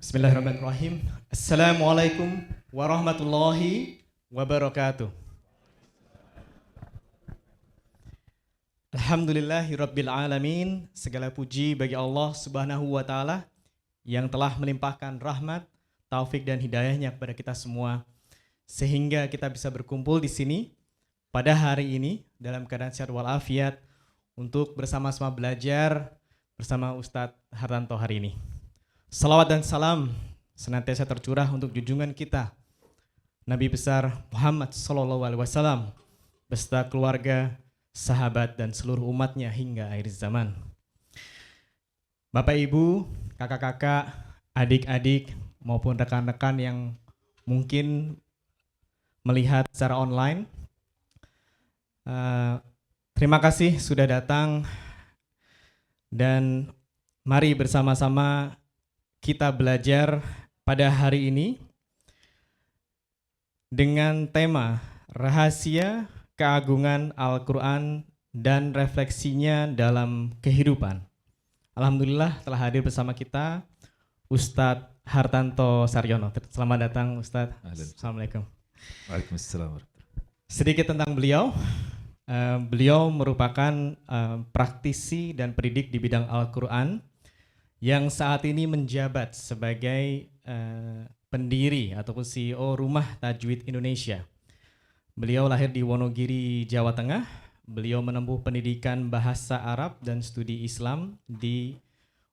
Bismillahirrahmanirrahim. Assalamualaikum warahmatullahi wabarakatuh. Alhamdulillahirabbil alamin. Segala puji bagi Allah Subhanahu wa taala yang telah melimpahkan rahmat, taufik dan hidayahnya kepada kita semua sehingga kita bisa berkumpul di sini pada hari ini dalam keadaan sehat walafiat untuk bersama-sama belajar bersama Ustadz Hartanto hari ini. Salawat dan salam senantiasa tercurah untuk junjungan kita Nabi besar Muhammad SAW beserta keluarga, sahabat dan seluruh umatnya hingga akhir zaman. Bapak Ibu, kakak-kakak, adik-adik maupun rekan-rekan yang mungkin melihat secara online, terima kasih sudah datang dan mari bersama-sama kita belajar pada hari ini dengan tema rahasia keagungan Al-Quran dan refleksinya dalam kehidupan. Alhamdulillah telah hadir bersama kita Ustadz Hartanto Saryono. Selamat datang Ustadz. Assalamualaikum. Waalaikumsalam. Sedikit tentang beliau. Beliau merupakan praktisi dan pendidik di bidang Al-Quran yang saat ini menjabat sebagai pendiri ataupun CEO Rumah Tajwid Indonesia. Beliau lahir di Wonogiri, Jawa Tengah. Beliau menempuh pendidikan bahasa Arab dan studi Islam di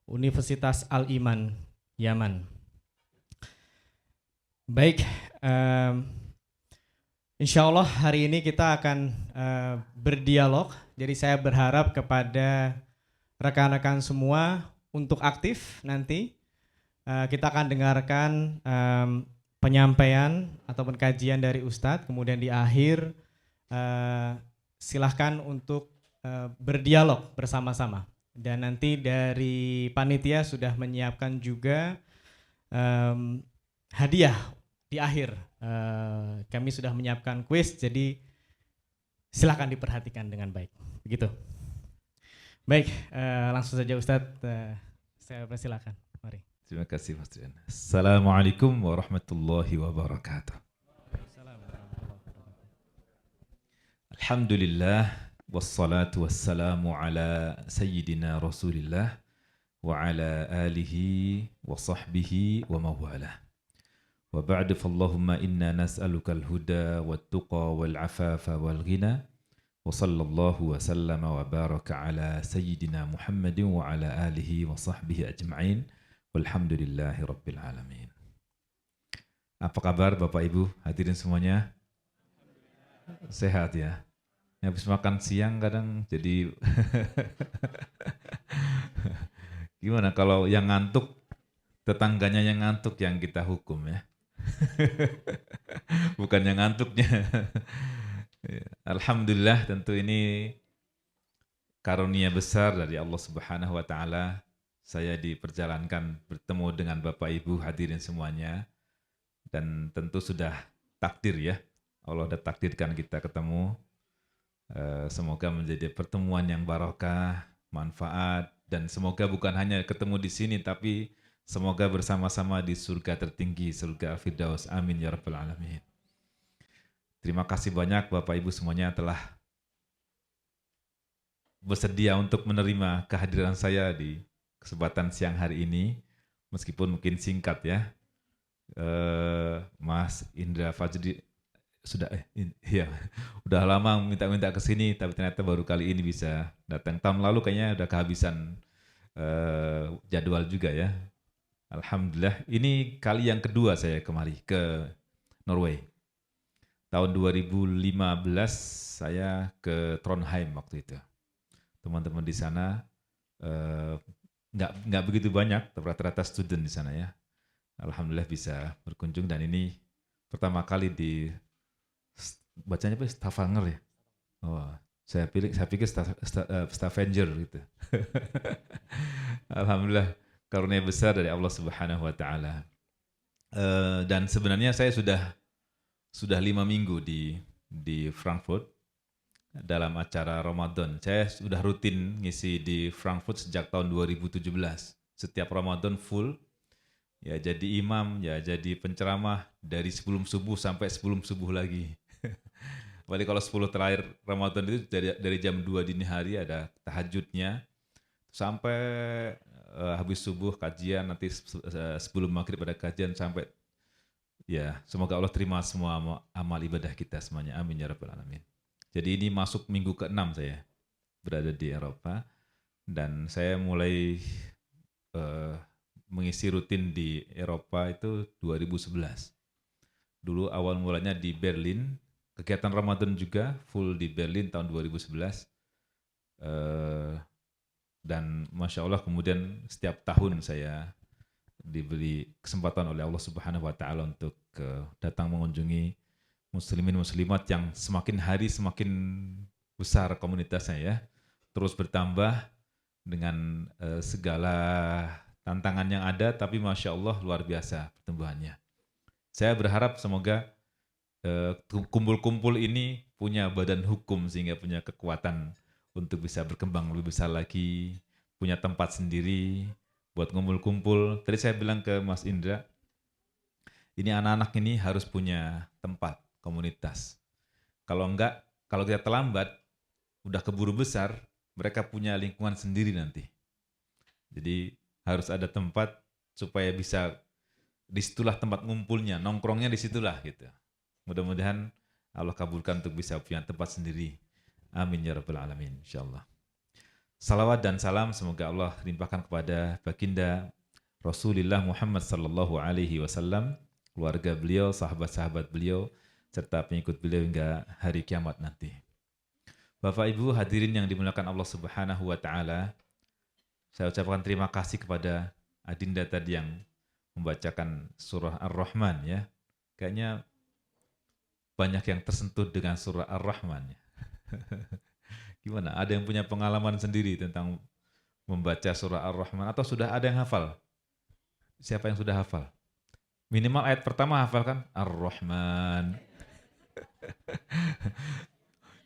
Universitas Al-Iman, Yaman. Baik, insya Allah hari ini kita akan berdialog. Jadi saya berharap kepada rekan-rekan semua untuk aktif nanti kita akan dengarkan penyampaian ataupun kajian dari Ustadz, kemudian di akhir silahkan untuk berdialog bersama-sama. Dan nanti dari panitia sudah menyiapkan juga hadiah di akhir. Kami sudah menyiapkan kuis, jadi silahkan diperhatikan dengan baik. Begitu. Baik, langsung saja Ustadz, saya persilakan. Mari. Terima kasih Mas Trian. Assalamualaikum warahmatullahi wabarakatuh. Alhamdulillah wassalatu wassalamu ala sayyidina Rasulillah wa ala alihi wa sahbihi wa mawalah. Wa ba'du fallahumma inna nas'aluka al-huda wat-tuqa wal-afafa wal-ghina. Wa sallallahu wa sallama wa baraka ala sayyidina Muhammadin wa ala alihi wa sahbihi ajma'in. Walhamdulillahi rabbil alamin. Apa kabar Bapak Ibu hadirin semuanya? Sehat ya? Habis makan siang kadang jadi gimana kalau yang ngantuk, tetangganya yang ngantuk yang kita hukum ya. Bukan yang ngantuknya. Alhamdulillah, tentu ini karunia besar dari Allah Subhanahu wa taala. Saya diperjalankan bertemu dengan Bapak Ibu hadirin semuanya, dan tentu sudah takdir ya. Allah sudah takdirkan kita ketemu. Semoga menjadi pertemuan yang barokah, manfaat, dan semoga bukan hanya ketemu di sini, tapi semoga bersama-sama di surga tertinggi, surga Al-Firdaus. Amin ya rabbal alamin. Terima kasih banyak Bapak Ibu semuanya telah bersedia untuk menerima kehadiran saya di kesempatan siang hari ini, meskipun mungkin singkat ya. Mas Indra Fajri sudah udah lama minta ke sini, tapi ternyata baru kali ini bisa datang. Tahun lalu kayaknya udah kehabisan jadwal juga ya. Alhamdulillah, ini kali yang kedua saya kemari ke Norway. Tahun 2015 saya ke Trondheim waktu itu. Teman-teman di sana nggak begitu banyak, rata-rata student di sana ya. Alhamdulillah bisa berkunjung, dan ini pertama kali di bacanya apa? Stavanger ya. Oh, saya pikir Stavanger gitu. Alhamdulillah karunia besar dari Allah Subhanahu wa taala. Dan sebenarnya saya sudah 5 minggu di Frankfurt dalam acara Ramadan. Saya sudah rutin ngisi di Frankfurt sejak tahun 2017. Setiap Ramadan full Ya jadi imam, ya jadi penceramah dari sebelum subuh sampai sebelum subuh lagi. Apalagi kalau 10 terakhir Ramadan itu dari jam 2 dini hari ada tahajudnya sampai habis subuh kajian, nanti sebelum maghrib ada kajian sampai ya semoga Allah terima semua amal ibadah kita semuanya. Amin ya rabbal alamin. Jadi ini masuk minggu ke-6 saya berada di Eropa dan saya mulai mengisi rutin di Eropa itu 2011. Dulu awal mulanya di Berlin, kegiatan Ramadan juga full di Berlin tahun 2011. Dan Masya Allah kemudian setiap tahun saya diberi kesempatan oleh Allah Subhanahu wa Ta'ala untuk datang mengunjungi muslimin muslimat yang semakin hari semakin besar komunitasnya ya, terus bertambah dengan segala tantangan yang ada, tapi Masya Allah luar biasa pertumbuhannya. Saya berharap semoga kumpul-kumpul ini punya badan hukum sehingga punya kekuatan untuk bisa berkembang lebih besar lagi, punya tempat sendiri buat ngumpul-kumpul. Tadi saya bilang ke Mas Indra, ini anak-anak ini harus punya tempat, komunitas. Kalau enggak, kalau kita terlambat, udah keburu besar, mereka punya lingkungan sendiri nanti. Jadi harus ada tempat supaya bisa, disitulah tempat ngumpulnya, nongkrongnya disitulah gitu. Mudah-mudahan Allah kabulkan untuk bisa punya tempat sendiri. Amin ya rabbal alamin, insyaallah. Salawat dan salam semoga Allah limpahkan kepada baginda Rasulullah Muhammad sallallahu alaihi wasallam, keluarga beliau, sahabat-sahabat beliau, serta pengikut beliau hingga hari kiamat nanti. Bapak Ibu hadirin yang dimuliakan Allah Subhanahu wa taala, saya ucapkan terima kasih kepada Adinda tadi yang membacakan surah Ar-Rahman ya. Kayaknya banyak yang tersentuh dengan surah Ar-Rahman ya. Gimana? Ada yang punya pengalaman sendiri tentang membaca surah Ar-Rahman atau sudah ada yang hafal? Siapa yang sudah hafal? Minimal ayat pertama hafal kan? Ar-Rahman.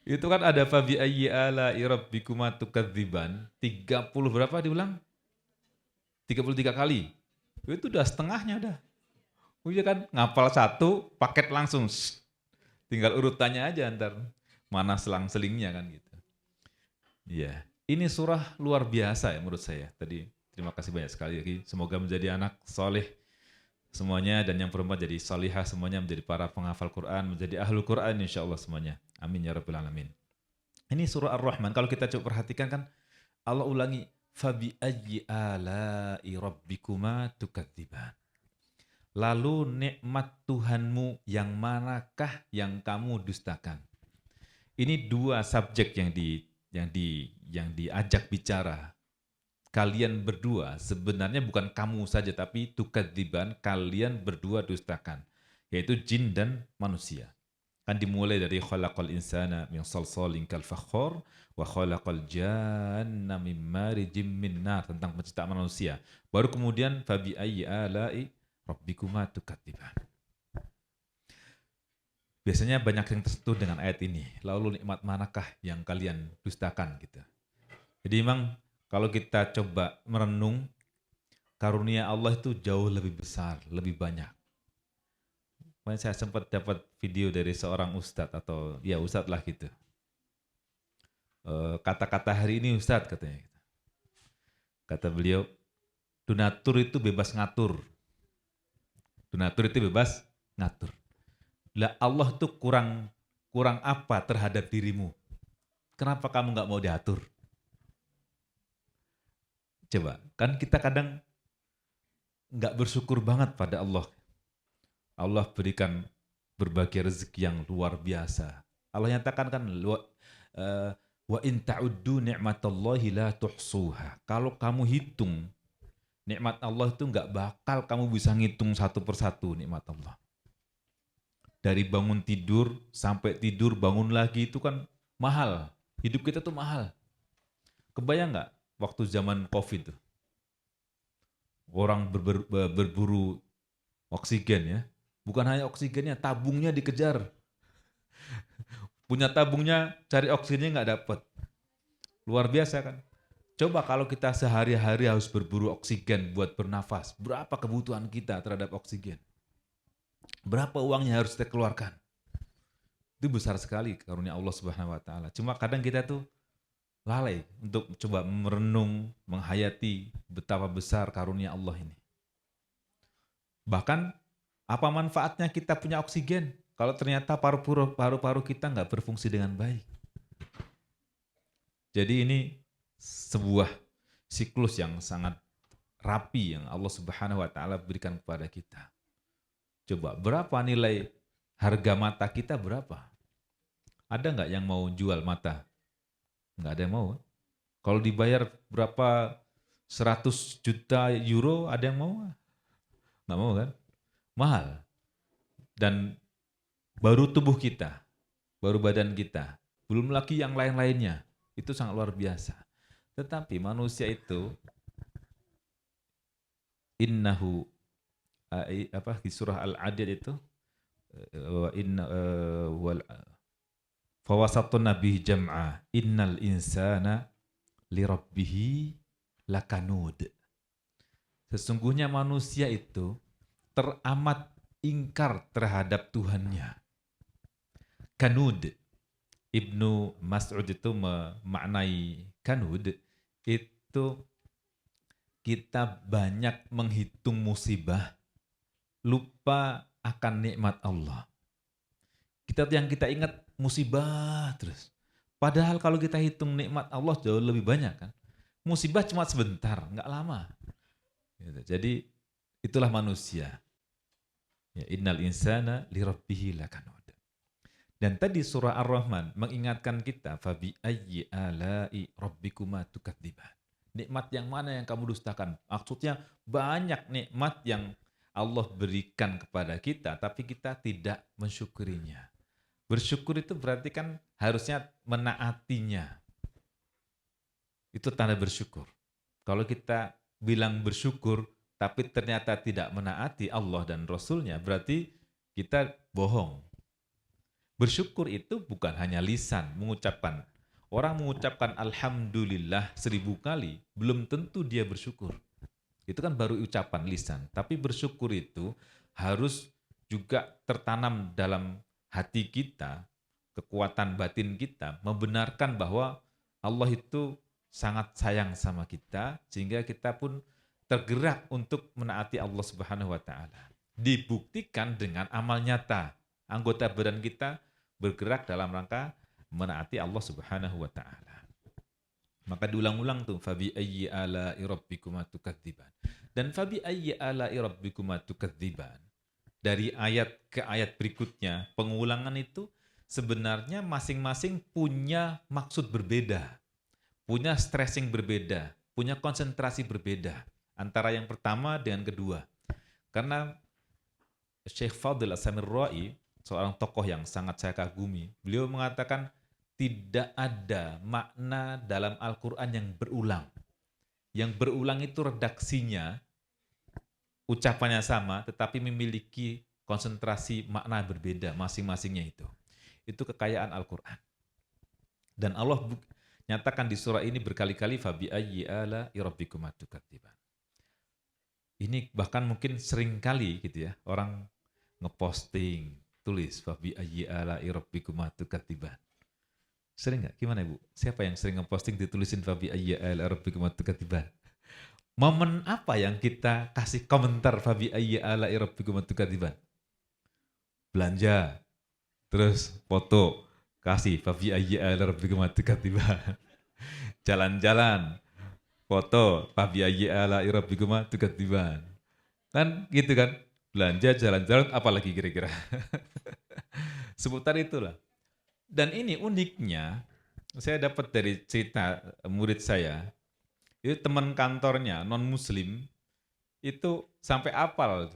Itu kan ada fabi ayyi ala'i rabbikuma tukadziban. 30 berapa diulang? 33 kali. Itu udah setengahnya udah. Iya kan ngapal satu, paket langsung. Tinggal urutannya aja ntar. Mana selang-selingnya kan gitu. Iya. Ini surah luar biasa ya menurut saya. Tadi terima kasih banyak sekali lagi. Semoga menjadi anak soleh semuanya, dan yang perempuan jadi salihah semuanya, menjadi para penghafal Quran, menjadi ahlul Quran insyaallah semuanya. Amin ya rabbal alamin. Ini surah Ar-Rahman, kalau kita coba perhatikan kan Allah ulangi fabi ayyi ala'i rabbikuma tukadziban. Lalu nikmat Tuhanmu yang manakah yang kamu dustakan? Ini dua subjek yang diajak bicara. Kalian berdua, sebenarnya bukan kamu saja, tapi tukadziban, kalian berdua dustakan, yaitu jin dan manusia. Kan dimulai dari khalaqal insana min salsalin kal fakhar wa khalaqal janna min marijim min nar, tentang penciptaan manusia. Baru kemudian fabi ayyi ala'i rabbikuma tukadziban. Biasanya banyak yang tersentuh dengan ayat ini. Lalu nikmat manakah yang kalian dustakan gitu. Jadi memang kalau kita coba merenung, karunia Allah itu jauh lebih besar, lebih banyak. Kemarin saya sempat dapat video dari seorang ustadz, atau ya ustadz lah gitu. Kata-kata hari ini ustadz katanya. Kata beliau, donatur itu bebas ngatur. Donatur itu bebas ngatur. Lah Allah itu kurang apa terhadap dirimu? Kenapa kamu nggak mau diatur? Coba, kan kita kadang nggak bersyukur banget pada Allah. Allah berikan berbagai rezeki yang luar biasa. Allah nyatakan kan, wa in ta'uddu ni'matallahi la tuhsuha. Kalau kamu hitung nikmat Allah itu nggak bakal kamu bisa ngitung satu persatu nikmat Allah. Dari bangun tidur sampai tidur bangun lagi itu kan mahal. Hidup kita tuh mahal. Kebayang nggak? Waktu zaman COVID, orang berburu oksigen ya. Bukan hanya oksigennya, tabungnya dikejar. Punya tabungnya, cari oksigennya nggak dapat. Luar biasa kan. Coba kalau kita sehari-hari harus berburu oksigen buat bernafas, berapa kebutuhan kita terhadap oksigen? Berapa uangnya harus kita keluarkan? Itu besar sekali karunia Allah Subhanahu wa taala. Cuma kadang kita tuh lalai untuk coba merenung, menghayati betapa besar karunia Allah ini. Bahkan apa manfaatnya kita punya oksigen kalau ternyata paru-paru kita nggak berfungsi dengan baik. Jadi ini sebuah siklus yang sangat rapi yang Allah Subhanahu wa taala berikan kepada kita. Coba berapa nilai harga mata kita berapa? Ada nggak yang mau jual mata? Nggak ada yang mau. Kalau dibayar berapa 100 juta euro ada yang mau? Nggak mau kan? Mahal. Dan baru tubuh kita, baru badan kita, belum lagi yang lain-lainnya. Itu sangat luar biasa. Tetapi manusia itu innahu di surah Al-Adid itu wa inna wal fawasatun nabihi jam'a innal insana lirabbihi lakanud. Sesungguhnya manusia itu teramat ingkar terhadap Tuhannya. Kanud. Ibnu Mas'ud itu memaknai kanud itu kita banyak menghitung musibah, lupa akan nikmat Allah. Yang kita ingat musibah terus. Padahal kalau kita hitung nikmat Allah jauh lebih banyak kan. Musibah cuma sebentar, nggak lama. Jadi itulah manusia. Ya, innal insana lirabbihi lakanud. Dan tadi surah Ar-Rahman mengingatkan kita fabi ayyi ala'i rabbikuma tukadziban. Nikmat yang mana yang kamu dustakan? Maksudnya banyak nikmat yang Allah berikan kepada kita tapi kita tidak mensyukurinya. Bersyukur itu berarti kan harusnya menaatinya. Itu tanda bersyukur. Kalau kita bilang bersyukur tapi ternyata tidak menaati Allah dan Rasulnya, berarti kita bohong. Bersyukur itu bukan hanya lisan, mengucapkan. Orang mengucapkan Alhamdulillah 1000 kali, belum tentu dia bersyukur. Itu kan baru ucapan lisan. Tapi bersyukur itu harus juga tertanam dalam hati kita, kekuatan batin kita, membenarkan bahwa Allah itu sangat sayang sama kita, sehingga kita pun tergerak untuk menaati Allah Subhanahu wa taala. Dibuktikan dengan amal nyata. Anggota badan kita bergerak dalam rangka menaati Allah Subhanahu wa taala. Maka diulang-ulang tuh fabi ayyi ala'i rabbikuma tukadziban. Dan fabi ayyi ala'i rabbikuma tukadziban. Dari ayat ke ayat berikutnya, pengulangan itu sebenarnya masing-masing punya maksud berbeda. Punya stressing berbeda, punya konsentrasi berbeda antara yang pertama dengan kedua. Karena Syekh Fadil As-Samirra'i, seorang tokoh yang sangat saya kagumi, beliau mengatakan tidak ada makna dalam Al-Quran yang berulang. Yang berulang itu redaksinya, ucapannya sama, tetapi memiliki konsentrasi makna berbeda masing-masingnya itu. Itu kekayaan Al-Quran. Dan Allah nyatakan di surah ini berkali-kali fabi ayyi ala'i rabbikuma tukadziban. Ini bahkan mungkin sering kali gitu ya, orang ngeposting, tulis fabi ayyi ala'i rabbikuma tukadziban. Sering nggak? Gimana Ibu? Siapa yang sering ngeposting ditulisin fabi ayyi ala'i rabbikuma tukadziban? Momen apa yang kita kasih komentar fabi ayyi ala'i rabbikuma tukadziban? Belanja, terus foto, kasih fabi ayyi ala'i rabbikuma tukadziban. Jalan-jalan, foto fabi ayyi ala'i rabbikuma tukadziban. Kan gitu kan? Belanja, jalan-jalan, apalagi kira-kira. Seputar itulah. Dan ini uniknya, saya dapat dari cerita murid saya, itu teman kantornya, non-muslim, itu sampai apal.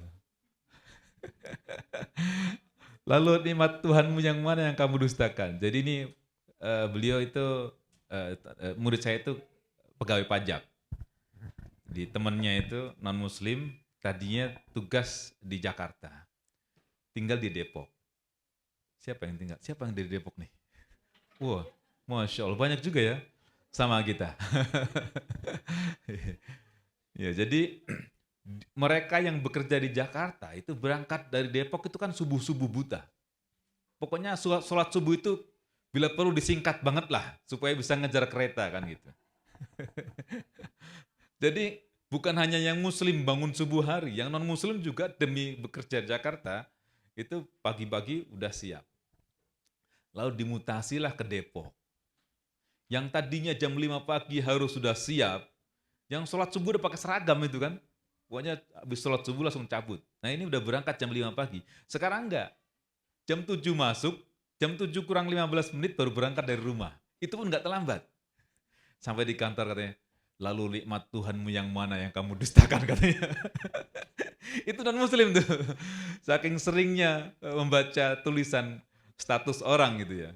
Lalu nikmat Tuhanmu yang mana yang kamu dustakan? Jadi ini beliau itu, murid saya itu pegawai pajak. Di temannya itu non-muslim, tadinya tugas di Jakarta, tinggal di Depok. Siapa yang tinggal? Siapa yang dari Depok nih? Wah, Masya Allah, banyak juga ya. sama kita. Ya, jadi mereka yang bekerja di Jakarta itu berangkat dari Depok itu kan subuh-subuh buta. Pokoknya sholat subuh itu bila perlu disingkat banget lah supaya bisa ngejar kereta kan gitu. Jadi bukan hanya yang muslim bangun subuh hari, yang non muslim juga demi bekerja di Jakarta itu pagi-pagi udah siap. Lalu dimutasilah ke Depok. Yang tadinya jam 5 pagi harus sudah siap, yang sholat subuh udah pakai seragam itu kan. Pokoknya habis sholat subuh langsung cabut. Nah ini udah berangkat jam 5 pagi. Sekarang enggak. Jam 7 masuk, jam 7 kurang 15 menit baru berangkat dari rumah. Itu pun enggak terlambat. Sampai di kantor katanya, lalu nikmat Tuhanmu yang mana yang kamu dustakan katanya. Itu non muslim tuh. Saking seringnya membaca tulisan status orang gitu ya.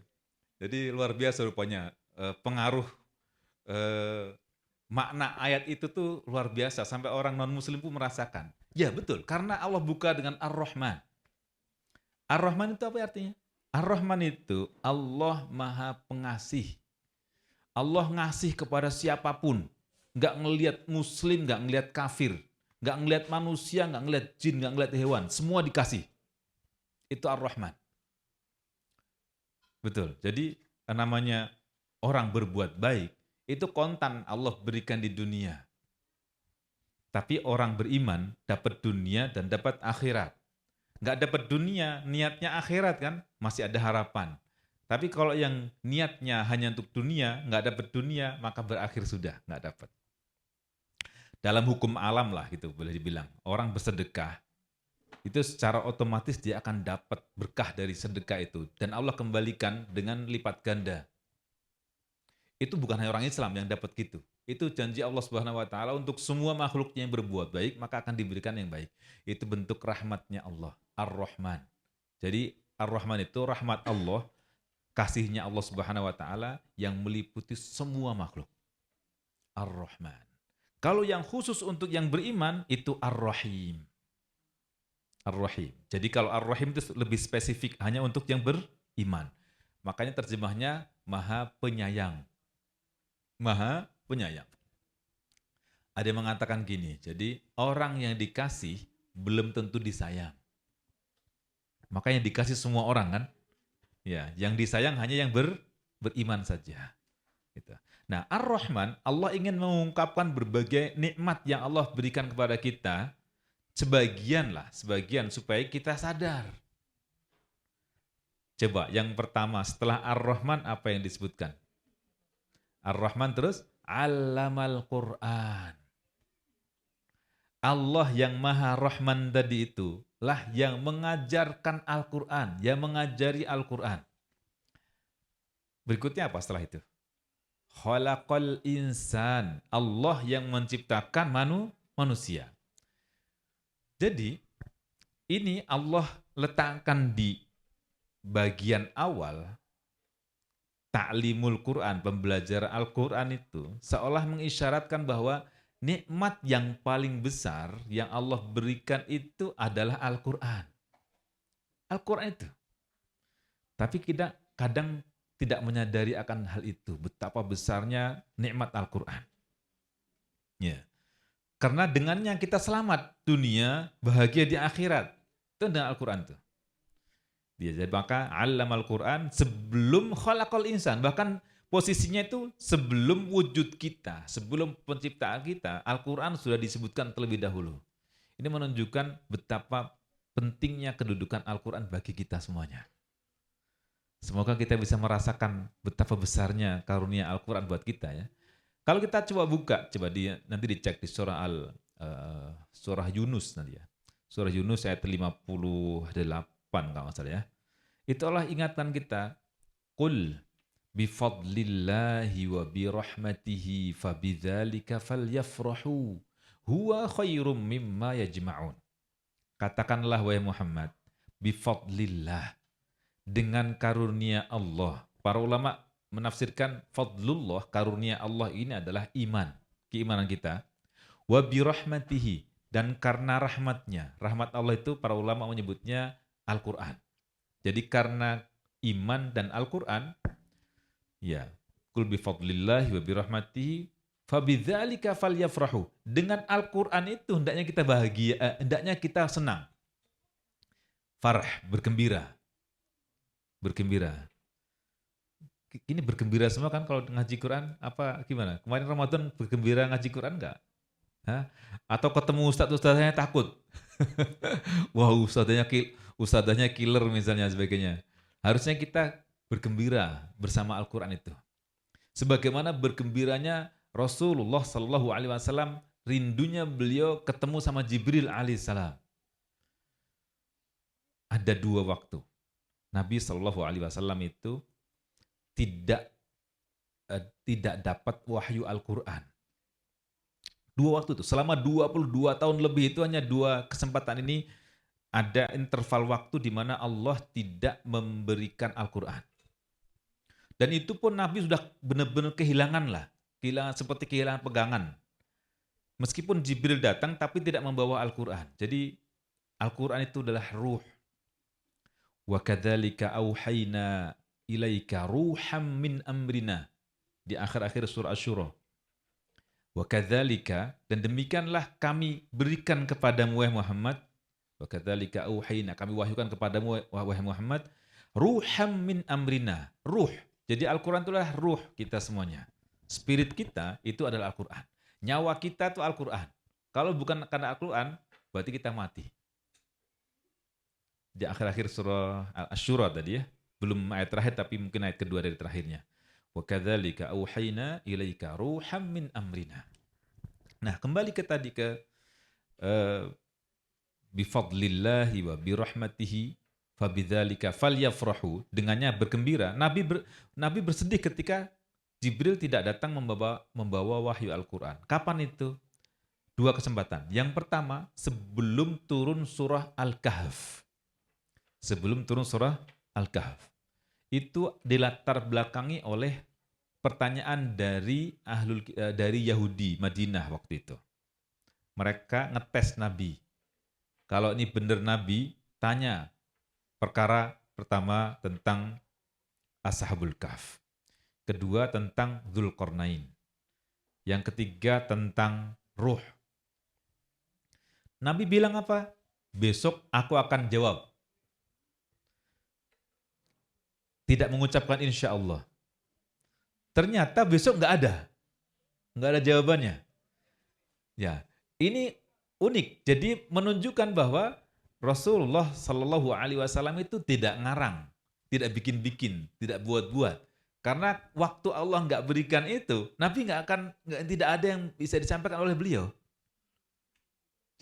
Jadi luar biasa rupanya pengaruh makna ayat itu tuh luar biasa sampai orang non muslim pun merasakan. Ya betul, karena Allah buka dengan Ar-Rahman. Ar-Rahman itu apa artinya? Ar-Rahman itu Allah Maha Pengasih. Allah ngasih kepada siapapun. Nggak ngelihat muslim, nggak ngelihat kafir. Nggak ngelihat manusia, nggak ngelihat jin, nggak ngelihat hewan. Semua dikasih. Itu Ar-Rahman. Betul, jadi namanya orang berbuat baik, itu kontan Allah berikan di dunia. Tapi orang beriman dapat dunia dan dapat akhirat. Nggak dapat dunia, niatnya akhirat kan, masih ada harapan. Tapi kalau yang niatnya hanya untuk dunia, nggak dapat dunia, maka berakhir sudah, nggak dapat. Dalam hukum alam lah gitu boleh dibilang. Orang bersedekah, itu secara otomatis dia akan dapat berkah dari sedekah itu. Dan Allah kembalikan dengan lipat ganda. Itu bukan hanya orang Islam yang dapat gitu. Itu janji Allah Subhanahu wa taala untuk semua makhluknya yang berbuat baik, maka akan diberikan yang baik. Itu bentuk rahmatnya Allah, Ar-Rahman. Jadi Ar-Rahman itu rahmat Allah, kasihnya Allah Subhanahu wa taala yang meliputi semua makhluk. Ar-Rahman. Kalau yang khusus untuk yang beriman itu Ar-Rahim. Ar-Rahim. Jadi kalau Ar-Rahim itu lebih spesifik hanya untuk yang beriman. Makanya terjemahnya Maha Penyayang. Maha Penyayang. Ada yang mengatakan gini, jadi orang yang dikasih belum tentu disayang. Makanya dikasih semua orang kan? Ya, yang disayang hanya yang beriman saja. Gitu. Nah, Ar-Rahman, Allah ingin mengungkapkan berbagai nikmat yang Allah berikan kepada kita, sebagian supaya kita sadar. Coba yang pertama setelah Ar-Rahman apa yang disebutkan? Ar-Rahman terus Allamal Qur'an. Allah yang Maha Rahman tadi itu lah yang mengajarkan Al-Qur'an, yang mengajari Al-Qur'an. Berikutnya apa setelah itu? Khalaqal insan. Allah yang menciptakan manusia. Jadi ini Allah letakkan di bagian awal ta'limul Quran, pembelajaran Al-Quran itu seolah mengisyaratkan bahwa nikmat yang paling besar yang Allah berikan itu adalah Al-Quran. Al-Quran itu. Tapi kita kadang tidak menyadari akan hal itu, betapa besarnya nikmat Al-Quran. Ya. Karena dengannya kita selamat dunia, bahagia di akhirat. Itu dengan Al-Quran itu. Jadi maka allamal Quran sebelum khalaqal insan, bahkan posisinya itu sebelum wujud kita, sebelum penciptaan kita, Al-Quran sudah disebutkan terlebih dahulu. Ini menunjukkan betapa pentingnya kedudukan Al-Quran bagi kita semuanya. Semoga kita bisa merasakan betapa besarnya karunia Al-Quran buat kita ya. Kalau kita coba buka, nanti dicek di surah Yunus nanti ya. Surah Yunus ayat 58 kalau nggak salah ya. Itu Allah ingatkan kita, qul bifadlillahi wa birahmatihi fabidzalika falyafrahu huwa khairum mimma yajma'un. Katakanlah wahai Muhammad, bifadlillah, dengan karunia Allah. Para ulama menafsirkan fadlullah, karunia Allah ini adalah iman, keimanan kita. Wa birahmatihi, dan karena rahmatnya. Rahmat Allah itu para ulama menyebutnya Al-Quran. Jadi karena iman dan Al-Quran, ya Qul bifadlillahi wa birahmatihi fabidzalika falyafrahu. Dengan Al-Qur'an itu hendaknya kita bahagia, hendaknya kita senang. Farah, bergembira. Bergembira. Ini bergembira semua kan kalau ngaji Quran, apa gimana? Kemarin Ramadan bergembira ngaji Quran enggak? Hah? Atau ketemu ustadz-ustadznya takut? Wah, ustadznya killer misalnya sebagainya. Harusnya kita bergembira bersama Al-Quran itu. Sebagaimana bergembiranya Rasulullah Sallallahu Alaihi Wasallam, rindunya beliau ketemu sama Jibril alaihissalam. Ada 2 waktu. Nabi Sallallahu Alaihi Wasallam itu tidak dapat wahyu Al-Quran. 2 waktu itu, selama 22 tahun lebih itu hanya 2 kesempatan ini ada interval waktu di mana Allah tidak memberikan Al-Quran. Dan itu pun Nabi sudah benar-benar kehilangan seperti kehilangan pegangan. Meskipun Jibril datang tapi tidak membawa Al-Quran. Jadi Al-Quran itu adalah ruh. Wa kadzalika auhayna ilaika ruham min amrina. Di akhir-akhir surah Asy-Syura. Wa kadzalika, dan demikianlah kami berikan kepadamu wahai Muhammad. Wa kadzalika auhayna, kami wahyukan kepadamu wahai Muhammad, ruham min amrina. Ruh. Jadi Al-Quran itulah ruh kita semuanya. Spirit kita itu adalah Al-Quran. Nyawa kita itu Al-Quran. Kalau bukan karena Al-Quran, berarti kita mati. Di akhir-akhir surah Asy-Syura tadi ya. Belum ayat terakhir tapi mungkin ayat kedua dari terakhirnya. Wa kadzalika auhayna ilaika ruham min amrina. Nah, kembali ke tadi ke bifadlillahi wa birahmatihi fabidzalika falyafrahu, dengannya bergembira. Nabi bersedih ketika Jibril tidak datang membawa wahyu Al-Quran. Kapan itu? 2 kesempatan. Yang pertama, sebelum turun surah Al-Kahf. Sebelum turun surah Al-Kahf. Itu dilatar belakangi oleh pertanyaan dari Yahudi Madinah waktu itu. Mereka ngetes Nabi. Kalau ini benar Nabi, tanya perkara pertama tentang Ashabul Kahf. Kedua tentang Dzulqarnain. Yang ketiga tentang ruh. Nabi bilang apa? Besok aku akan jawab. Tidak mengucapkan insya Allah. Ternyata besok nggak ada jawabannya. Ya, ini unik. Jadi menunjukkan bahwa Rasulullah Shallallahu Alaihi Wasallam itu tidak ngarang, tidak bikin-bikin, tidak buat-buat. Karena waktu Allah nggak berikan itu, Nabi tidak ada yang bisa disampaikan oleh beliau.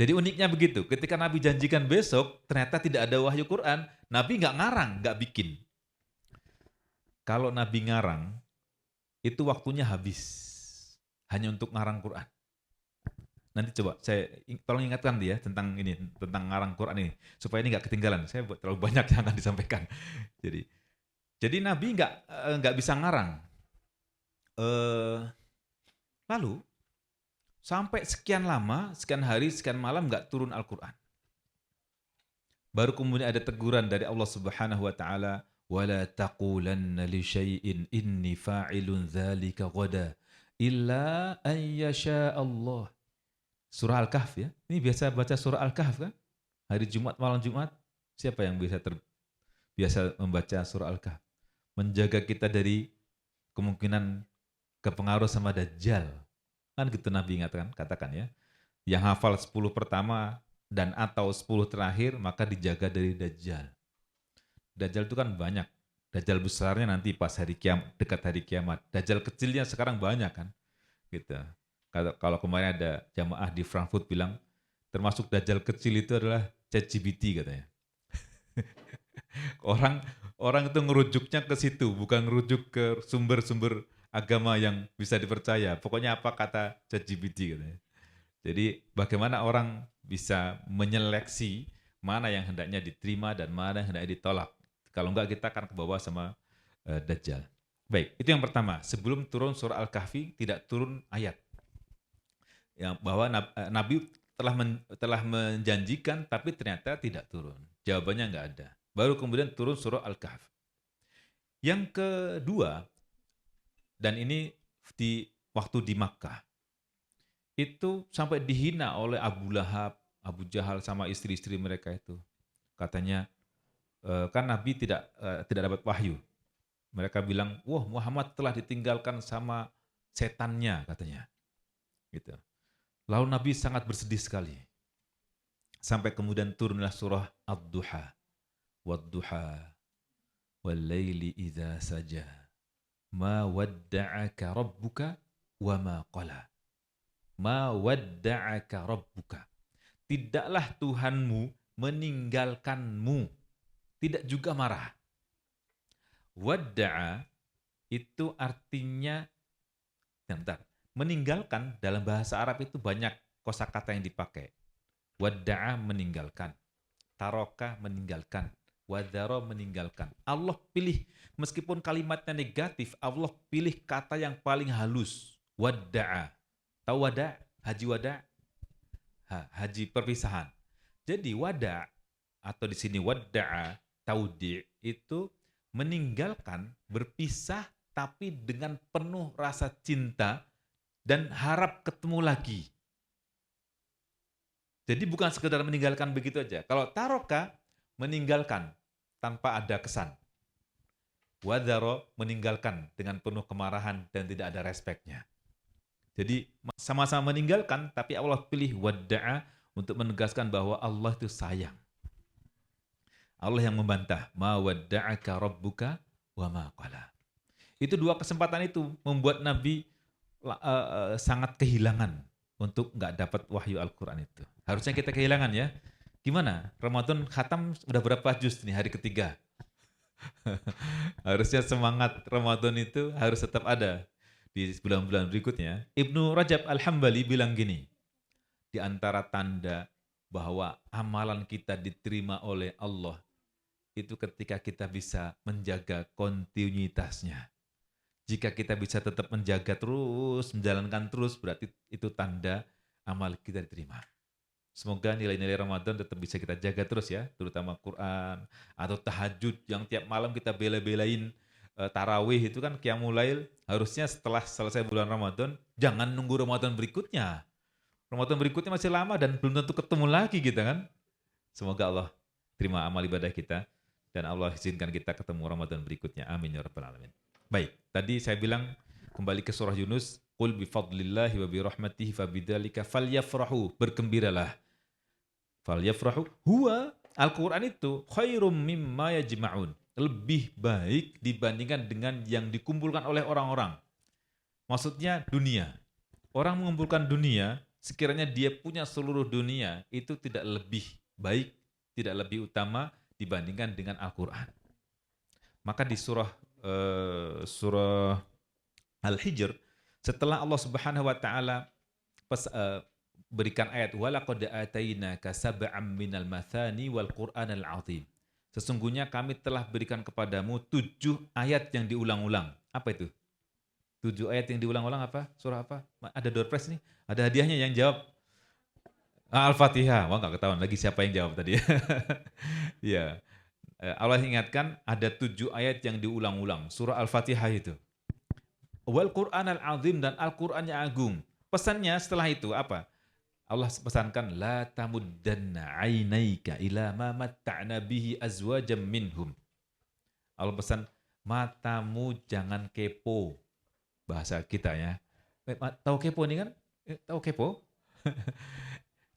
Jadi uniknya begitu. Ketika Nabi janjikan besok, ternyata tidak ada wahyu Quran. Nabi nggak ngarang, nggak bikin. Kalau Nabi ngarang, itu waktunya habis. Hanya untuk ngarang Quran. Nanti coba saya tolong ingatkan dia tentang ngarang Quran ini. Supaya ini nggak ketinggalan. Saya terlalu banyak yang akan disampaikan. Jadi Nabi nggak bisa ngarang. Lalu, sampai sekian lama, sekian hari, sekian malam nggak turun Al-Quran. Baru kemudian ada teguran dari Allah Subhanahu wa Ta'ala, وَلَا تَقُولَنَّ لِشَيْءٍ إِنِّي فَاعِلٌ ذَلِكَ غَدًا إِلَّا أَن يَشَاءَ اللَّهُ. Surah Al-Kahf ya. Ini biasa baca surah Al-Kahf kan? Hari Jumat, malam Jumat. Siapa yang biasa membaca surah Al-Kahf? Menjaga kita dari kemungkinan kepengaruh sama Dajjal. Kan gitu Nabi katakan ya. Yang hafal 10 pertama dan atau 10 terakhir maka dijaga dari Dajjal. Dajjal itu kan banyak. Dajjal besarnya nanti pas dekat hari kiamat. Dajjal kecilnya sekarang banyak kan. Gitu. Kalau kemarin ada jamaah di Frankfurt bilang termasuk Dajjal kecil itu adalah ChatGPT katanya. Orang itu ngerujuknya ke situ, bukan ngerujuk ke sumber-sumber agama yang bisa dipercaya. Pokoknya apa kata ChatGPT katanya. Jadi bagaimana orang bisa menyeleksi mana yang hendaknya diterima dan mana yang hendaknya ditolak. Kalau enggak kita akan kebawa sama Dajjal. Baik, itu yang pertama. Sebelum turun surah Al-Kahfi tidak turun ayat. Yang bahwa Nabi telah menjanjikan tapi ternyata tidak turun. Jawabannya enggak ada. Baru kemudian turun surah Al-Kahf. Yang kedua, Dan ini di waktu di Makkah. Itu sampai dihina oleh Abu Lahab, Abu Jahal sama istri-istri mereka itu. Katanya kan Nabi tidak dapat wahyu. Mereka bilang, "Wah, Muhammad telah ditinggalkan sama setannya," katanya. Gitu. Lalu Nabi sangat bersedih sekali. Sampai kemudian turunlah surah Ad-Duha. Wad-duha wal-laili idza saja. Ma wadda'aka rabbuka wa ma qala. Ma wadda'aka rabbuka. Tidaklah Tuhanmu meninggalkanmu, tidak juga marah. Wadda'a itu artinya, bentar, meninggalkan dalam bahasa Arab itu banyak kosakata yang dipakai. Wadda'a meninggalkan, taroka meninggalkan, wadhara meninggalkan. Allah pilih, meskipun kalimatnya negatif, Allah pilih kata yang paling halus. Wadda'a. Tahu wada'? Haji wada'? Haji perpisahan. Jadi wada' atau di sini wadda'a, taudi' itu meninggalkan, berpisah tapi dengan penuh rasa cinta dan harap ketemu lagi. Jadi bukan sekedar meninggalkan begitu aja. Kalau taroka, meninggalkan tanpa ada kesan. Wadharo, meninggalkan dengan penuh kemarahan dan tidak ada respeknya. Jadi sama-sama meninggalkan, tapi Allah pilih wadda'a untuk menegaskan bahwa Allah itu sayang. Allah yang membantah, ma wadda'aka rabbuka wa ma qala. Itu dua kesempatan itu membuat Nabi sangat kehilangan untuk nggak dapat wahyu Al-Quran itu. Harusnya kita kehilangan ya. Gimana? Ramadan khatam udah berapa juz nih hari ketiga? Harusnya semangat Ramadan itu harus tetap ada di bulan-bulan berikutnya. Ibnu Rajab Al-Hambali bilang gini, di antara tanda bahwa amalan kita diterima oleh Allah itu ketika kita bisa menjaga kontinuitasnya. Jika kita bisa tetap menjaga terus, menjalankan terus, berarti itu tanda amal kita diterima. Semoga nilai-nilai Ramadan tetap bisa kita jaga terus ya, terutama Quran atau tahajud yang tiap malam kita bela-belain. Tarawih itu kan qiyamul lail, harusnya setelah selesai bulan Ramadan, jangan nunggu Ramadan berikutnya. Ramadan berikutnya masih lama dan belum tentu ketemu lagi gitu kan. Semoga Allah terima amal ibadah kita dan Allah izinkan kita ketemu Ramadan berikutnya. Amin ya rabbal alamin. Baik, tadi saya bilang kembali ke surah Yunus, qul bi fadlillahi wa bi rahmatihi fabidzalika falyafrahu, bergembiralah. Falyafrahu huwa, Al-Qur'an itu khairum mimma yajma'un, lebih baik dibandingkan dengan yang dikumpulkan oleh orang-orang. Maksudnya dunia. Orang mengumpulkan dunia, sekiranya dia punya seluruh dunia, itu tidak lebih baik, tidak lebih utama dibandingkan dengan Al-Qur'an. Maka di surah Al-Hijr, setelah Allah Subhanahu wa taala berikan ayat walaqad atainaka sab'am minal mathani wal qur'anal azim. Sesungguhnya kami telah berikan kepadamu 7 ayat yang diulang-ulang. Apa itu? 7 ayat yang diulang-ulang apa? Surah apa? Ada door prize nih. Ada hadiahnya yang jawab. Al-Fatihah. Wah, enggak ketahuan lagi siapa yang jawab tadi. Ya. Allah ingatkan ada 7 ayat yang diulang-ulang. Surah Al-Fatihah itu. Wal Qur'anal azim, dan Al-Qur'an yang agung. Pesannya setelah itu apa? Allah pesankan la tamuddanna ainaika ila ma matta'na bihi azwajam minhum. Allah pesan matamu jangan kepo. Bahasa kita ya. Tahu kepo nih kan? Tahu kepo?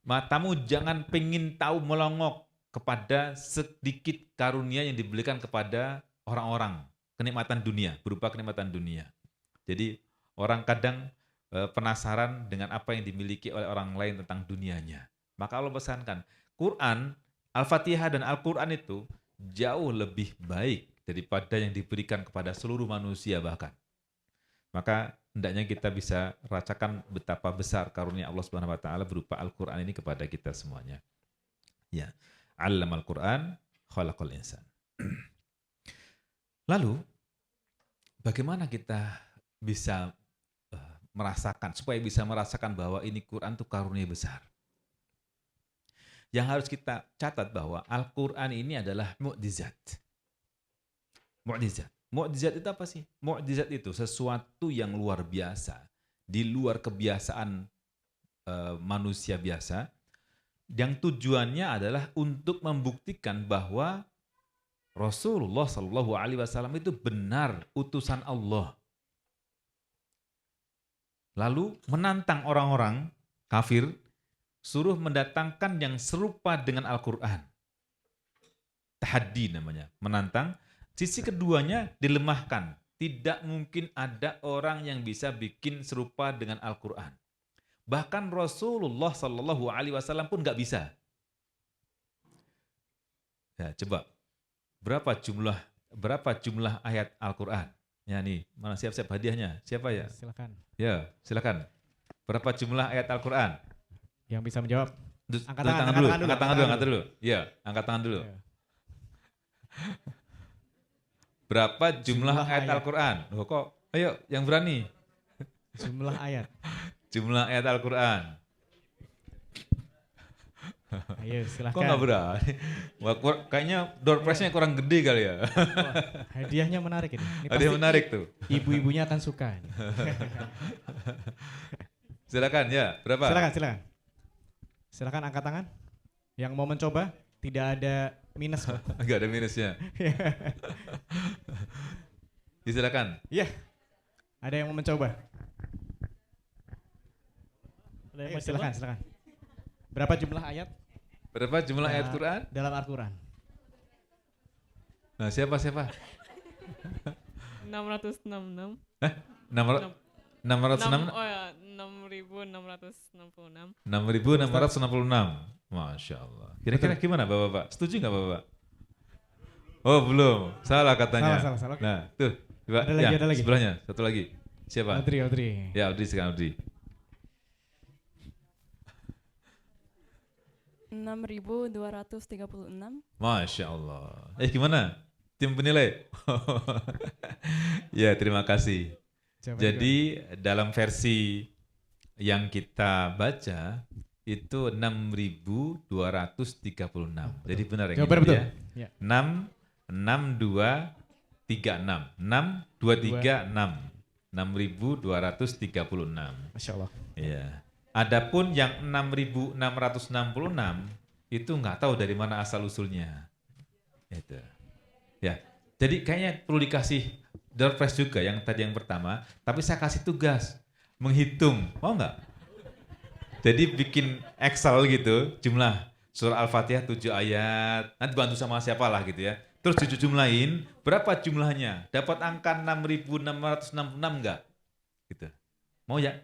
Matamu jangan pengen tahu melongok kepada sedikit karunia yang diberikan kepada orang-orang. Kenikmatan dunia, berupa kenikmatan dunia. Jadi orang kadang penasaran dengan apa yang dimiliki oleh orang lain tentang dunianya. Maka Allah pesankan, Quran, Al-Fatihah dan Al-Quran itu jauh lebih baik daripada yang diberikan kepada seluruh manusia bahkan. Maka hendaknya kita bisa rasakan betapa besar karunia Allah Subhanahu wa taala berupa Al-Quran ini kepada kita semuanya. Ya. Allamal Quran, khalaqal insan. Lalu, bagaimana kita bisa merasakan, supaya bisa merasakan bahwa ini Quran itu karunia besar? Yang harus kita catat bahwa Al-Quran ini adalah mukjizat. Mukjizat. Mukjizat itu apa sih? Mukjizat itu sesuatu yang luar biasa, di luar kebiasaan manusia biasa, yang tujuannya adalah untuk membuktikan bahwa Rasulullah Shallallahu Alaihi Wasallam itu benar utusan Allah. Lalu menantang orang-orang kafir, suruh mendatangkan yang serupa dengan Al-Quran. Tahaddi namanya, menantang. Sisi keduanya dilemahkan. Tidak mungkin ada orang yang bisa bikin serupa dengan Al-Quran. Bahkan Rasulullah Shallallahu Alaihi Wasallam pun nggak bisa. Ya, coba berapa jumlah ayat Al-Quran? Ya nih, mana siap-siap hadiahnya? Siapa ya? Silakan. Ya, silakan. Berapa jumlah ayat Al-Quran? Yang bisa menjawab. Angkat tangan dulu. Ya, angkat tangan dulu. Ya. Berapa jumlah ayat Al-Quran? Loh kok, ayo yang berani. Jumlah ayat. Jumlah ayat Al-Quran. Ayo silakan. Kok nggak berani? Wah, kayaknya door prize-nya kurang gede kali ya. Wah, hadiahnya menarik ini. Hadiah menarik tuh. Ibu-ibunya akan suka. Silakan ya, berapa? Silakan. Silakan angkat tangan. Yang mau mencoba tidak ada minus. Enggak ada minusnya. Silakan. Iya. Ada yang mau mencoba? Ayo, silakan. Berapa jumlah ayat? Berapa jumlah ayat Quran? Dalam Al-Quran. Nah, siapa? 666. 666? Oh ya, 6.666. 6.666. Masya Allah. Kira-kira gimana Bapak-Bapak? Setuju nggak Bapak? Oh belum, salah katanya. Salah. Nah, tuh. Coba, Ada lagi. Sebelahnya, satu lagi. Siapa? Audrey. Ya, Audrey sekarang Audrey. 6.236. Masya Allah. Gimana? Tim penilai? Ya, terima kasih. Jadi dalam versi yang kita baca itu 6.236. Jadi benar ya? Jawaban betul. Ya? 6.6236. 6.236. 6.236. Masya Allah. Iya. Adapun yang 6.666 itu nggak tahu dari mana asal usulnya. Itu. Ya. Jadi kayaknya perlu dikasih door prize juga yang tadi yang pertama, tapi saya kasih tugas menghitung. Mau nggak? Jadi bikin Excel gitu, jumlah surah Al-Fatihah 7 ayat, nanti bantu sama siapa lah gitu ya. Terus jumlahin, berapa jumlahnya? Dapat angka 6.666 nggak? Gitu. Mau ya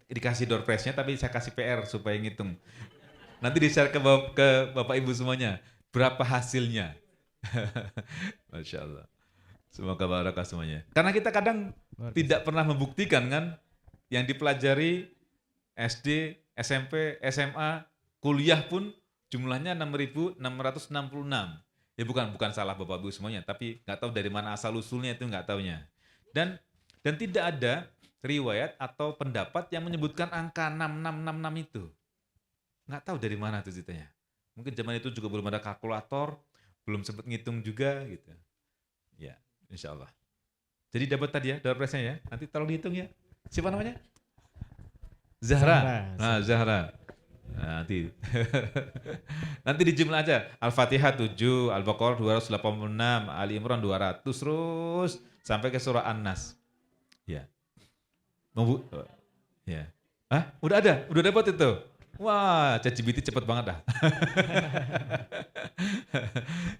dikasih door prize-nya, tapi saya kasih PR supaya ngitung. Nanti di-share ke Bapak Ibu semuanya. Berapa hasilnya? Masya Allah. Semoga barakah semuanya. Karena kita kadang tidak pernah membuktikan kan, yang dipelajari SD, SMP, SMA, kuliah pun jumlahnya 6.666. Ya bukan salah Bapak Ibu semuanya, tapi nggak tahu dari mana asal usulnya itu nggak taunya. Dan tidak ada riwayat atau pendapat yang menyebutkan angka 6666 itu. Nggak tahu dari mana itu ceritanya. Mungkin zaman itu juga belum ada kalkulator, belum sempat ngitung juga gitu. Ya, insya Allah. Jadi dapat tadi ya, door prize-nya ya. Nanti tolong dihitung ya. Siapa namanya? Zahra. Nah, Zahra. Nah, nanti. Nanti dijumlah aja. Al-Fatihah 7, Al-Baqarah 286, Ali Imran 200 terus sampai ke surah An-Nas. Ya. Ya. Udah ada? Udah dapat itu? Wah, ChatGPT cepet banget dah.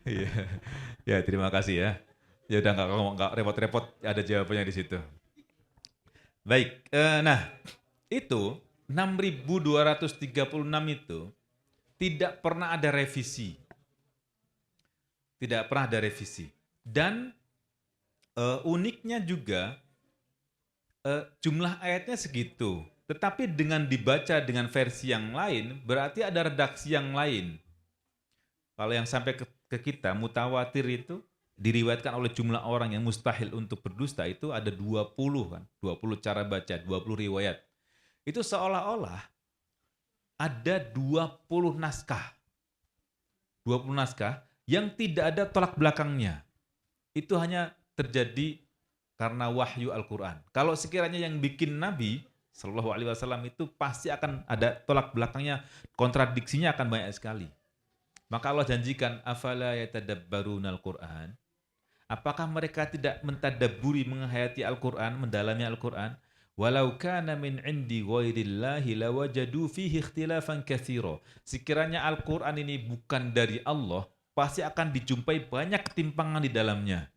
Iya. Ya, terima kasih ya. Ya udah nggak repot-repot, ada jawabannya di situ. Baik, nah itu 6.236 itu tidak pernah ada revisi. Tidak pernah ada revisi. Dan uniknya juga jumlah ayatnya segitu. Tetapi dengan dibaca dengan versi yang lain, berarti ada redaksi yang lain. Kalau yang sampai ke kita, mutawatir itu diriwayatkan oleh jumlah orang yang mustahil untuk berdusta itu ada 20 kan. 20 cara baca, 20 riwayat. Itu seolah-olah ada 20 naskah. 20 naskah yang tidak ada tolak belakangnya. Itu hanya terjadi karena wahyu Al-Quran. Kalau sekiranya yang bikin Nabi Shallallahu Alaihi Wasallam itu pasti akan ada tolak belakangnya, kontradiksinya akan banyak sekali. Maka Allah janjikan, afala yatadabbarunal Quran. Apakah mereka tidak mentadabburi, menghayati Al-Quran, mendalami Al-Quran? Walau kana min indi ghairillahi lawajadu fihi ikhtilafan katsira. Sekiranya Al-Quran ini bukan dari Allah, pasti akan dijumpai banyak ketimpangan di dalamnya.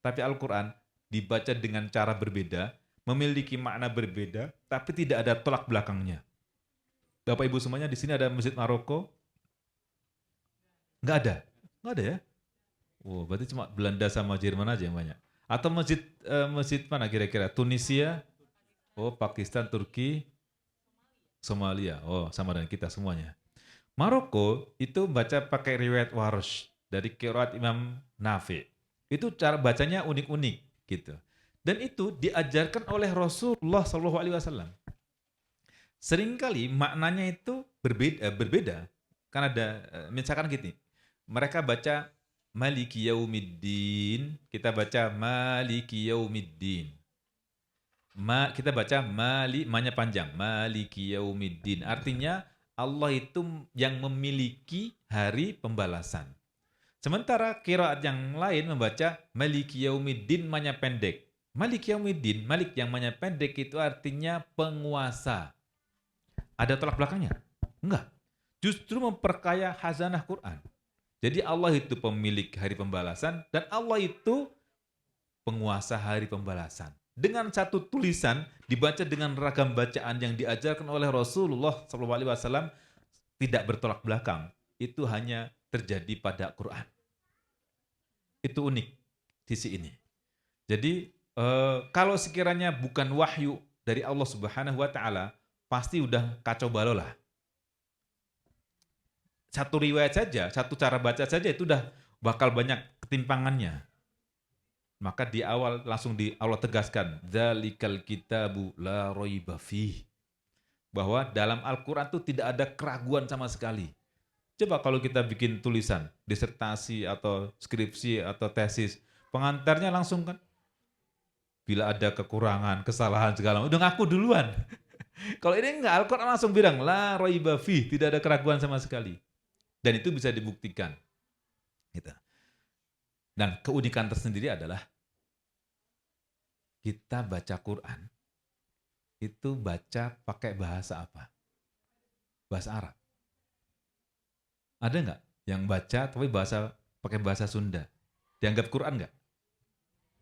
Tapi Al-Quran dibaca dengan cara berbeda, memiliki makna berbeda, tapi tidak ada tolak belakangnya. Bapak Ibu semuanya, di sini ada Masjid Maroko? Enggak ada? Enggak ada ya? Oh, berarti cuma Belanda sama Jerman aja yang banyak. Atau masjid mana kira-kira? Tunisia? Oh, Pakistan, Turki, Somalia. Oh, sama dengan kita semuanya. Maroko itu baca pakai riwayat Warsh dari qiraat Imam Nafi'. Itu cara bacanya unik-unik gitu. Dan itu diajarkan oleh Rasulullah SAW. Seringkali maknanya itu berbeda. Kan ada, misalkan gini, mereka baca Maliki Yaumiddin, kita baca Maliki Yaumiddin. Kita baca ma-nya panjang, Maliki Yaumiddin. Artinya Allah itu yang memiliki hari pembalasan. Sementara qiraat yang lain membaca Maliki Yaumiddin, ma-nya pendek. Maliki Yaumiddin, Malik yang ma-nya pendek itu artinya penguasa. Ada tolak belakangnya? Enggak. Justru memperkaya khazanah Quran. Jadi Allah itu pemilik hari pembalasan dan Allah itu penguasa hari pembalasan. Dengan satu tulisan dibaca dengan ragam bacaan yang diajarkan oleh Rasulullah SAW tidak bertolak belakang. Itu hanya terjadi pada Quran. Itu unik sisi ini. Jadi kalau sekiranya bukan wahyu dari Allah Subhanahu wa taala, pasti udah kacau balau lah. Satu riwayat saja, satu cara baca saja itu udah bakal banyak ketimpangannya. Maka di awal langsung Allah tegaskan, dzalikal kitabu la raiba fih. Bahwa dalam Al-Qur'an itu tidak ada keraguan sama sekali. Coba kalau kita bikin tulisan, disertasi atau skripsi atau tesis, pengantarnya langsung kan, bila ada kekurangan, kesalahan segala macam, udah ngaku duluan. Kalau ini enggak, Al-Quran langsung bilang, la raiba fih, tidak ada keraguan sama sekali. Dan itu bisa dibuktikan. Gitu. Dan keunikan tersendiri adalah, kita baca Quran, itu baca pakai bahasa apa? Bahasa Arab. Ada enggak yang baca tapi pakai bahasa Sunda? Dianggap Quran enggak?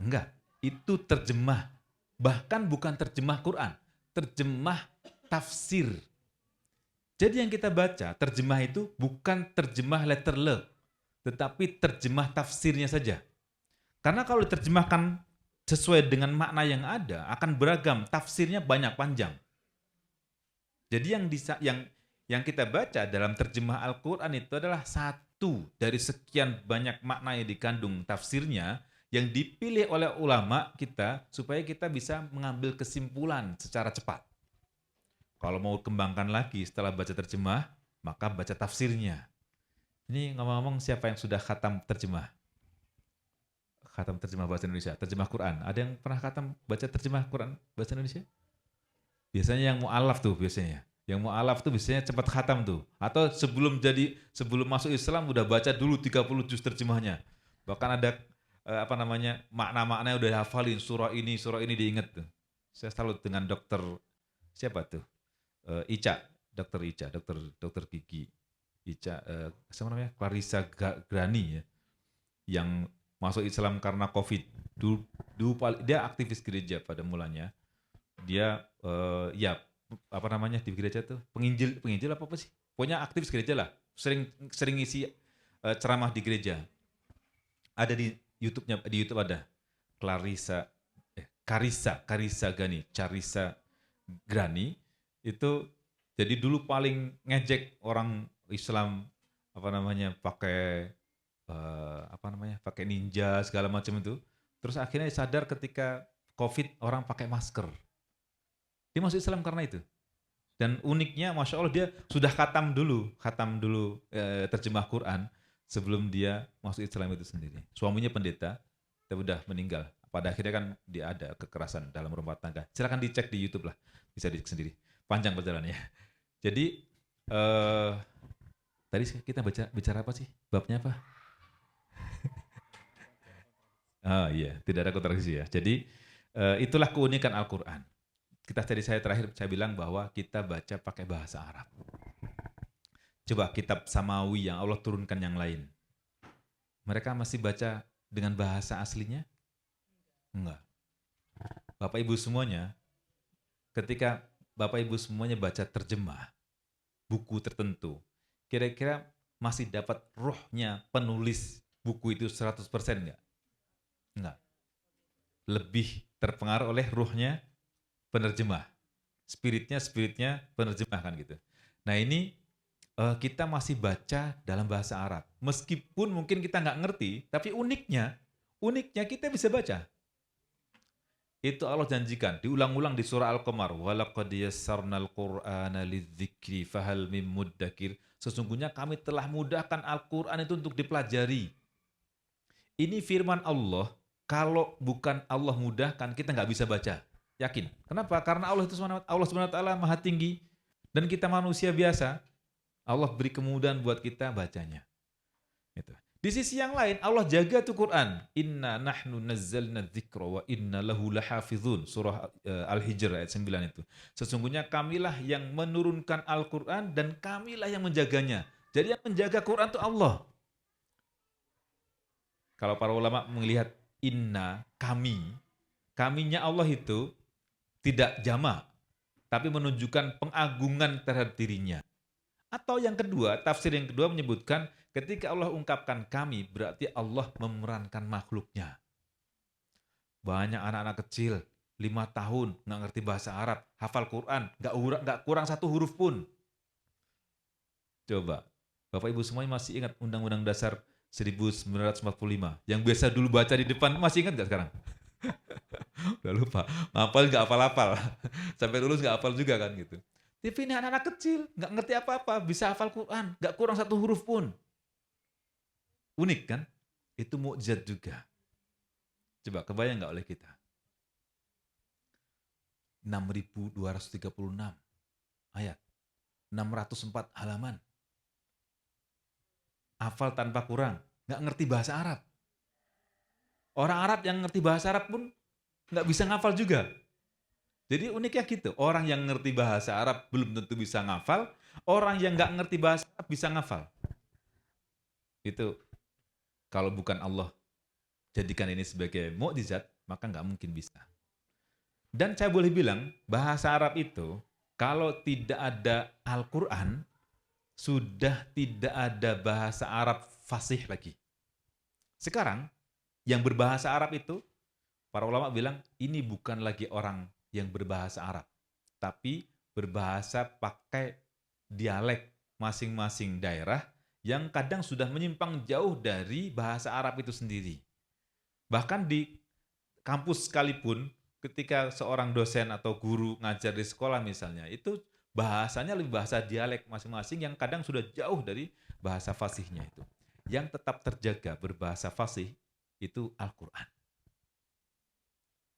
Enggak. Itu terjemah, bahkan bukan terjemah Quran, terjemah tafsir. Jadi yang kita baca, terjemah itu bukan terjemah letter L, tetapi terjemah tafsirnya saja. Karena kalau diterjemahkan sesuai dengan makna yang ada, akan beragam, tafsirnya banyak panjang. Jadi yang kita baca dalam terjemah Al-Quran itu adalah satu dari sekian banyak makna yang dikandung tafsirnya, yang dipilih oleh ulama kita supaya kita bisa mengambil kesimpulan secara cepat. Kalau mau kembangkan lagi setelah baca terjemah, maka baca tafsirnya. Ini ngomong-ngomong, siapa yang sudah khatam terjemah? Khatam terjemah bahasa Indonesia, terjemah Quran. Ada yang pernah khatam baca terjemah Quran bahasa Indonesia? Biasanya yang mu'alaf tuh biasanya. Yang mu'alaf tuh biasanya cepat khatam tuh. Atau sebelum masuk Islam udah baca dulu 30 juz terjemahnya. Bahkan ada makna-makna udah hafalin, surah ini diingat tuh. Saya salut dengan dokter siapa tuh? Dokter gigi. Siapa namanya? Clarissa Grani ya. Yang masuk Islam karena Covid. Dia aktivis gereja pada mulanya. Dia di gereja tuh penginjil apa sih? Pokoknya aktivis gereja lah. Sering isi ceramah di gereja. Ada di YouTube ada Carissa Grani itu jadi dulu paling ngejek orang Islam pakai ninja segala macam itu. Terus akhirnya sadar ketika Covid orang pakai masker. Dia masuk Islam karena itu. Dan uniknya Masya Allah dia sudah khatam dulu terjemah Quran sebelum dia masuk Islam itu sendiri. Suaminya pendeta, tapi udah meninggal. Pada akhirnya kan dia ada kekerasan dalam rumah tangga. Silakan dicek di YouTube lah, bisa dicek sendiri. Panjang perjalanannya. Jadi tadi kita bicara apa sih? Babnya apa? Oh iya, tidak ada kontradiksi ya. Jadi itulah keunikan Al-Quran. Saya terakhir bilang bahwa kita baca pakai bahasa Arab. Coba kitab Samawi yang Allah turunkan yang lain. Mereka masih baca dengan bahasa aslinya? Enggak. Bapak Ibu semuanya, ketika Bapak Ibu semuanya baca terjemah buku tertentu, kira-kira masih dapat rohnya penulis buku itu 100% enggak? Enggak. Lebih terpengaruh oleh ruhnya penerjemah. Spiritnya penerjemah kan gitu. Nah ini kita masih baca dalam bahasa Arab. Meskipun mungkin kita nggak ngerti, tapi uniknya kita bisa baca. Itu Allah janjikan, diulang-ulang di surah Al-Qamar. Walaqad yassarnal Qur'ana lidzikri fahal mim muddakir. Sesungguhnya kami telah mudahkan Al-Qur'an itu untuk dipelajari. Ini firman Allah, kalau bukan Allah mudahkan, kita nggak bisa baca. Yakin. Kenapa? Karena Allah Subhanahu wa taala Maha Tinggi dan kita manusia biasa. Allah beri kemudahan buat kita bacanya. Itu. Di sisi yang lain Allah jaga tuh Quran. Inna nahnu nazzalna dzikra wa inna lahu lahafizun. Surah Al-Hijr ayat 9 itu. Sesungguhnya kamilah yang menurunkan Al-Quran dan kamilah yang menjaganya. Jadi yang menjaga Quran itu Allah. Kalau para ulama melihat inna, kaminya Allah itu tidak jamak, tapi menunjukkan pengagungan terhadap dirinya. Atau yang kedua, tafsir yang kedua menyebutkan ketika Allah ungkapkan kami, berarti Allah memerankan makhluknya. Banyak anak-anak kecil, 5 tahun, nggak ngerti bahasa Arab, hafal Quran, nggak kurang 1 huruf pun. Coba, Bapak Ibu semuanya masih ingat Undang-Undang Dasar 1945, yang biasa dulu baca di depan, masih ingat nggak sekarang? Udah lupa, ngapal nggak hafal-hafal, sampai lulus nggak hafal juga kan gitu. Tapi ini anak-anak kecil, nggak ngerti apa-apa, bisa hafal Quran, nggak kurang 1 huruf pun. Unik kan? Itu mukjizat juga. Coba kebayang nggak oleh kita? 6.236 ayat, 604 halaman. Hafal tanpa kurang, nggak ngerti bahasa Arab. Orang Arab yang ngerti bahasa Arab pun nggak bisa ngafal juga. Jadi uniknya gitu, orang yang ngerti bahasa Arab belum tentu bisa ngafal, orang yang nggak ngerti bahasa Arab bisa ngafal. Itu kalau bukan Allah jadikan ini sebagai mukjizat, maka nggak mungkin bisa. Dan saya boleh bilang, bahasa Arab itu kalau tidak ada Al-Quran, sudah tidak ada bahasa Arab fasih lagi. Sekarang, yang berbahasa Arab itu, para ulama bilang, ini bukan lagi orang yang berbahasa Arab, tapi berbahasa pakai dialek masing-masing daerah yang kadang sudah menyimpang jauh dari bahasa Arab itu sendiri. Bahkan di kampus sekalipun, ketika seorang dosen atau guru ngajar di sekolah misalnya, itu bahasanya lebih bahasa dialek masing-masing yang kadang sudah jauh dari bahasa fasihnya itu. Yang tetap terjaga berbahasa fasih itu Al-Quran.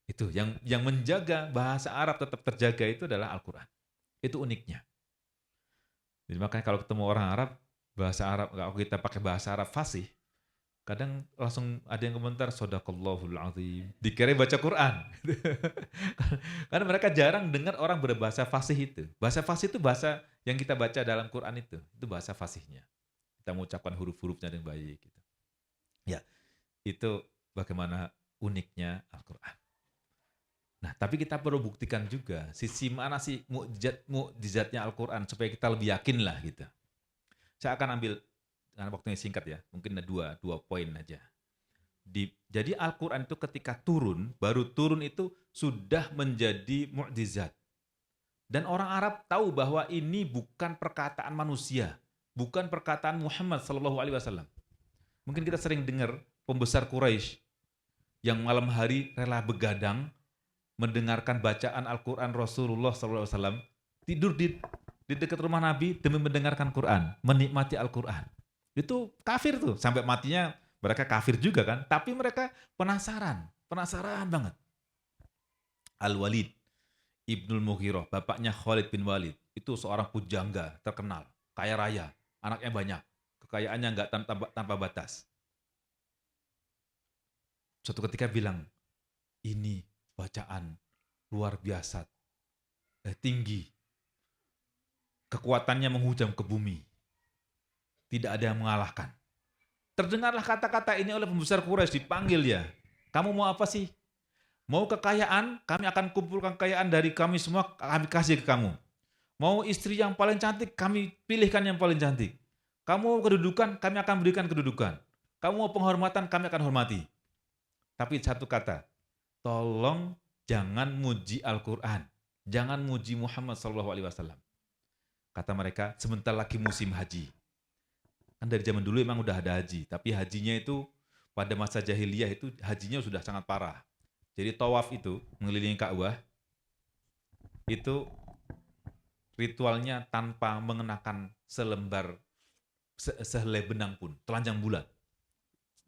Itu yang menjaga bahasa Arab tetap terjaga itu adalah Al-Quran. Itu uniknya. Jadi makanya kalau ketemu orang Arab, bahasa Arab, kalau kita pakai bahasa Arab fasih, kadang langsung ada yang komentar, Shadaqallahul azim. Dikira baca Quran. Karena mereka jarang dengar orang berbahasa fasih itu. Bahasa fasih itu bahasa yang kita baca dalam Quran itu bahasa fasihnya. Kita mengucapkan huruf-hurufnya dengan baik. Gitu. Ya, itu bagaimana uniknya Al-Quran. Nah, tapi kita perlu buktikan juga sisi mana sih mukjizatnya Al-Quran supaya kita lebih yakin lah gitu. Saya akan ambil dengan waktunya singkat ya, mungkin ada dua poin aja. Jadi Al-Quran itu ketika baru turun itu sudah menjadi mukjizat. Dan orang Arab tahu bahwa ini bukan perkataan manusia, bukan perkataan Muhammad SAW. Mungkin kita sering dengar pembesar Quraisy yang malam hari rela begadang mendengarkan bacaan Al-Quran Rasulullah SAW, tidur di dekat rumah Nabi demi mendengarkan Quran, menikmati Al-Quran. Itu kafir tuh, sampai matinya Mereka kafir juga kan, tapi mereka penasaran banget. Al-Walid Ibnul Mughirah, bapaknya Khalid bin Walid, itu seorang pujangga terkenal, kaya raya, anaknya banyak, kekayaannya nggak tanpa batas. Suatu ketika bilang, ini bacaan luar biasa, tinggi, kekuatannya menghujam ke bumi, tidak ada yang mengalahkan. Terdengarlah kata-kata ini oleh pembesar Quraisy, dipanggil ya. Kamu mau apa sih? Mau kekayaan, kami akan kumpulkan kekayaan dari kami semua, kami kasih ke kamu. Mau istri yang paling cantik, kami pilihkan yang paling cantik. Kamu mau kedudukan, kami akan berikan kedudukan. Kamu mau penghormatan, kami akan hormati. Tapi satu kata, tolong jangan muji Al-Quran. Jangan muji Muhammad SAW. Kata mereka, sebentar lagi musim haji. Kan dari zaman dulu emang udah ada haji, tapi hajinya itu pada masa jahiliyah itu hajinya sudah sangat parah. Jadi tawaf itu, mengelilingi Ka'bah, itu ritualnya tanpa mengenakan sehelai benang pun, telanjang bulat.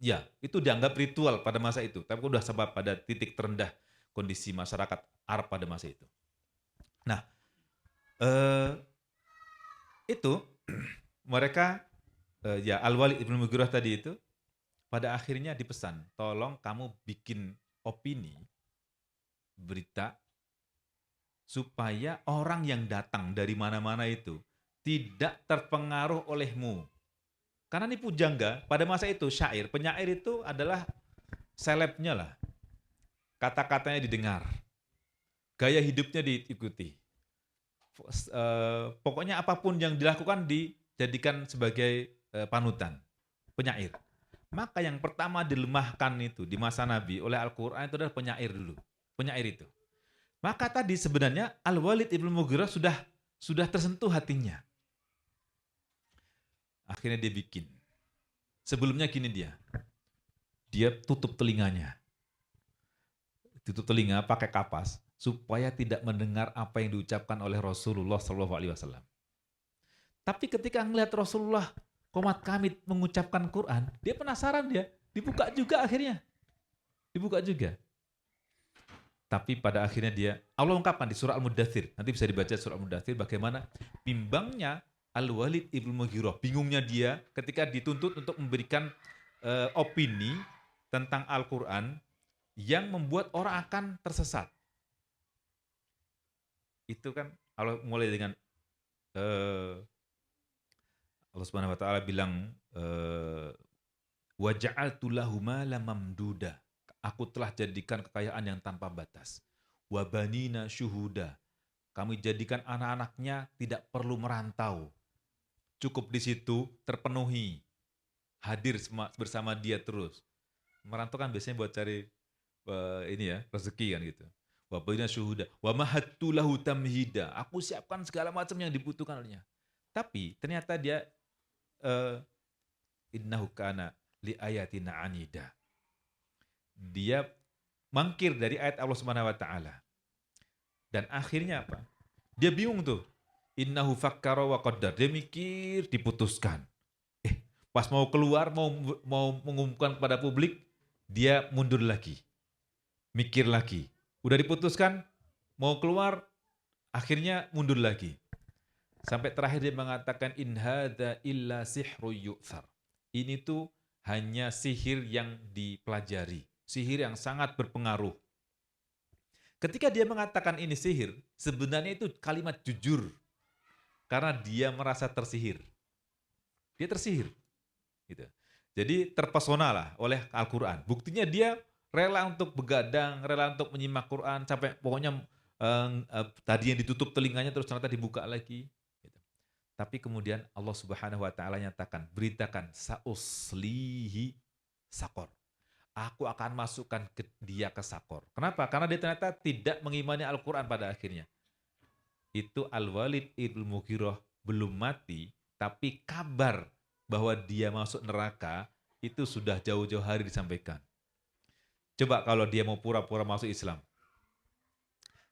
Ya, itu dianggap ritual pada masa itu, tapi sudah sebab pada titik terendah kondisi masyarakat Arab pada masa itu. Nah, itu mereka, ya Al-Walid Ibn Mughirah tadi itu, pada akhirnya dipesan, tolong kamu bikin opini, berita, supaya orang yang datang dari mana-mana itu tidak terpengaruh olehmu. Karena ini pujangga, pada masa itu syair, penyair itu adalah selebnya lah. Kata-katanya didengar, gaya hidupnya diikuti. Pokoknya apapun yang dilakukan dijadikan sebagai panutan, penyair. Maka yang pertama dilemahkan itu di masa Nabi oleh Al-Quran itu adalah penyair dulu. Penyair itu. Maka tadi sebenarnya Al-Walid Ibn Mughirah sudah tersentuh hatinya. Akhirnya dia bikin. Sebelumnya gini dia tutup telinganya. Tutup telinga pakai kapas supaya tidak mendengar apa yang diucapkan oleh Rasulullah SAW. Tapi ketika melihat Rasulullah Qomat Kamit mengucapkan Quran, dia penasaran dibuka juga akhirnya. Dibuka juga. Tapi pada akhirnya Allah ungkapkan di surah Al-Mudaththir, nanti bisa dibaca surah Al-Mudaththir bagaimana bimbangnya Al-Walid Ibn Mughirah, bingungnya dia ketika dituntut untuk memberikan opini tentang Al-Quran yang membuat orang akan tersesat. Itu kan Allah mulai dengan Allah Subhanahu wa taala bilang wa ja'altu lahu malam mamduda. Aku telah jadikan kekayaan yang tanpa batas. Wa banina syuhuda. Kami jadikan anak-anaknya tidak perlu merantau. Cukup di situ terpenuhi. Hadir bersama dia terus. Merantau kan biasanya buat cari rezeki kan gitu. Wa banina syuhuda. Wa mahattu lahu tamhida. Aku siapkan segala macam yang dibutuhkan olehnya. Tapi ternyata dia innahu kana li ayatina anida. Dia mangkir dari ayat Allah Subhanahu wa taala. Dan akhirnya apa? Dia bingung tuh. Innahu fakkara wa qaddar. Dia mikir, diputuskan. Pas mau keluar, mau mengumumkan kepada publik, dia mundur lagi. Mikir lagi. Udah diputuskan, mau keluar, akhirnya mundur lagi. Sampai terakhir dia mengatakan in hadza illa sihru yu'thar. Ini tuh hanya sihir yang dipelajari, sihir yang sangat berpengaruh. Ketika dia mengatakan ini sihir, sebenarnya itu kalimat jujur. Karena dia merasa tersihir. Dia tersihir. Gitu. Jadi terpesona lah oleh Al-Quran. Buktinya dia rela untuk begadang, rela untuk menyimak Quran, sampai pokoknya tadi yang ditutup telinganya terus ternyata dibuka lagi. Tapi kemudian Allah Subhanahu wa taala nyatakan, beritakan sauslihi sakor. Aku akan masukkan dia ke sakor. Kenapa? Karena dia ternyata tidak mengimani Al-Quran pada akhirnya. Itu Al-Walid Ibn Mughirah belum mati, tapi kabar bahwa dia masuk neraka itu sudah jauh-jauh hari disampaikan. Coba kalau dia mau pura-pura masuk Islam.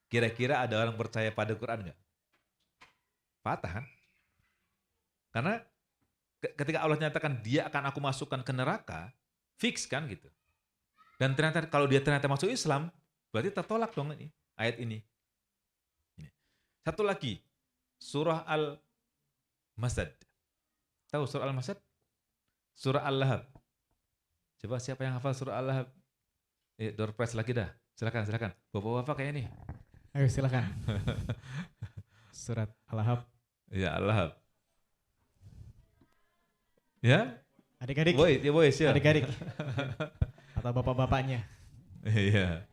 Kira-kira ada orang percaya pada Quran nggak? Patah kan? Karena ketika Allah nyatakan dia akan aku masukkan ke neraka, Fix kan gitu. Dan ternyata kalau dia ternyata masuk Islam, berarti tertolak dong ini ayat ini. Satu lagi, surah Al-Masad. Tahu surah Al-Masad? Surah Al-Lahab. Coba siapa yang hafal surah Al-Lahab? Door prize lagi dah. Silakan. Bapak-bapak kayak ini. Ayo silakan. Surat Al-Lahab. Ya, Al-Lahab. Ya? Adik-adik. Boys ya. Adik-adik. Atau bapak-bapaknya. Iya.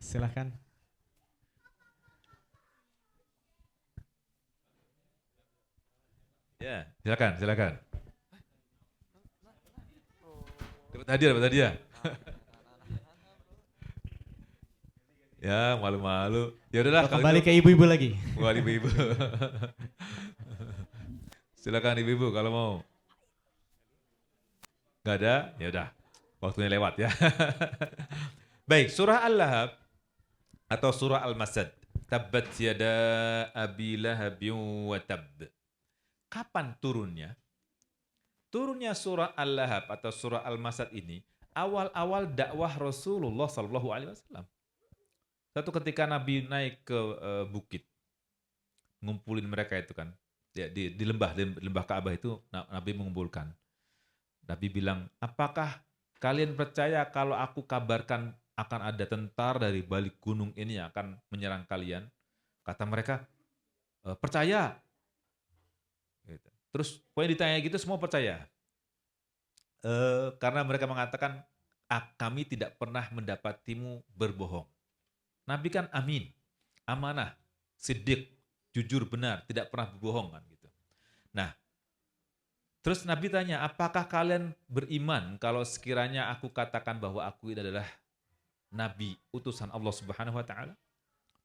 Silakan. Ya, silakan. Dapat hadiah. Ya, malu-malu. Ya udahlah. Kembali ke ibu-ibu lagi. Buat ibu-ibu. Silakan ibu-ibu kalau mau. Gak ada? Ya udah. Waktunya lewat ya. Baik, surah Al-Lahab atau surah Al-Masad. Tabbat yada abi lahabin wa tab. Kapan turunnya? Turunnya surah Al-Lahab atau surah Al-Masad ini awal-awal dakwah Rasulullah SAW. Satu ketika Nabi naik ke bukit, ngumpulin mereka itu kan, di lembah Ka'bah itu Nabi mengumpulkan. Nabi bilang, apakah kalian percaya kalau aku kabarkan akan ada tentara dari balik gunung ini yang akan menyerang kalian? Kata mereka, percaya. Gitu. Terus pokoknya ditanya gitu semua percaya. Karena mereka mengatakan, kami tidak pernah mendapatimu berbohong. Nabi kan amin, amanah, siddiq, jujur benar, tidak pernah berbohong kan gitu. Nah, terus Nabi tanya, apakah kalian beriman kalau sekiranya aku katakan bahwa aku ini adalah Nabi, utusan Allah Subhanahu wa Ta'ala?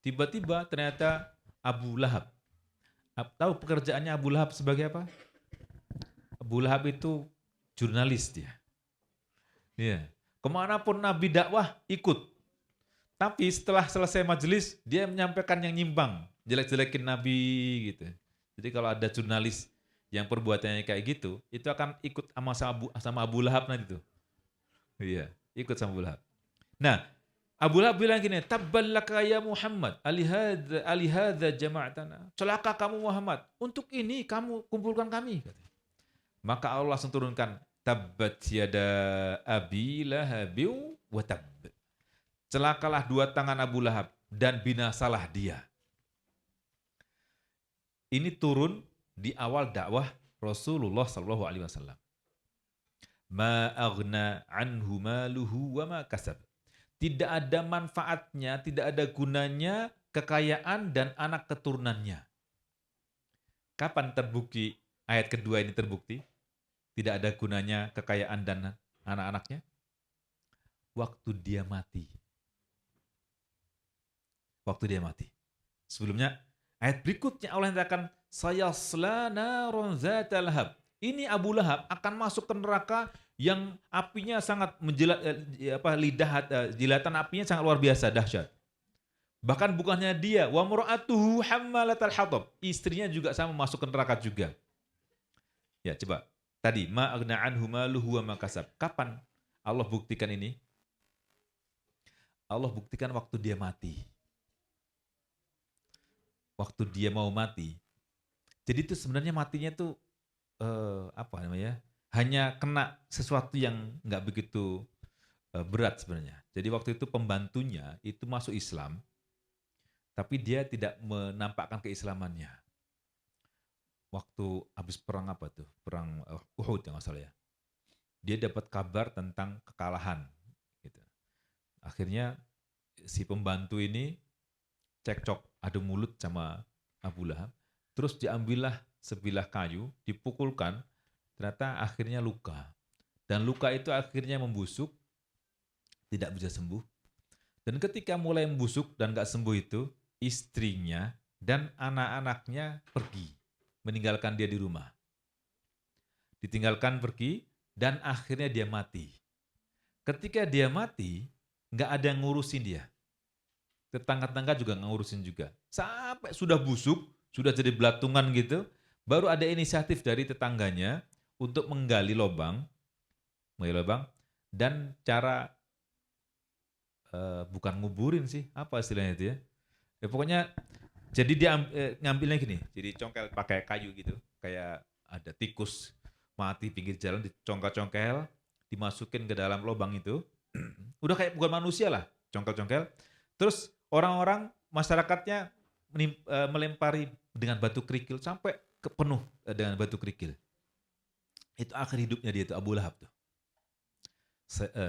Tiba-tiba ternyata Abu Lahab. Tahu pekerjaannya Abu Lahab sebagai apa? Abu Lahab itu jurnalis dia. Iya. Kemanapun Nabi dakwah, ikut. Tapi setelah selesai majelis, dia menyampaikan yang nyimbang, jelek-jelekin Nabi gitu. Jadi kalau ada jurnalis yang perbuatannya kayak gitu, itu akan ikut sama Abu Lahab nanti tuh. Iya, ikut sama Abu Lahab. Nah, Abu Lahab bilang gini, tabballaka ya Muhammad, alihadza jama'tana. Celaka kamu Muhammad, untuk ini kamu kumpulkan kami. Maka Allah langsung turunkan, tabbat yada abi lahabin wa tabb. Celakalah dua tangan Abu Lahab dan binasalah dia. Ini turun di awal dakwah Rasulullah SAW. Ma aghna anhu maluhu wa ma kasab. Tidak ada manfaatnya, tidak ada gunanya kekayaan dan anak keturunannya. Kapan terbukti ayat kedua ini terbukti? Tidak ada gunanya kekayaan dan anak-anaknya? Waktu dia mati. Waktu dia mati. Sebelumnya ayat berikutnya Allah nyatakan sayasla naron zata lahab. Ini Abu Lahab akan masuk ke neraka yang apinya sangat jilatan apinya sangat luar biasa dahsyat. Bahkan bukannya dia, wa mar'atuhu hammalatal hatab. Istrinya juga sama masuk ke neraka juga. Ya, coba. Tadi ma aghna anhu maluhu wa ma kasab. Kapan Allah buktikan ini? Allah buktikan waktu dia mati. Waktu dia mau mati. Jadi itu sebenarnya matinya tuh hanya kena sesuatu yang nggak begitu berat sebenarnya. Jadi waktu itu pembantunya itu masuk Islam, tapi dia tidak menampakkan keislamannya. Waktu habis perang apa tuh? Perang Uhud yang nggak salah ya. Dia dapat kabar tentang kekalahan. Gitu. Akhirnya si pembantu ini cekcok adu mulut sama Abu Lahab, terus diambillah sebilah kayu, dipukulkan, ternyata akhirnya luka. Dan luka itu akhirnya membusuk, tidak bisa sembuh. Dan ketika mulai membusuk dan gak sembuh itu, istrinya dan anak-anaknya pergi, meninggalkan dia di rumah. Ditinggalkan pergi, dan akhirnya dia mati. Ketika dia mati, gak ada yang ngurusin dia. Tetangga-tetangga juga ngurusin juga. Sampai sudah busuk, sudah jadi belatungan gitu, baru ada inisiatif dari tetangganya untuk menggali lubang, menggali lubang, dan cara bukan nguburin sih, apa istilahnya itu ya? Ya pokoknya jadi dia ngambilnya gini, jadi congkel pakai kayu gitu, kayak ada tikus mati pinggir jalan dicongkel-congkel, dimasukin ke dalam lubang itu. Udah kayak bukan manusia lah, congkel-congkel. Terus orang-orang masyarakatnya melempari dengan batu kerikil sampai penuh dengan batu kerikil. Itu akhir hidupnya dia itu Abu Lahab tuh.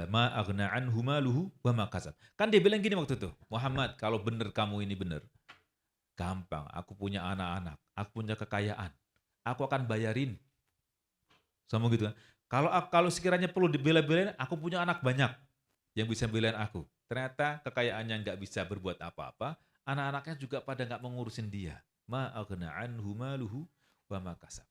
Ma aghna anhu maluhu wa ma kasab. Kan dia bilang gini waktu itu, Muhammad, kalau benar kamu ini benar, gampang, aku punya anak-anak, aku punya kekayaan, aku akan bayarin. Sama gitu kan. Kalau sekiranya perlu dibela-belain, aku punya anak banyak yang bisa belain aku. Ternyata kekayaannya nggak bisa berbuat apa-apa, anak-anaknya juga pada nggak mengurusin dia. Ma aghna anhu maluhu wa ma kasab.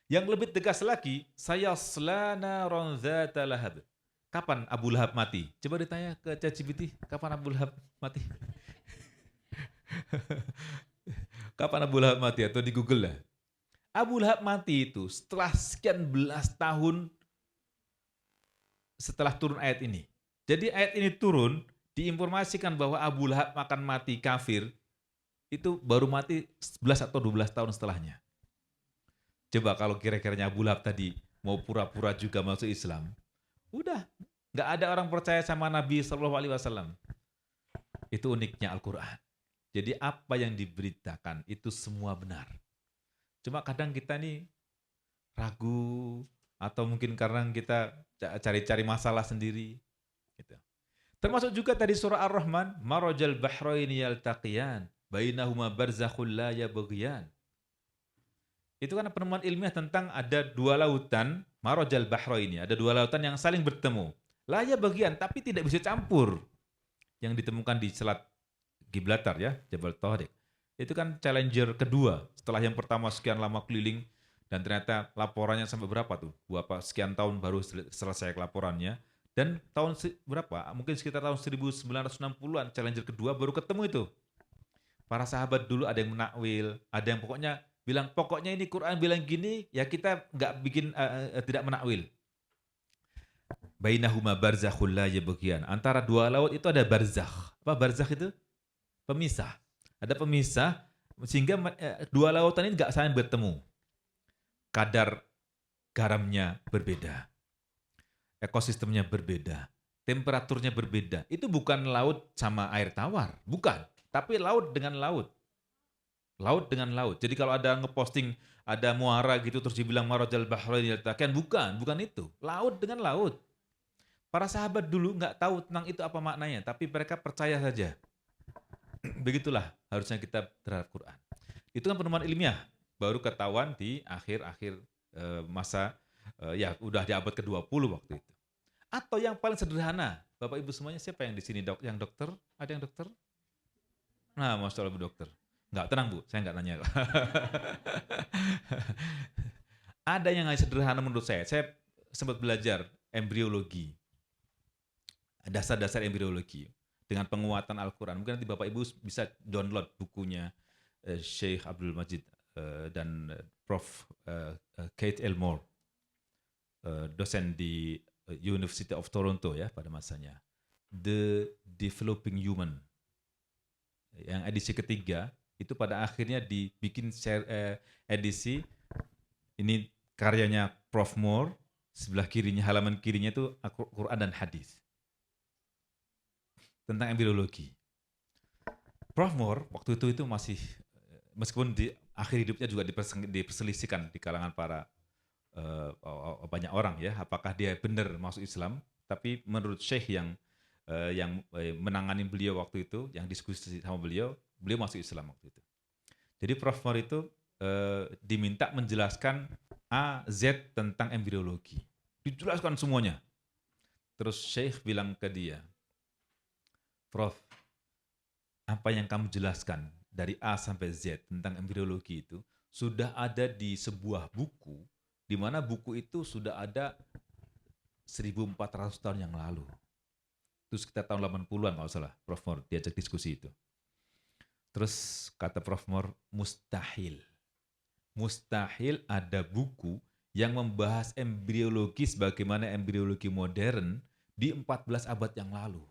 Yang lebih tegas lagi, saya slana ronzata lahab. Kapan Abu Lahab mati? Coba ditanya ke ChatGPT, kapan Abu Lahab mati? Kapan Abu Lahab mati? Atau di Google lah. Abu Lahab mati itu setelah sekian belas tahun setelah turun ayat ini. Jadi ayat ini turun, diinformasikan bahwa Abu Lahab akan mati kafir, itu baru mati 11 atau 12 tahun setelahnya. Coba kalau kira-kiranya Abu Lahab tadi mau pura-pura juga masuk Islam, udah, nggak ada orang percaya sama Nabi SAW. Itu uniknya Al-Quran. Jadi apa yang diberitakan itu semua benar. Cuma kadang kita nih ragu, atau mungkin karena kita cari-cari masalah sendiri. Gitu. Termasuk juga tadi surah Ar-Rahman, marajal bahraini yaltaqiyan, bainahuma barzakhul la yabghiyan. Itu kan penemuan ilmiah tentang ada dua lautan, marajal bahraini, ada dua lautan yang saling bertemu. La yabghiyan, tapi tidak bisa campur. Yang ditemukan di Selat Gibraltar ya, Jabal Tariq. Itu kan challenger kedua, setelah yang pertama sekian lama keliling, dan ternyata laporannya sampai berapa tuh? Sekian tahun baru selesai laporannya. Dan tahun berapa? Mungkin sekitar tahun 1960-an, challenger kedua baru ketemu itu. Para sahabat dulu ada yang menakwil, ada yang pokoknya bilang, pokoknya ini Quran bilang gini, ya kita nggak bikin, tidak menakwil. Bainahuma barzakhul la yabghiyan. Antara dua laut itu ada barzakh. Apa barzakh itu? Pemisah. Ada pemisah, sehingga dua lautan ini nggak saling bertemu. Kadar garamnya berbeda. Ekosistemnya berbeda. Temperaturnya berbeda. Itu bukan laut sama air tawar. Bukan. Tapi laut dengan laut. Laut dengan laut. Jadi kalau ada ngeposting, ada muara gitu, terus dibilang marajal bahrain yaltaqiyan. Bukan itu. Laut dengan laut. Para sahabat dulu nggak tahu tentang itu apa maknanya. Tapi mereka percaya saja. Begitulah harusnya kita terhadap Quran. Itu kan penemuan ilmiah. Baru ketahuan di akhir-akhir masa, ya udah di abad ke-20 waktu itu. Atau yang paling sederhana, Bapak Ibu semuanya, siapa yang di sini yang dokter? Ada yang dokter? Nah, Masya Allah, Bu dokter. Enggak, tenang Bu, saya enggak nanya. Ada yang sederhana menurut saya. Saya sempat belajar embriologi. Dasar-dasar embriologi dengan penguatan Al-Quran. Mungkin nanti Bapak Ibu bisa download bukunya Syekh Abdul Majid dan Prof. Kate Elmore, dosen di University of Toronto ya pada masanya. The Developing Human. Yang edisi ketiga, itu pada akhirnya dibikin edisi, ini karyanya Prof. Moore, sebelah kirinya, halaman kirinya itu Quran dan Hadis. Tentang embriologi. Prof. Moore waktu itu masih, meskipun di akhir hidupnya juga diperselisihkan di kalangan para banyak orang ya, apakah dia benar masuk Islam, tapi menurut Syekh yang menangani beliau waktu itu, yang diskusi sama beliau masuk Islam waktu itu. Jadi Prof. Moore itu diminta menjelaskan A, Z tentang embriologi. Dijelaskan semuanya. Terus Syekh bilang ke dia, Prof, apa yang kamu jelaskan dari A sampai Z tentang embriologi itu sudah ada di sebuah buku, di mana buku itu sudah ada 1400 tahun yang lalu. Itu sekitar tahun 80-an kalau salah, Prof. Moore diajak diskusi itu. Terus kata Prof. Moore, mustahil. Mustahil ada buku yang membahas embriologi sebagaimana embriologi modern di 14 abad yang lalu.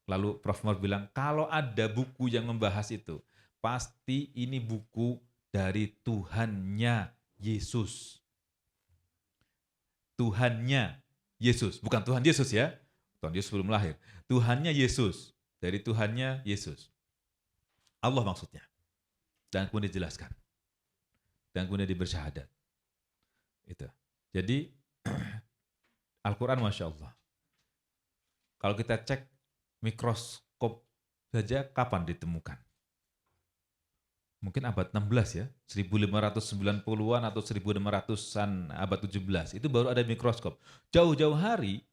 Lalu Prof. Umar bilang, kalau ada buku yang membahas itu, pasti ini buku dari Tuhannya Yesus. Tuhannya Yesus, bukan Tuhan Yesus ya. Tuhan Yesus belum lahir. Tuhannya Yesus, dari Tuhannya Yesus. Allah maksudnya. Dan kemudian dijelaskan. Dan kemudian bersyahadat. Itu. Jadi Al-Quran Masya Allah. Kalau kita cek mikroskop saja kapan ditemukan? Mungkin abad 16 ya, 1590-an atau 1600-an abad 17. Itu baru ada mikroskop. Jauh-jauh hari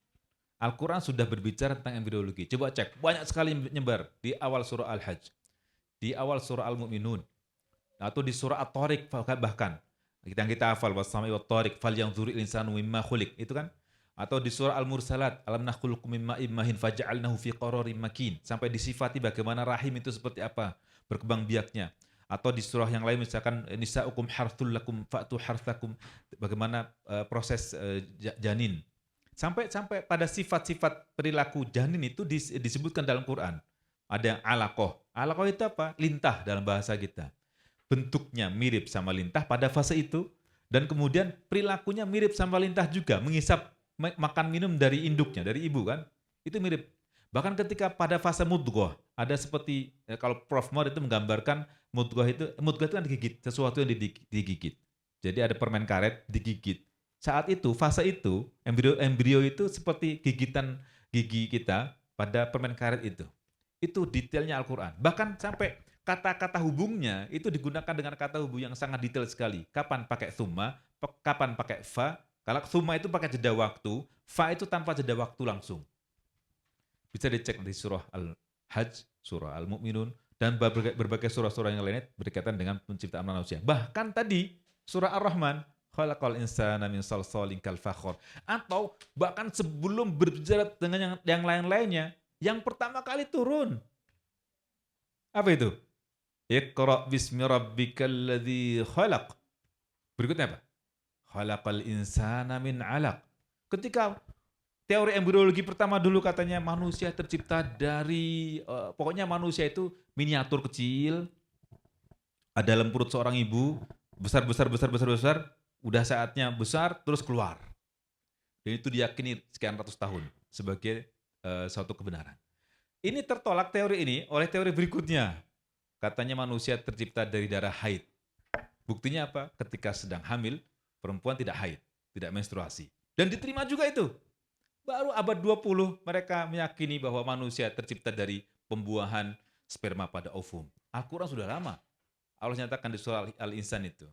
Al-Quran sudah berbicara tentang embriologi. Coba cek, banyak sekali menyebar di awal surah Al-Hajj, di awal surah Al-Mu'minun, atau di surah At-Tariq bahkan. Yang kita hafal, wassamai wat-tariq falyanzuril insanu mimma khuliq, itu kan? Atau di surah Al-Mursalat, alam nakhluqukum min ma'in mahin faja'alnahu fi qararin makin, sampai disifati bagaimana rahim itu seperti apa, berkembang biaknya. Atau di surah yang lain misalkan nisa'ukum harthul lakum fa'tu harthakum, bagaimana proses janin. Sampai pada sifat-sifat perilaku janin itu disebutkan dalam Quran. Ada yang alaqah. Alaqah itu apa? Lintah dalam bahasa kita. Bentuknya mirip sama lintah pada fase itu, dan kemudian perilakunya mirip sama lintah juga, mengisap makan minum dari induknya, dari ibu kan, itu mirip. Bahkan ketika pada fase mudghah, ada seperti, kalau Prof. Umar itu menggambarkan mudghah itu kan digigit, sesuatu yang digigit. Jadi ada permen karet digigit. Saat itu, fase itu, embrio itu seperti gigitan gigi kita pada permen karet itu. Itu detailnya Al-Quran. Bahkan sampai kata-kata hubungnya itu digunakan dengan kata hubung yang sangat detail sekali. Kapan pakai thumma, kapan pakai fa. Kalau thumma itu pakai jeda waktu, fa itu tanpa jeda waktu langsung. Bisa dicek di surah Al-Hajj, surah Al-Mu'minun, dan berbagai surah-surah yang lainnya berkaitan dengan penciptaan manusia. Bahkan tadi surah Ar-Rahman, khalaqal insana min salsalin kal fakhar. Atau bahkan sebelum berbicara dengan yang lain-lainnya, yang pertama kali turun. Apa itu? Iqra bismi rabbikal ladzi khalaq. Berikutnya apa? Khalaqal insana min 'alaq. Ketika teori embriologi pertama dulu katanya manusia tercipta dari pokoknya manusia itu miniatur kecil, ada dalam perut seorang ibu, besar, udah saatnya besar terus keluar. Dan itu diyakini sekian ratus tahun sebagai suatu kebenaran. Ini tertolak teori ini oleh teori berikutnya. Katanya manusia tercipta dari darah haid. Buktinya apa? Ketika sedang hamil, perempuan tidak haid, tidak menstruasi. Dan diterima juga itu. Baru abad 20 mereka meyakini bahwa manusia tercipta dari pembuahan sperma pada ovum. Al-Quran sudah lama. Allah nyatakan di surah Al-Insan itu.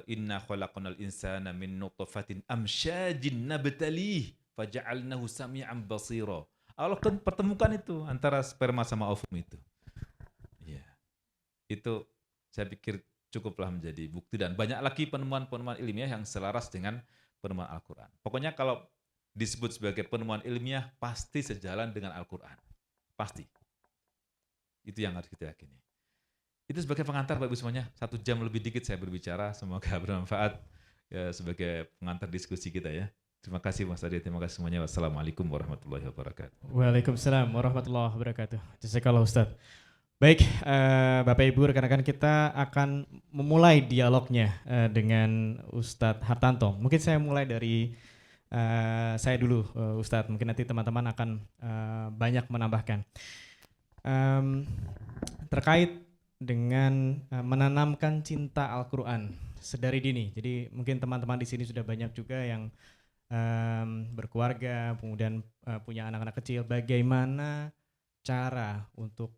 Inna khalaqnal insana min nutfatin amsyajin nabtalih faja'alnahu sami'an basira. Allah kan pertemukan itu antara sperma sama ovum itu. Ya. Itu saya pikir cukuplah menjadi bukti, dan banyak lagi penemuan-penemuan ilmiah yang selaras dengan penemuan Al-Quran. Pokoknya kalau disebut sebagai penemuan ilmiah pasti sejalan dengan Al-Quran. Pasti. Itu yang harus kita yakini. Itu sebagai pengantar Bapak Ibu semuanya. 1 jam lebih dikit saya berbicara. Semoga bermanfaat ya, sebagai pengantar diskusi kita ya. Terima kasih Mas Adi, terima kasih semuanya. Wassalamualaikum warahmatullahi wabarakatuh. Waalaikumsalam warahmatullahi wabarakatuh. Jazakallah Ustaz. Baik, Bapak Ibu, rekan-rekan, kita akan memulai dialognya dengan Ustadz Hartanto. Mungkin saya mulai dari saya dulu, Ustadz. Mungkin nanti teman-teman akan banyak menambahkan. Terkait dengan menanamkan cinta Al-Quran sedari dini. Jadi mungkin teman-teman di sini sudah banyak juga yang berkeluarga, kemudian punya anak-anak kecil. Bagaimana cara untuk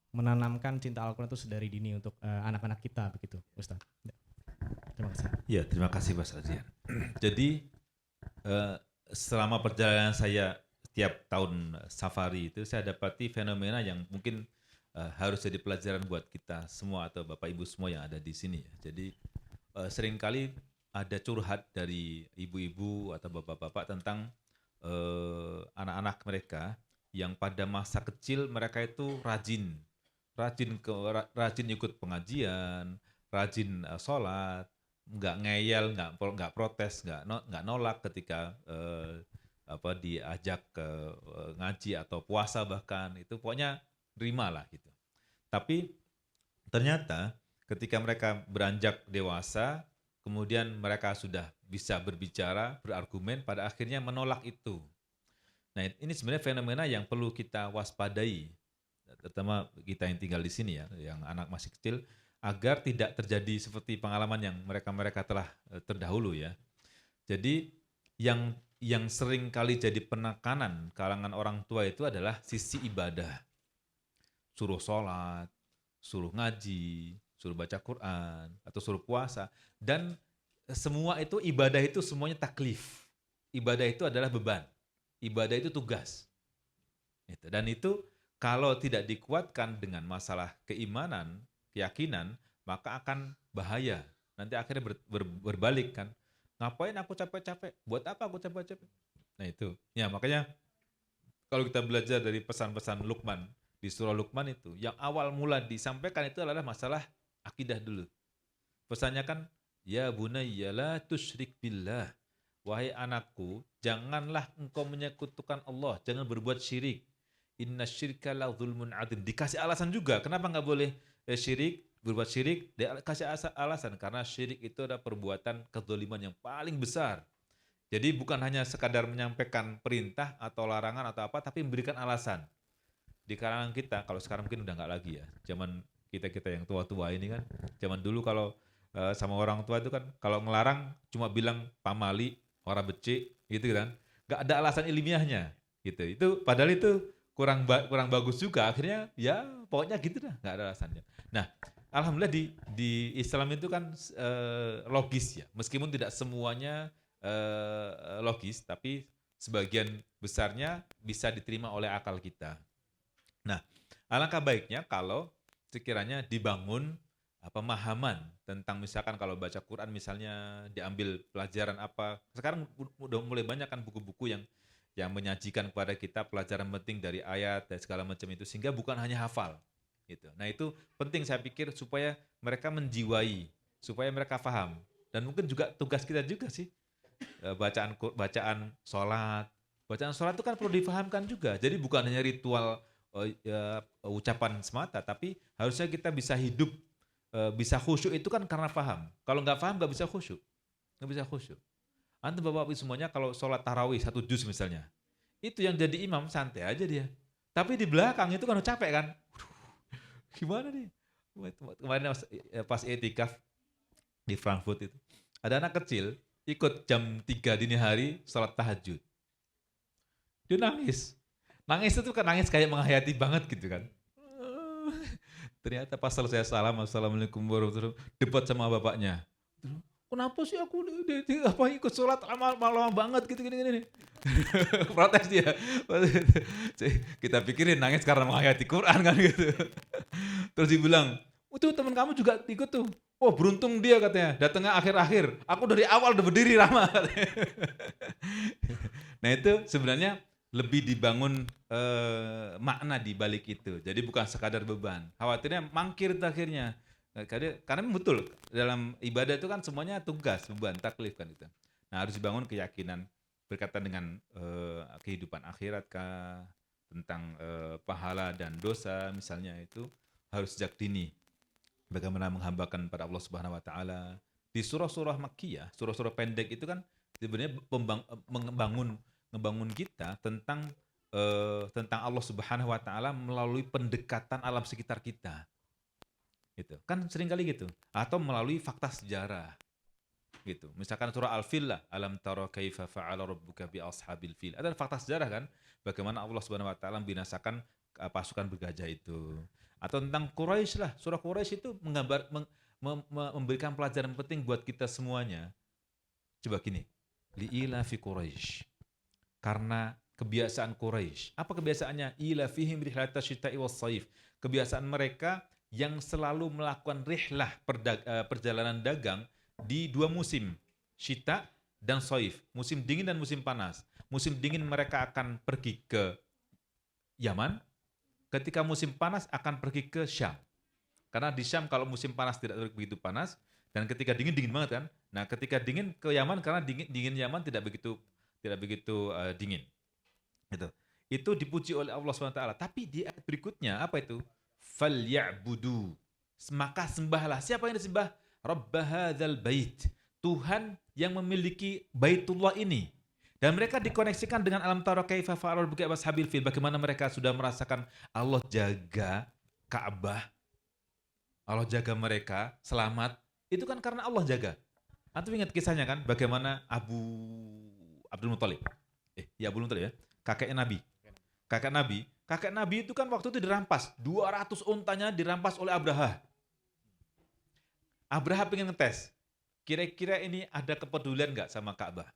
menanamkan cinta Al-Quran itu sedari dini untuk anak-anak kita, begitu, Ustaz? Terima kasih. Ya, terima kasih Mas Adrian. Jadi selama perjalanan saya tiap tahun safari itu, saya dapati fenomena yang mungkin harus jadi pelajaran buat kita semua atau Bapak Ibu semua yang ada di sini. Jadi seringkali ada curhat dari ibu-ibu atau bapak-bapak tentang anak-anak mereka yang pada masa kecil mereka itu rajin ikut pengajian, rajin sholat, nggak ngeyel, nggak protes, nggak nolak ketika diajak ke ngaji atau puasa bahkan itu pokoknya terimalah gitu. Tapi ternyata ketika mereka beranjak dewasa, kemudian mereka sudah bisa berbicara, berargumen, pada akhirnya menolak itu. Nah, ini sebenarnya fenomena yang perlu kita waspadai, terutama kita yang tinggal di sini ya, yang anak masih kecil, agar tidak terjadi seperti pengalaman yang mereka telah terdahulu ya. Jadi yang sering kali jadi penekanan kalangan orang tua itu adalah sisi ibadah. Suruh sholat, suruh ngaji, suruh baca Quran, atau suruh puasa. Dan semua itu, ibadah itu semuanya taklif. Ibadah itu adalah beban. Ibadah itu tugas. Dan itu kalau tidak dikuatkan dengan masalah keimanan, keyakinan, maka akan bahaya. Nanti akhirnya berbalik kan. Ngapain aku capek-capek? Buat apa aku capek-capek? Nah itu. Ya makanya kalau kita belajar dari pesan-pesan Luqman, di surah Luqman itu, yang awal mula disampaikan itu adalah masalah akidah dulu. Pesannya kan, ya bunayya la tusyrik billah. Wahai anakku, janganlah engkau menyekutukan Allah, jangan berbuat syirik. Inna syirka la zulmun adzim. Dikasih alasan juga, kenapa nggak boleh syirik, berbuat syirik, dikasih alasan, karena syirik itu adalah perbuatan kezaliman yang paling besar. Jadi bukan hanya sekadar menyampaikan perintah atau larangan atau apa, tapi memberikan alasan. Di kalangan kita, kalau sekarang mungkin udah nggak lagi ya, zaman kita yang tua-tua ini kan, zaman dulu kalau sama orang tua itu kan, kalau ngelarang cuma bilang pamali, orang becik, gitu kan, nggak ada alasan ilmiahnya, gitu. Itu padahal itu kurang bagus juga, akhirnya ya pokoknya gitu dah, nggak ada alasannya. Nah, alhamdulillah di Islam itu kan logis ya, meskipun tidak semuanya logis, tapi sebagian besarnya bisa diterima oleh akal kita. Nah, alangkah baiknya kalau sekiranya dibangun pemahaman tentang misalkan kalau baca Quran misalnya diambil pelajaran apa. Sekarang udah mulai banyak kan buku-buku yang menyajikan kepada kita pelajaran penting dari ayat dan segala macam itu, sehingga bukan hanya hafal gitu. Nah, itu penting saya pikir supaya mereka menjiwai, supaya mereka paham. Dan mungkin juga tugas kita juga sih bacaan sholat. Bacaan sholat itu kan perlu difahamkan juga. Jadi bukan hanya ritual ucapan semata, tapi harusnya kita bisa hidup, bisa khusyuk itu kan karena paham. Kalau nggak paham nggak bisa khusyuk, Antum bapak-bapak semuanya kalau sholat tarawih 1 juz misalnya, itu yang jadi imam santai aja dia. Tapi di belakang itu kan capek kan. Gimana nih? Kemarin pas etikaf di Frankfurt itu, ada anak kecil ikut jam 3 dini hari sholat tahajud. Dia nangis. Nangis itu kan nangis kayak menghayati banget gitu kan. Ternyata pas selesai salam, assalamualaikum warahmatullahi wabarakatuh, debat sama bapaknya. Kenapa sih aku ikut sholat lama banget gitu gini. Protes dia. Kita pikirin nangis karena menghayati Quran kan gitu. Terus dibilang, itu teman kamu juga ikut tuh. Oh beruntung dia katanya, datangnya akhir-akhir. Aku dari awal udah berdiri lama. Nah itu sebenarnya lebih dibangun makna di balik itu. Jadi bukan sekadar beban. Khawatirnya mangkir akhirnya. Karena betul dalam ibadah itu kan semuanya tugas, beban, taklif kan itu. Nah harus dibangun keyakinan berkaitan dengan kehidupan akhirat kah, tentang pahala dan dosa misalnya, itu harus sejak dini. Bagaimana menghambakan pada Allah Subhanahu Wa Taala. Di surah-surah Makkiyah, surah-surah pendek itu kan sebenarnya ngebangun kita tentang Allah Subhanahu Wa Taala melalui pendekatan alam sekitar kita. Gitu. Kan sering kali gitu. Atau melalui fakta sejarah. Gitu. Misalkan surah Al-Fil lah, alam tara kaifa fa'ala rabbuka bi ashabil fil. Ada fakta sejarah kan, bagaimana Allah Subhanahu wa taala membinasakan pasukan bergajah itu. Atau tentang Quraisy lah, surah Quraisy itu memberikan pelajaran penting buat kita semuanya. Coba gini, li'ila fi Quraisy. Karena kebiasaan Quraisy. Apa kebiasaannya? Ila fihim rihlatash syita'i was shaif. Kebiasaan mereka yang selalu melakukan rihlah, perjalanan dagang di 2 musim, syita dan shaif, musim dingin dan musim panas. Musim dingin mereka akan pergi ke Yaman, ketika musim panas akan pergi ke Syam. Karena di Syam kalau musim panas tidak begitu panas, dan ketika dingin banget kan, Nah, ketika dingin ke Yaman karena dingin Yaman tidak begitu dingin. Gitu. Itu dipuji oleh Allah SWT. Tapi di ayat berikutnya apa itu? Falyabudu. Maka sembahlah. Siapa yang disembah? Rabb hadzal bait. Tuhan yang memiliki Baitullah ini. Dan mereka dikoneksikan dengan alam tara kaifa fa'ala rabbuka bi ashabil fil. Bagaimana mereka sudah merasakan Allah jaga Ka'bah. Allah jaga mereka selamat. Itu kan karena Allah jaga. Antum ingat kisahnya kan? Bagaimana Abdul Muthalib. Abdul Muthalib ya. Kakeknya Nabi. Kakek Nabi itu kan waktu itu dirampas. 200 untanya dirampas oleh Abraha. Abraha pengen ngetes. Kira-kira ini ada kepedulian nggak sama Ka'bah?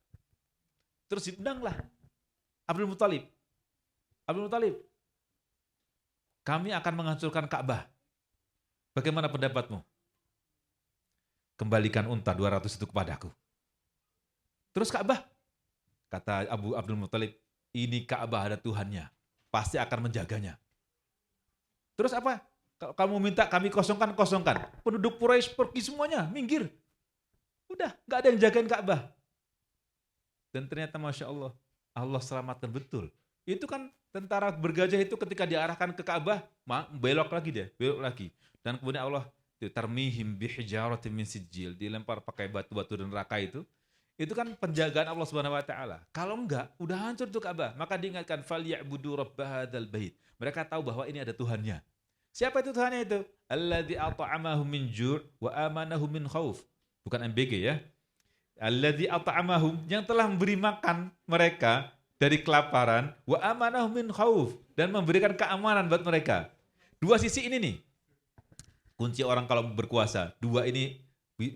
Terus diundanglah Abdul Muthalib. Abdul Muthalib, kami akan menghancurkan Ka'bah. Bagaimana pendapatmu? Kembalikan unta 200 itu kepadaku. Terus Ka'bah? Kata Abdul Muthalib, ini Ka'bah ada Tuhannya. Pasti akan menjaganya. Terus apa? Kalau kamu minta kami kosongkan. Penduduk Quraisy pergi semuanya, minggir. Udah, nggak ada yang jagain Ka'bah. Dan ternyata Masya Allah, Allah selamatkan betul. Itu kan tentara bergajah itu ketika diarahkan ke Ka'bah, belok lagi. Dan kemudian Allah tarmihim bihijaratin min sijil, dilempar pakai batu-batu dan neraka itu kan penjagaan Allah Subhanahu wa taala. Kalau enggak, udah hancur tuh Ka'bah. Maka diingatkan falyabudu rabb hadzal bait. Mereka tahu bahwa ini ada Tuhannya. Siapa itu Tuhannya itu? Alladzi at'amahum min ju' wa amanahum min khauf. Bukan MBG ya. Alladzi at'amahum, yang telah memberi makan mereka dari kelaparan, wa amanahum min khauf, dan memberikan keamanan buat mereka. Dua sisi ini nih. Kunci orang kalau berkuasa, dua ini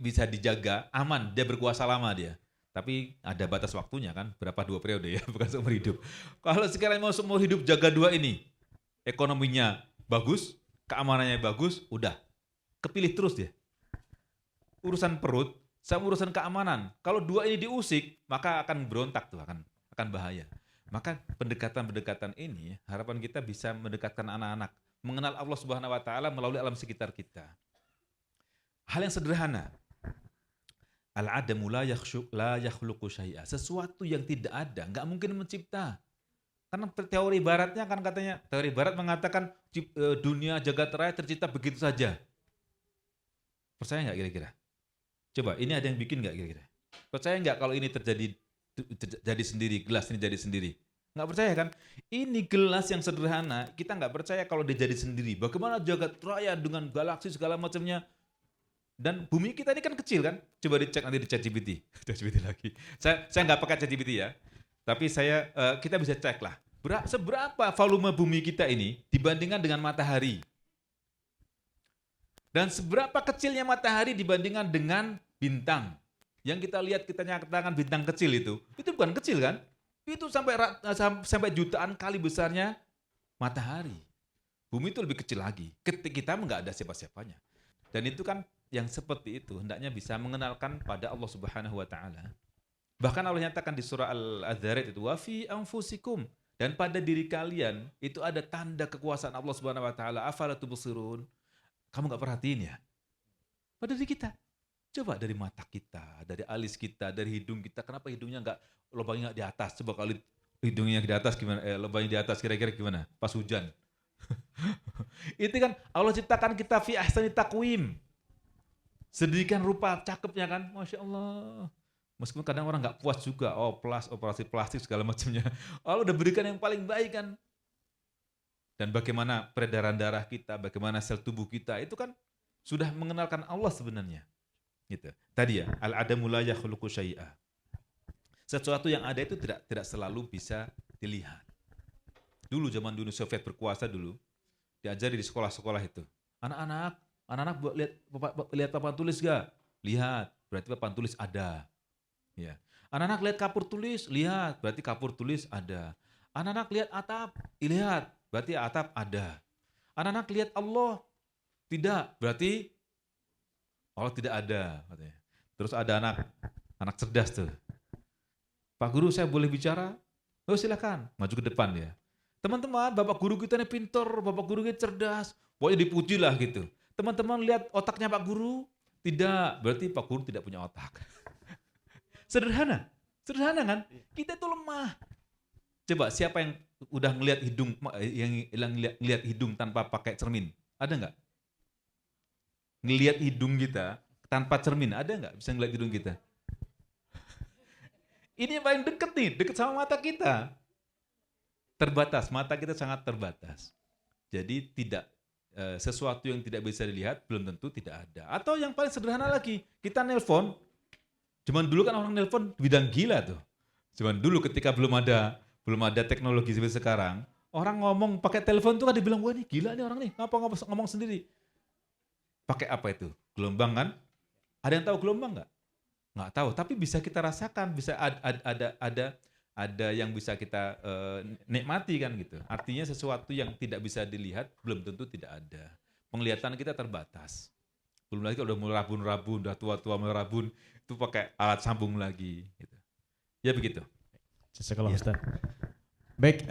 bisa dijaga, aman, dia berkuasa lama dia. Tapi ada batas waktunya kan, berapa 2 periode ya, bukan seumur hidup. Kalau sekarang mau seumur hidup jaga dua ini, ekonominya bagus, keamanannya bagus, udah. Kepilih terus dia. Urusan perut, sama urusan keamanan. Kalau dua ini diusik, maka akan berontak tuh, akan bahaya. Maka pendekatan-pendekatan ini, harapan kita bisa mendekatkan anak-anak, mengenal Allah Subhanahu wa taala melalui alam sekitar kita. Hal yang sederhana. Al-adamu la yakhluqu syai'a. Sesuatu yang tidak ada, enggak mungkin mencipta. Karena teori baratnya kan katanya, teori barat mengatakan dunia jagat raya tercipta begitu saja. Percaya enggak kira-kira? Coba, ini ada yang bikin enggak kira-kira? Percaya enggak kalau ini terjadi sendiri, gelas ini jadi sendiri? Nggak percaya kan? Ini gelas yang sederhana, kita nggak percaya kalau dia jadi sendiri. Bagaimana jagat raya dengan galaksi segala macamnya. Dan bumi kita ini kan kecil kan? Coba dicek nanti di ChatGPT. ChatGPT lagi. Saya nggak pakai ChatGPT ya. Tapi kita bisa cek lah. Seberapa volume bumi kita ini dibandingkan dengan matahari. Dan seberapa kecilnya matahari dibandingkan dengan bintang. Yang kita lihat, kita nyatakan bintang kecil itu bukan kecil kan? Itu sampai jutaan kali besarnya matahari. Bumi itu lebih kecil lagi. Kita nggak ada siapa-siapanya. Dan itu kan yang seperti itu hendaknya bisa mengenalkan pada Allah Subhanahu wa taala. Bahkan Allah nyatakan di surah Al-Adzariyat itu wa fi anfusikum, dan pada diri kalian itu ada tanda kekuasaan Allah Subhanahu wa taala. Afala tubsirun? Kamu nggak perhatiin ya? Pada diri kita. Coba dari mata kita, dari alis kita, dari hidung kita. Kenapa hidungnya lubangnya nggak di atas? Coba kalau hidungnya di atas gimana? Lubangnya di atas kira-kira gimana? Pas hujan. Itu kan Allah ciptakan kita fi ahsani taqwim. Sedemikian rupa cakepnya kan, Masya Allah. Meskipun kadang orang nggak puas juga, operasi plastik segala macamnya. Allah udah berikan yang paling baik kan. Dan bagaimana peredaran darah kita, bagaimana sel tubuh kita, itu kan sudah mengenalkan Allah sebenarnya. Gitu. Tadi ya, al-adamu la yakhluqu syai'a. Sesuatu yang ada itu tidak selalu bisa dilihat. Dulu zaman dulu Soviet berkuasa dulu, diajari di sekolah-sekolah itu. Anak-anak lihat papan tulis gak? Lihat, berarti papan tulis ada. Ya. Anak-anak lihat kapur tulis, lihat, berarti kapur tulis ada. Anak-anak lihat atap, lihat, berarti atap ada. Anak-anak lihat Allah, tidak, berarti Allah tidak ada, katanya. Terus ada anak cerdas tuh. Pak Guru, saya boleh bicara? Oh silakan, maju ke depan ya. Teman-teman, Bapak Guru kita ini pintar, Bapak Guru kita cerdas. Pokoknya dipuji lah gitu. Teman-teman lihat otaknya Pak Guru? Tidak, berarti Pak Guru tidak punya otak. Sederhana kan? Kita itu lemah. Coba siapa yang udah ngelihat hidung tanpa pakai cermin? Ada nggak? Ngelihat hidung kita tanpa cermin, ada nggak bisa ngelihat hidung kita? Ini yang paling deket nih, deket sama mata kita. Terbatas, mata kita sangat terbatas. Jadi tidak sesuatu yang tidak bisa dilihat belum tentu tidak ada. Atau yang paling sederhana lagi, kita nelpon. Cuman dulu kan orang nelpon bidang gila tuh. Cuman dulu ketika belum ada teknologi seperti sekarang, orang ngomong pakai telepon tuh kan dibilang, wah nih gila nih orang nih, ngapa ngomong sendiri? Pakai apa itu? Gelombang kan? Ada yang tahu gelombang nggak? Nggak tahu, tapi bisa kita rasakan, bisa ada yang bisa kita nikmati kan gitu. Artinya sesuatu yang tidak bisa dilihat belum tentu tidak ada. Penglihatan kita terbatas. Belum lagi kalau udah mulai rabun, udah tua-tua mulai rabun, itu pakai alat sambung lagi. Gitu. Ya begitu. Jazakallah Ustaz. Baik,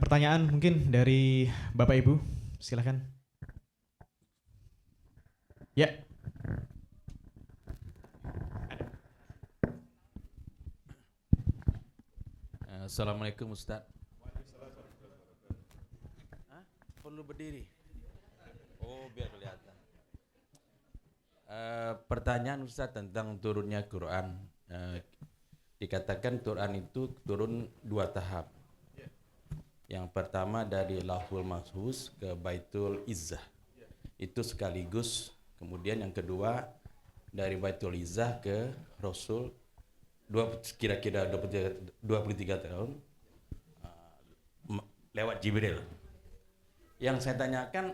pertanyaan mungkin dari Bapak Ibu, silakan. Ya. Assalamualaikum Ustaz. Perlu berdiri. Oh, biar kelihatan. Pertanyaan Ustaz tentang turunnya Quran. Dikatakan Quran itu turun 2 tahap. Yang pertama dari Lauhul Mahfuz ke Baitul Izzah. Itu sekaligus. Kemudian yang kedua dari Baitul Izzah ke Rasul kira-kira 23 tahun lewat Jibril. Yang saya tanyakan,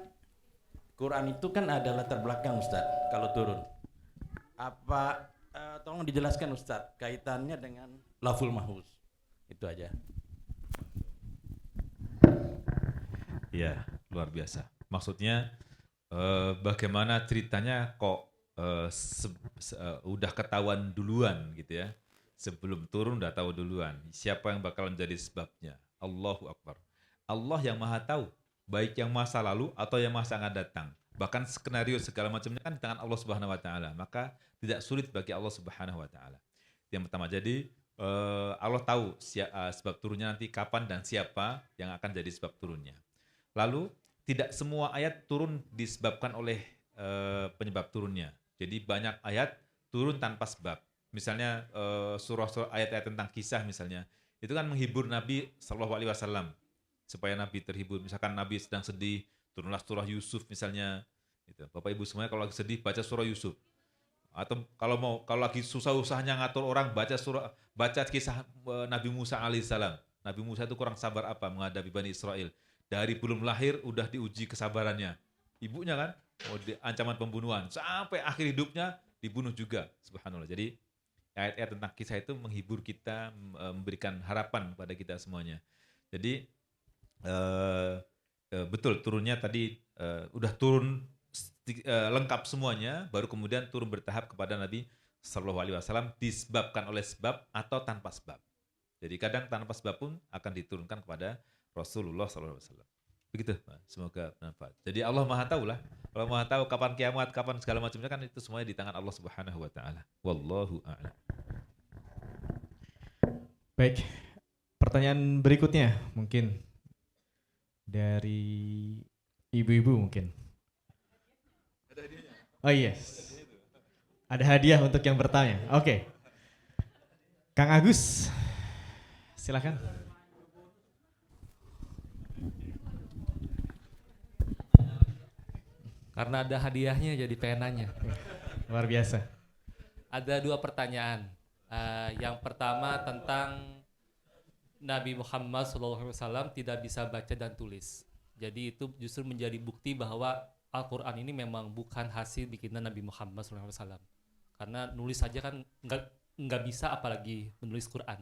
Quran itu kan ada latar belakang Ustaz kalau turun. Apa tolong dijelaskan Ustaz kaitannya dengan Lauhul Mahfuz. Itu aja. Ya, luar biasa. Maksudnya bagaimana ceritanya kok udah ketahuan duluan gitu ya. Sebelum turun udah tahu duluan siapa yang bakal menjadi sebabnya. Allahu Akbar. Allah yang maha tahu, baik yang masa lalu atau yang masa akan datang. Bahkan skenario segala macamnya kan di tangan Allah Subhanahu wa taala. Maka tidak sulit bagi Allah Subhanahu wa taala. Yang pertama, jadi Allah tahu sebab turunnya nanti kapan dan siapa yang akan jadi sebab turunnya. Lalu tidak semua ayat turun disebabkan oleh penyebab turunnya. Jadi banyak ayat turun tanpa sebab. Misalnya surah-surah ayat-ayat tentang kisah misalnya, itu kan menghibur Nabi SAW supaya Nabi terhibur. Misalkan Nabi sedang sedih, turunlah surah Yusuf misalnya. Gitu. Bapak Ibu semuanya kalau lagi sedih baca surah Yusuf. Atau kalau lagi susah-usahnya ngatur orang baca kisah Nabi Musa alaihissalam. Nabi Musa itu kurang sabar apa menghadapi Bani Israel. Dari belum lahir udah diuji kesabarannya. Ibunya kan ancaman pembunuhan sampai akhir hidupnya dibunuh juga. Subhanallah. Jadi ayat-ayat tentang kisah itu menghibur kita, memberikan harapan pada kita semuanya. Jadi betul turunnya tadi udah turun lengkap semuanya, baru kemudian turun bertahap kepada Nabi Shallallahu Alaihi Wasallam disebabkan oleh sebab atau tanpa sebab. Jadi kadang tanpa sebab pun akan diturunkan kepada Rasulullah Shallallahu Alaihi Wasallam. Begitu, semoga bermanfaat. Jadi Allah Maha Tahu lah. Allah Maha Tahu kapan kiamat, kapan segala macamnya kan itu semuanya di tangan Allah Subhanahu Wa Taala. Wallahu a'lam. Baik, pertanyaan berikutnya mungkin dari ibu-ibu mungkin. Ada hadiahnya? Oh yes. Ada hadiah untuk yang bertanya. Oke. Kang Agus, silakan. Karena ada hadiahnya jadi pengen nanya. Luar biasa. Ada 2 pertanyaan. Yang pertama tentang Nabi Muhammad SAW tidak bisa baca dan tulis. Jadi itu justru menjadi bukti bahwa Al-Quran ini memang bukan hasil bikinan Nabi Muhammad SAW. Karena nulis saja kan nggak bisa, apalagi menulis Quran.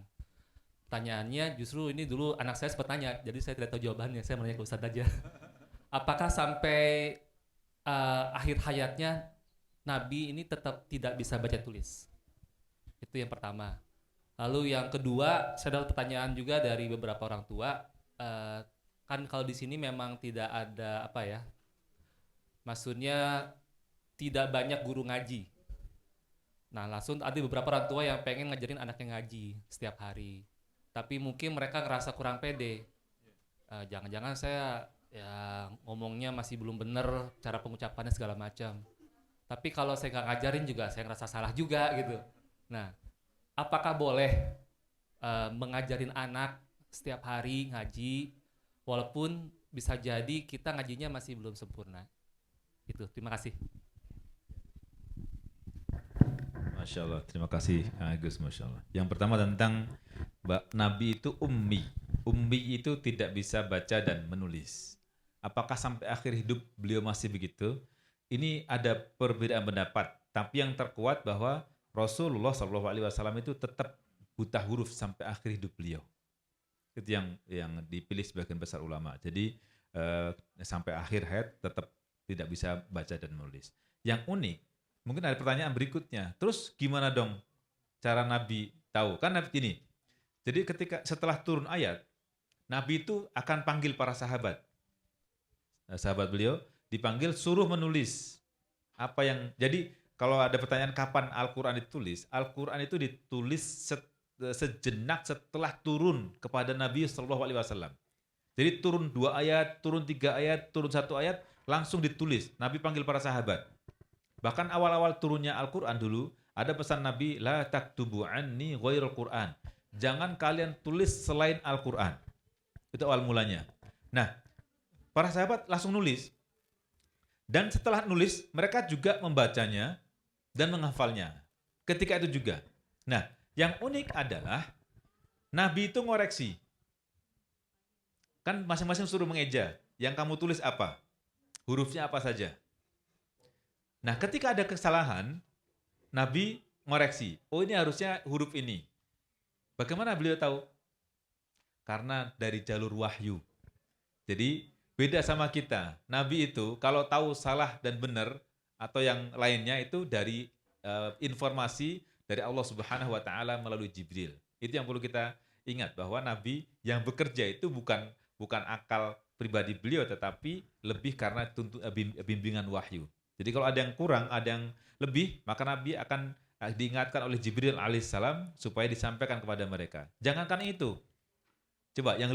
Pertanyaannya justru ini dulu anak saya sempat tanya, jadi saya tidak tahu jawabannya. Saya menanya ke Ustadz aja. Apakah sampai akhir hayatnya Nabi ini tetap tidak bisa baca tulis? Itu yang pertama. Lalu yang kedua, saya dapat pertanyaan juga dari beberapa orang tua. Kan kalau di sini memang tidak ada apa ya? Maksudnya tidak banyak guru ngaji. Nah, langsung ada beberapa orang tua yang pengen ngajarin anaknya ngaji setiap hari. Tapi mungkin mereka ngerasa kurang pede. Jangan-jangan saya ya ngomongnya masih belum bener, cara pengucapannya segala macam. Tapi kalau saya nggak ngajarin juga saya ngerasa salah juga gitu. Nah, apakah boleh mengajarin anak setiap hari ngaji walaupun bisa jadi kita ngajinya masih belum sempurna? Itu, terima kasih. Masya Allah, terima kasih Agus, Masya Allah. Yang pertama tentang Nabi itu ummi. Ummi itu tidak bisa baca dan menulis. Apakah sampai akhir hidup beliau masih begitu? Ini ada perbedaan pendapat. Tapi yang terkuat bahwa Rasulullah SAW itu tetap buta huruf sampai akhir hidup beliau. Itu yang dipilih sebagian besar ulama. Jadi sampai akhir hayat tetap tidak bisa baca dan menulis. Yang unik, mungkin ada pertanyaan berikutnya. Terus gimana dong cara Nabi tahu? Kan Nabi ini. Jadi ketika setelah turun ayat, Nabi itu akan panggil para sahabat. Sahabat beliau dipanggil suruh menulis apa yang. Jadi kalau ada pertanyaan kapan Al-Qur'an ditulis, Al-Qur'an itu ditulis sejenak setelah turun kepada Nabi SAW. Jadi turun 2 ayat, turun 3 ayat, turun 1 ayat, langsung ditulis. Nabi panggil para sahabat. Bahkan awal-awal turunnya Al-Quran dulu, ada pesan Nabi, la taktubu anni ghairul Quran. Jangan kalian tulis selain Al-Quran. Itu awal mulanya. Nah, para sahabat langsung nulis. Dan setelah nulis, mereka juga membacanya dan menghafalnya. Ketika itu juga. Nah, yang unik adalah, Nabi itu ngoreksi. Kan masing-masing suruh mengeja. Yang kamu tulis apa? Hurufnya apa saja? Nah, ketika ada kesalahan, Nabi ngoreksi. Oh, ini harusnya huruf ini. Bagaimana beliau tahu? Karena dari jalur wahyu. Jadi, beda sama kita. Nabi itu kalau tahu salah dan benar atau yang lainnya itu dari informasi dari Allah Subhanahu wa taala melalui Jibril. Itu yang perlu kita ingat bahwa Nabi yang bekerja itu bukan akal pribadi beliau tetapi lebih karena bimbingan wahyu. Jadi kalau ada yang kurang, ada yang lebih, maka Nabi akan diingatkan oleh Jibril alaihissalam supaya disampaikan kepada mereka. Jangankan itu. Coba yang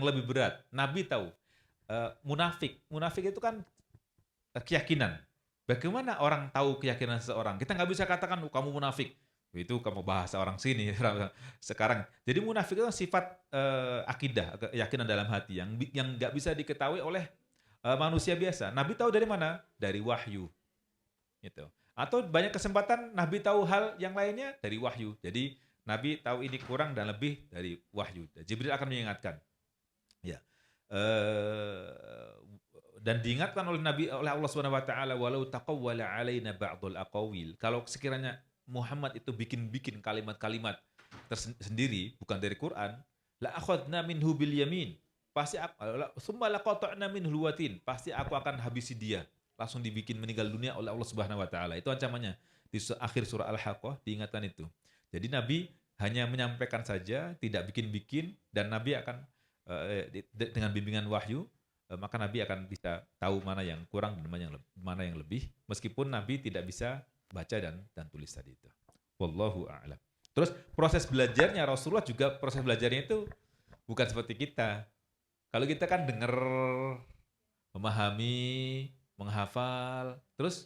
lebih berat, Nabi tahu munafik. Munafik itu kan keyakinan. Bagaimana orang tahu keyakinan seseorang? Kita nggak bisa katakan kamu munafik. Itu kamu bahasa orang sini sekarang. Jadi munafik itu sifat akidah, keyakinan dalam hati yang nggak bisa diketahui oleh manusia biasa. Nabi tahu dari mana? Dari wahyu. Gitu. Atau banyak kesempatan Nabi tahu hal yang lainnya dari wahyu. Jadi Nabi tahu ini kurang dan lebih dari wahyu. Jibril akan mengingatkan. Ya. Dan diingatkan oleh Nabi oleh Allah Subhanahu wa taala walau taqawwala alaina ba'dul aqawil. Kalau sekiranya Muhammad itu bikin kalimat-kalimat tersendiri bukan dari Quran, la akhadna minhu bil yamin. Pasti summa laqata'na minhu watin. Pasti aku akan habisi dia. Langsung dibikin meninggal dunia oleh Allah Subhanahu wa taala. Itu ancamannya. Di akhir surah Al-Haqqah diingatkan itu. Jadi Nabi hanya menyampaikan saja, tidak bikin-bikin dan Nabi akan dengan bimbingan wahyu, maka Nabi akan bisa tahu mana yang kurang dan mana yang lebih, meskipun Nabi tidak bisa baca dan tulis tadi itu. Wallahu a'lam. Terus proses belajarnya Rasulullah juga proses belajarnya itu bukan seperti kita. Kalau kita kan dengar, memahami, menghafal, terus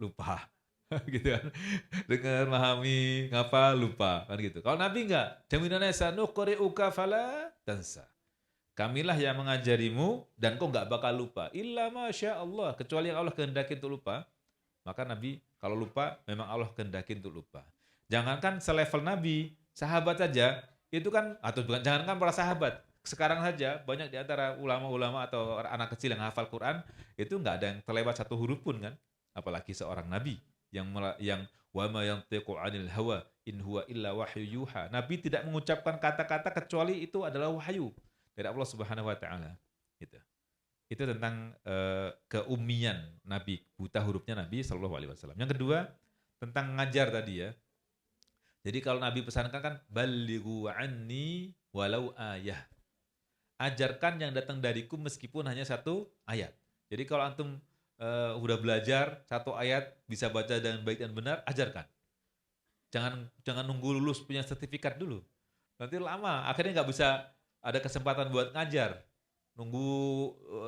lupa. Gitu kan. Dengar, memahami, ngapa, lupa kan gitu. Kalau Nabi enggak, jaminannya sanuqri'uka fala tansa. Kamilah yang mengajarimu dan kau enggak bakal lupa. Illa masya Allah, kecuali yang Allah kehendaki untuk lupa. Maka Nabi kalau lupa memang Allah kehendaki untuk lupa. Jangankan selevel Nabi, sahabat saja itu kan, atau bukan, jangankan para sahabat, sekarang saja banyak di antara ulama-ulama atau anak kecil yang hafal Quran itu enggak ada yang terlewat satu huruf pun kan, apalagi seorang Nabi yang wa ma yantiqu 'anil hawa in huwa illa wahyu yuha. Nabi tidak mengucapkan kata-kata kecuali itu adalah wahyu dari Allah Subhanahu wa taala. Gitu. Itu tentang keummian Nabi, buta hurufnya Nabi sallallahu alaihi wasallam. Yang kedua, tentang ngajar tadi ya. Jadi kalau Nabi pesankan kan balighu anni walau ayah. Ajarkan yang datang dariku meskipun hanya 1 ayat. Jadi kalau antum udah belajar satu ayat bisa baca dengan baik dan benar, ajarkan. Jangan nunggu lulus punya sertifikat dulu. Nanti lama, akhirnya nggak bisa ada kesempatan buat ngajar. Nunggu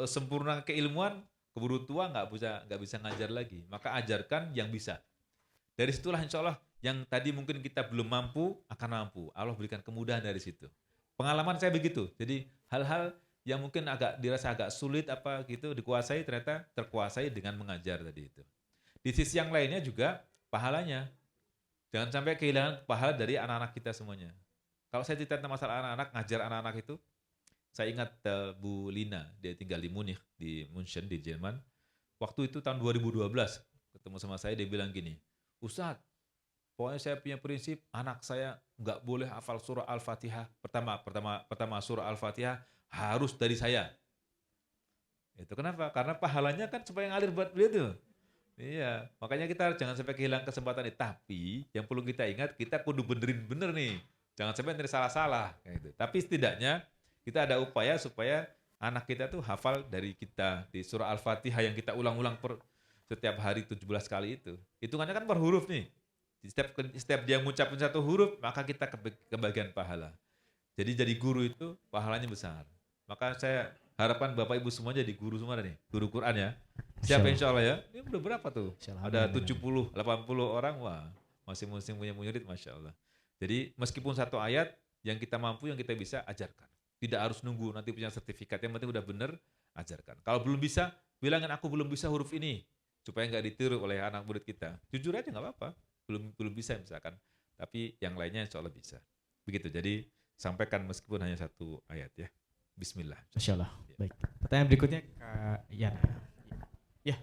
sempurna keilmuan, keburu tua nggak bisa ngajar lagi. Maka ajarkan yang bisa. Dari situlah insya Allah yang tadi mungkin kita belum mampu akan mampu. Allah berikan kemudahan dari situ. Pengalaman saya begitu. Jadi hal-hal yang mungkin dirasa agak sulit apa gitu dikuasai ternyata terkuasai dengan mengajar tadi itu. Di sisi yang lainnya juga pahalanya. Jangan sampai kehilangan pahala dari anak-anak kita semuanya. Kalau saya cerita tentang masalah anak-anak, ngajar anak-anak itu, saya ingat Bu Lina, dia tinggal di Munich, di München, di Jerman. Waktu itu tahun 2012, ketemu sama saya, dia bilang gini, Ustadz, pokoknya saya punya prinsip, anak saya nggak boleh hafal surah Al-Fatihah. Pertama surah Al-Fatihah harus dari saya. Itu kenapa? Karena pahalanya kan supaya ngalir buat beliau tuh. Iya, makanya kita jangan sampai kehilangan kesempatan ini. Tapi yang perlu kita ingat, kita kudu benerin bener nih. Jangan sampai nanti salah-salah. Kayak gitu. Tapi setidaknya kita ada upaya supaya anak kita tuh hafal dari kita di surah Al-Fatihah yang kita ulang-ulang setiap hari 17 kali itu. Hitungannya kan per huruf nih. Setiap dia ngucapin satu huruf, maka kita kebagian pahala. Jadi jadi guru itu pahalanya besar. Maka saya harapan Bapak Ibu semua jadi guru semua nih, guru Quran ya. Siapa insya Allah ya? Ini udah berapa tuh? Ada 70, 80 orang, wah masing-masing punya murid, Masya Allah. Jadi meskipun satu ayat yang kita mampu, yang kita bisa, ajarkan. Tidak harus nunggu nanti punya sertifikat, yang penting udah bener, ajarkan. Kalau belum bisa, bilangin aku belum bisa huruf ini, supaya nggak ditiru oleh anak murid kita. Jujur aja nggak apa-apa, belum bisa misalkan. Tapi yang lainnya insya Allah bisa. Begitu, jadi sampaikan meskipun hanya satu ayat ya. Bismillah. Masya Allah. Ya. Baik. Pertanyaan berikutnya Kak Yana. Ya.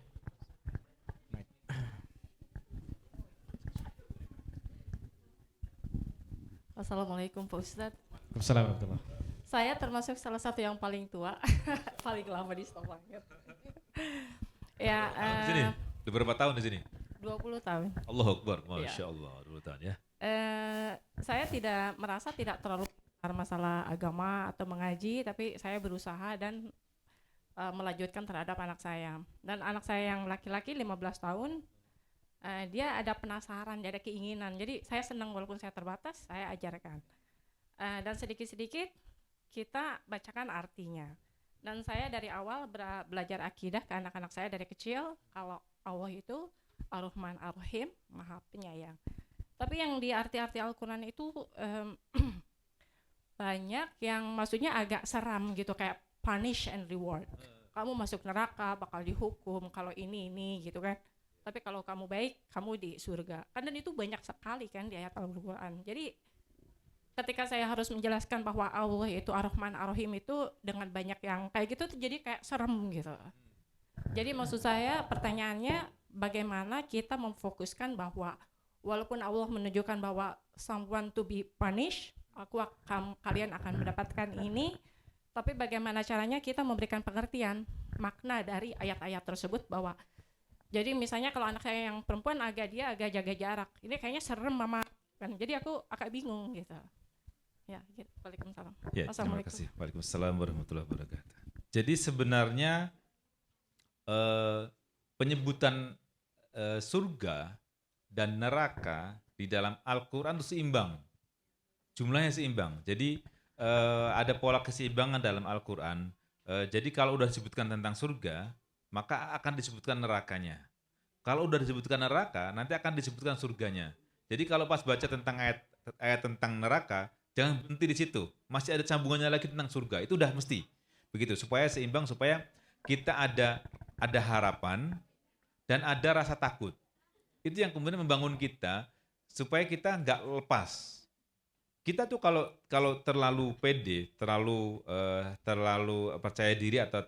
Assalamualaikum Pak Ustadz. Waalaikumsalam warahmatullahi. Saya termasuk salah satu yang paling tua, paling lama di stop banget. Ya, Di sini, udah berapa tahun di sini? 20 tahun. Allahu Akbar, Masya Allah, 20 tahun ya. Saya tidak merasa tidak terlalu masalah agama atau mengaji, tapi saya berusaha dan melanjutkan terhadap anak saya. Dan anak saya yang laki-laki 15 tahun, dia ada penasaran, dia ada keinginan. Jadi saya senang walaupun saya terbatas, saya ajarkan. Dan sedikit-sedikit kita bacakan artinya. Dan saya dari awal belajar akidah ke anak-anak saya dari kecil, kalau Allah itu Ar-Rahman Ar-Rahim, Maha Penyayang. Tapi yang di arti-arti Al-Quran itu banyak yang maksudnya agak seram gitu, kayak punish and reward. Kamu masuk neraka bakal dihukum kalau ini gitu kan. Tapi kalau kamu baik, kamu di surga. Kan dan itu banyak sekali kan di ayat Al-Quran. Jadi ketika saya harus menjelaskan bahwa Allah itu Ar-Rahman Ar-Rahim itu dengan banyak yang kayak gitu tuh jadi kayak serem gitu. Jadi maksud saya pertanyaannya bagaimana kita memfokuskan bahwa walaupun Allah menunjukkan bahwa someone to be punished, kalian akan mendapatkan ini, tapi bagaimana caranya kita memberikan pengertian makna dari ayat-ayat tersebut bahwa jadi misalnya kalau anak saya yang perempuan agak jaga jarak, ini kayaknya serem mama kan, jadi aku agak bingung gitu. Ya, gitu. Waalaikumsalam. Ya, terima kasih. Waalaikumsalam warahmatullahi wabarakatuh. Jadi sebenarnya penyebutan surga dan neraka di dalam Al-Quran itu seimbang. Jumlahnya seimbang. Jadi ada pola keseimbangan dalam Al-Quran. Jadi kalau udah disebutkan tentang surga, maka akan disebutkan nerakanya. Kalau udah disebutkan neraka, nanti akan disebutkan surganya. Jadi kalau pas baca tentang ayat tentang neraka, jangan berhenti di situ. Masih ada sambungannya lagi tentang surga. Itu udah mesti. Begitu, supaya seimbang, supaya kita ada harapan dan ada rasa takut. Itu yang kemudian membangun kita supaya kita nggak lepas. Kita tuh kalau terlalu pede, terlalu percaya diri atau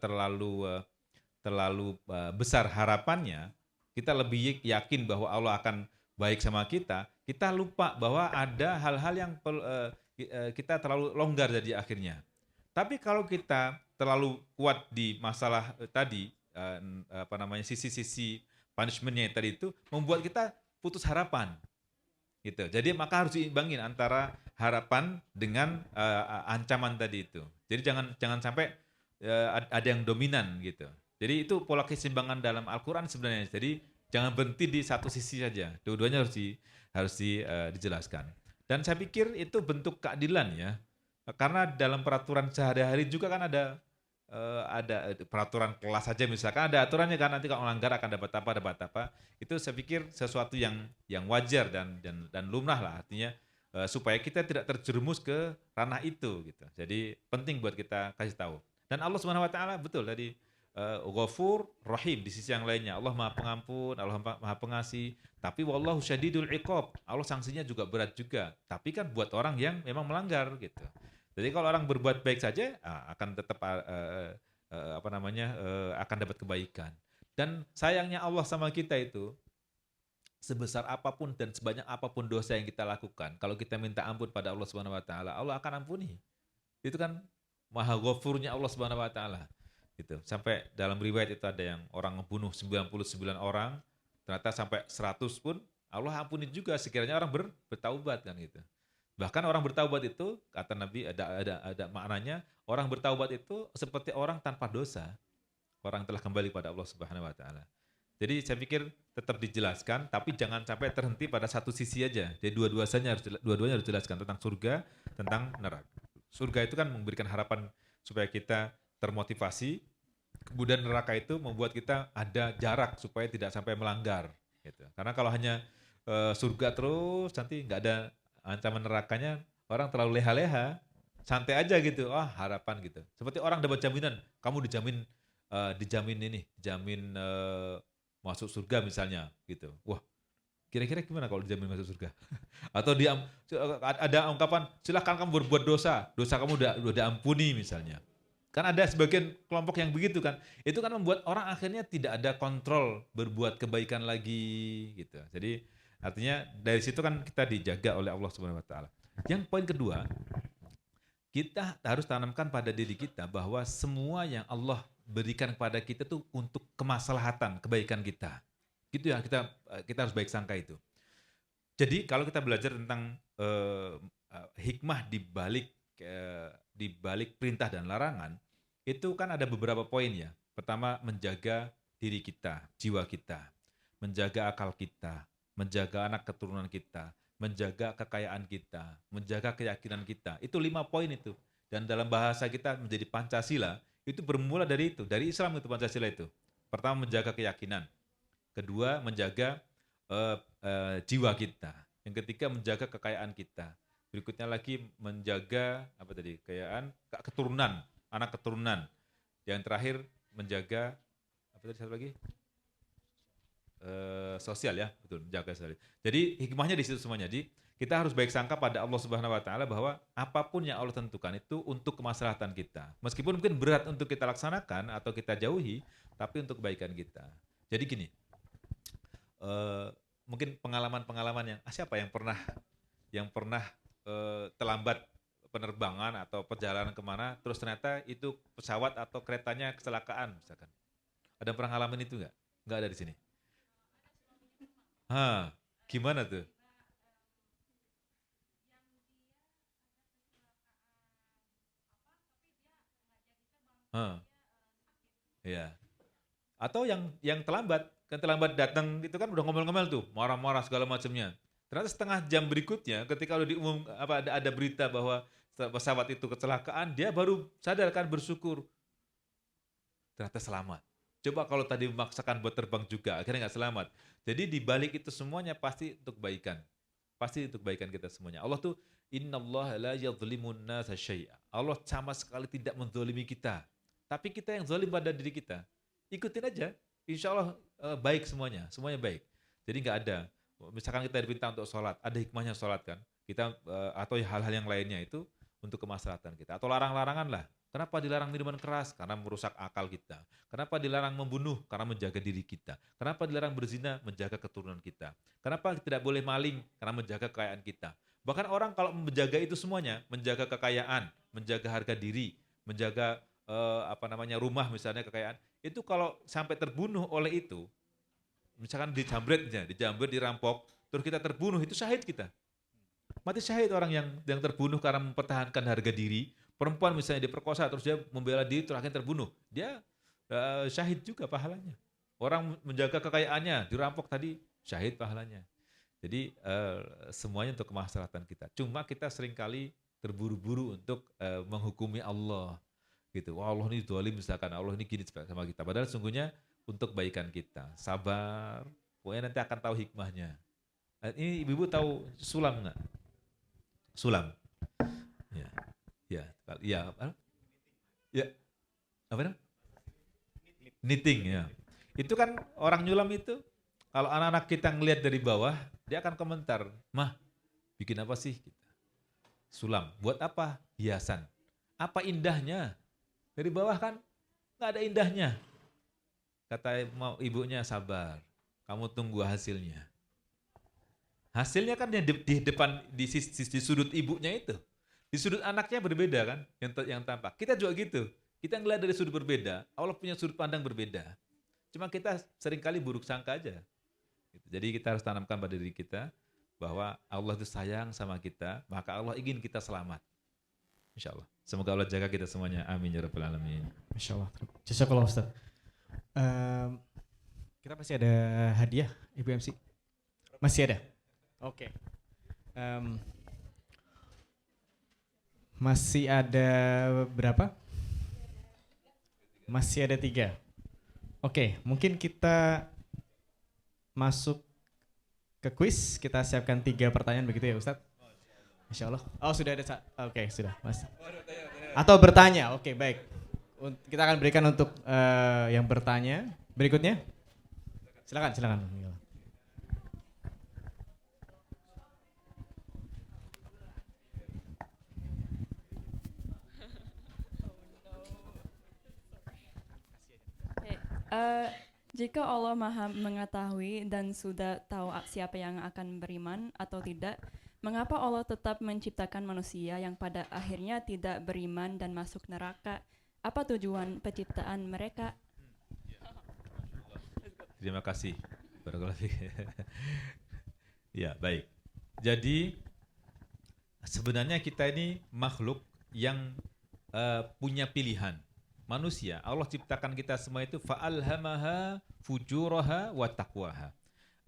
terlalu besar harapannya, kita lebih yakin bahwa Allah akan baik sama kita lupa bahwa ada hal-hal yang kita terlalu longgar jadi akhirnya. Tapi kalau kita terlalu kuat di masalah tadi, sisi-sisi punishment-nya tadi itu membuat kita putus harapan. Gitu. Jadi maka harus diimbangin antara harapan dengan ancaman tadi itu. Jadi jangan sampai ada yang dominan gitu. Jadi itu pola keseimbangan dalam Al-Quran sebenarnya. Jadi jangan berhenti di satu sisi saja. Dua-duanya dijelaskan. Dan saya pikir itu bentuk keadilan ya. Karena dalam peraturan sehari-hari juga kan ada peraturan kelas saja misalkan ada aturannya kan, nanti kalau melanggar akan dapat apa. Itu saya pikir sesuatu yang wajar dan lumrah lah, artinya supaya kita tidak terjerumus ke ranah itu gitu. Jadi penting buat kita kasih tahu. Dan Allah Subhanahu wa taala betul tadi Ghafur Rahim di sisi yang lainnya. Allah Maha Pengampun, Allah Maha Pengasih, tapi wallahu syadidul iqab. Allah sanksinya juga berat juga. Tapi kan buat orang yang memang melanggar gitu. Jadi kalau orang berbuat baik saja akan tetap akan dapat kebaikan. Dan sayangnya Allah sama kita itu sebesar apapun dan sebanyak apapun dosa yang kita lakukan, kalau kita minta ampun pada Allah Subhanahu wa taala, Allah akan ampuni. Itu kan Maha Ghafurnya Allah Subhanahu wa taala. Gitu. Sampai dalam riwayat itu ada yang orang membunuh 99 orang, ternyata sampai 100 pun Allah ampuni juga sekiranya orang bertaubat kan gitu. Bahkan orang bertaubat itu, kata Nabi ada maknanya, orang bertaubat itu seperti orang tanpa dosa. Orang telah kembali pada Allah Subhanahu wa taala. Jadi saya pikir tetap dijelaskan, tapi jangan sampai terhenti pada satu sisi aja. Jadi dua-duanya harus dijelaskan tentang surga, tentang neraka. Surga itu kan memberikan harapan supaya kita termotivasi, kemudian neraka itu membuat kita ada jarak supaya tidak sampai melanggar. Gitu. Karena kalau hanya surga terus, nanti nggak ada ancaman nerakanya, orang terlalu leha-leha, santai aja gitu, harapan gitu. Seperti orang dapat jaminan, kamu dijamin masuk surga misalnya, gitu. Wah, kira-kira gimana kalau dijamin masuk surga? Atau ada ungkapan, silahkan kamu berbuat dosa kamu udah ampuni misalnya. Kan ada sebagian kelompok yang begitu kan, itu kan membuat orang akhirnya tidak ada kontrol berbuat kebaikan lagi, gitu. Jadi artinya dari situ kan kita dijaga oleh Allah Subhanahu wa taala. Yang poin kedua, kita harus tanamkan pada diri kita bahwa semua yang Allah berikan kepada kita itu untuk kemaslahatan, kebaikan kita. Gitu ya, kita harus baik sangka itu. Jadi kalau kita belajar tentang hikmah di balik perintah dan larangan, itu kan ada beberapa poin ya. Pertama, menjaga diri kita, jiwa kita, menjaga akal kita, menjaga anak keturunan kita, menjaga kekayaan kita, menjaga keyakinan kita. Itu 5 poin itu. Dan dalam bahasa kita menjadi Pancasila, itu bermula dari itu, dari Islam itu Pancasila itu. Pertama, menjaga keyakinan. Kedua, menjaga jiwa kita. Yang ketiga, menjaga kekayaan kita. Berikutnya lagi menjaga kekayaan, keturunan, anak keturunan. Yang terakhir menjaga satu lagi? Sosial ya, betul, menjaga sosial. Jadi hikmahnya di situ semuanya. Jadi kita harus baik sangka pada Allah Subhanahu wa taala bahwa apapun yang Allah tentukan itu untuk kemaslahatan kita. Meskipun mungkin berat untuk kita laksanakan atau kita jauhi, tapi untuk kebaikan kita. Jadi gini, mungkin pengalaman-pengalaman yang siapa yang pernah terlambat penerbangan atau perjalanan kemana, terus ternyata itu pesawat atau keretanya kecelakaan misalkan. Ada pernah ngalamin itu nggak? Nggak ada di sini. Gimana tuh? Ya. Atau yang terlambat, kan terlambat datang itu kan udah ngomel-ngomel tuh, marah-marah segala macamnya. Ternyata setengah jam berikutnya ketika udah ada berita bahwa pesawat itu kecelakaan, dia baru sadar kan, bersyukur. Ternyata selamat. Coba kalau tadi memaksakan buat terbang juga, akhirnya nggak selamat. Jadi di balik itu semuanya pasti untuk kebaikan. Pasti untuk kebaikan kita semuanya. Allah tuh, innallaha la yadhlimun nasa syai'a. Allah sama sekali tidak menzalimi kita. Tapi kita yang zalim pada diri kita. Ikutin aja. Insya Allah baik semuanya baik. Jadi nggak ada. Misalkan kita diminta untuk sholat, ada hikmahnya sholat kan. Kita atau hal-hal yang lainnya itu untuk kemaslahatan kita. Atau larang-larangan lah. Kenapa dilarang minuman keras? Karena merusak akal kita. Kenapa dilarang membunuh? Karena menjaga diri kita. Kenapa dilarang berzina? Menjaga keturunan kita. Kenapa tidak boleh maling? Karena menjaga kekayaan kita. Bahkan orang kalau menjaga itu semuanya, menjaga kekayaan, menjaga harga diri, menjaga rumah misalnya, kekayaan, itu kalau sampai terbunuh oleh itu, misalkan dijambret, dirampok, terus kita terbunuh, itu syahid kita. Mati syahid orang yang terbunuh karena mempertahankan harga diri. Perempuan misalnya diperkosa terus dia membela diri terus akhirnya terbunuh. Dia syahid juga pahalanya. Orang menjaga kekayaannya, dirampok tadi, syahid pahalanya. Jadi semuanya untuk kemaslahatan kita. Cuma kita seringkali terburu-buru untuk menghukumi Allah. Gitu. Wah, Allah ini zalim misalkan, Allah ini gini sama kita. Padahal sungguhnya untuk kebaikan kita. Sabar, pokoknya nanti akan tahu hikmahnya. Ini ibu-ibu tahu sulam nggak? Sulam. Ya. Ya, ya. Ya. Apa namanya? Knitting ya. Itu kan orang nyulam itu kalau anak-anak kita ngelihat dari bawah, dia akan komentar, "Mah, bikin apa sih kita? Sulam. Buat apa? Hiasan. Apa indahnya?" Dari bawah kan nggak ada indahnya. Kata ibunya, "Sabar. Kamu tunggu hasilnya." Hasilnya kan di depan di sudut ibunya itu. Di sudut anaknya berbeda kan yang tampak. Kita juga gitu. Kita ngelihat dari sudut berbeda, Allah punya sudut pandang berbeda. Cuma kita seringkali buruk sangka aja. Jadi kita harus tanamkan pada diri kita bahwa Allah itu sayang sama kita, maka Allah ingin kita selamat. Insya Allah. Semoga Allah jaga kita semuanya. Amin ya rabbal alamin. Masya Allah. Jazakallah Ustaz. Kita masih ada hadiah, Ibu MC? Masih ada? Oke. Masih ada berapa? Masih ada 3. Oke, mungkin kita masuk ke kuis. Kita siapkan 3 pertanyaan begitu ya Ustadz? Masya Allah. Oh sudah ada. Oke, sudah Mas. Atau bertanya, oke baik. Kita akan berikan untuk yang bertanya. Berikutnya. Silakan. Jika Allah Maha mengetahui dan sudah tahu siapa yang akan beriman atau tidak, mengapa Allah tetap menciptakan manusia yang pada akhirnya tidak beriman dan masuk neraka? Apa tujuan penciptaan mereka? Terima kasih. Barakallahu fiik. Ya, baik. Jadi sebenarnya kita ini makhluk yang punya pilihan. Manusia, Allah ciptakan kita semua itu fa'alhamaha fujuraha wa taqwaha.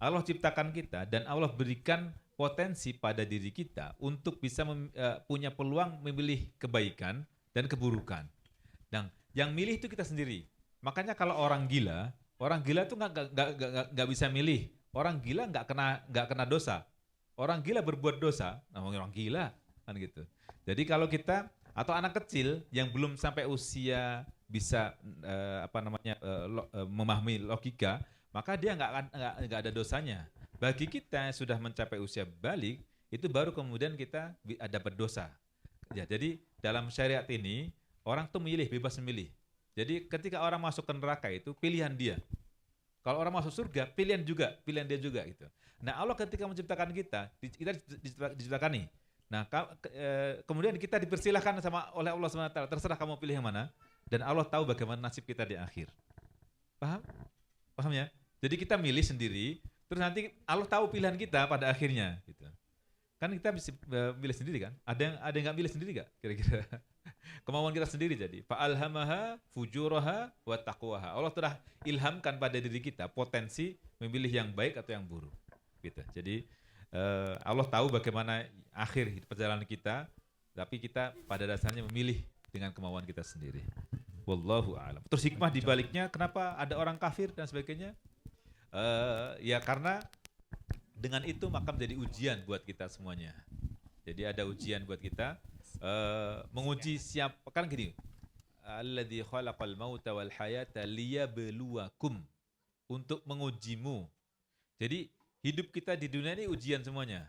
Allah ciptakan kita dan Allah berikan potensi pada diri kita untuk bisa punya peluang memilih kebaikan dan keburukan. Dan yang milih itu kita sendiri. Makanya kalau orang gila itu nggak bisa milih. Orang gila nggak kena dosa. Orang gila berbuat dosa, namanya orang gila kan gitu. Jadi kalau kita atau anak kecil yang belum sampai usia bisa memahami logika, maka dia nggak ada dosanya. Bagi kita yang sudah mencapai usia balik, itu baru kemudian kita dapat dosa. Ya, jadi dalam syariat ini orang tuh bebas memilih. Jadi ketika orang masuk ke neraka itu pilihan dia. Kalau orang masuk surga pilihan dia juga gitu. Nah Allah ketika menciptakan kita diciptakan nih. Nah, kemudian kita dipersilahkan oleh Allah SWT, terserah kamu pilih yang mana, dan Allah tahu bagaimana nasib kita di akhir. Paham ya? Jadi kita milih sendiri, terus nanti Allah tahu pilihan kita pada akhirnya. Gitu. Kan kita bisa milih sendiri kan? Ada yang nggak milih sendiri nggak? Kira-kira kemauan kita sendiri jadi. Fa'alhamaha fujuraha wa taqwaha. Allah telah ilhamkan pada diri kita potensi memilih yang baik atau yang buruk. Gitu. Jadi Allah tahu bagaimana akhir perjalanan kita, tapi kita pada dasarnya memilih dengan kemauan kita sendiri. Wallahu a'lam. Terus hikmah di baliknya kenapa ada orang kafir dan sebagainya? Ya karena dengan itu maka menjadi ujian buat kita semuanya. Jadi ada ujian buat kita menguji siapa kan gini. Alladzi khalaqal mauta wal hayata liyabluwakum, untuk mengujimu. Jadi hidup kita di dunia ini ujian semuanya.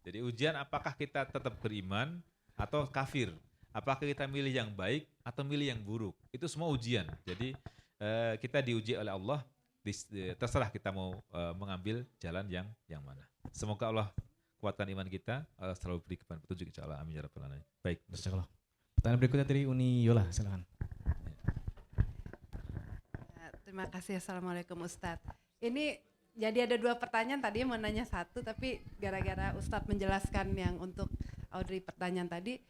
Jadi ujian apakah kita tetap beriman atau kafir. Apakah kita milih yang baik atau milih yang buruk. Itu semua ujian. Jadi kita diuji oleh Allah. Terserah kita mau mengambil jalan yang mana. Semoga Allah kuatkan iman kita. Allah selalu berikan petunjuk insyaAllah. Amin ya rabbal alamin. Baik. Insyaallah. Pertanyaan berikutnya dari Uni Yola. Silakan. Terima kasih. Assalamualaikum Ustadz. Ini jadi ada 2 pertanyaan, tadi mau nanya 1, tapi gara-gara Ustadz menjelaskan yang untuk Audrey pertanyaan tadi,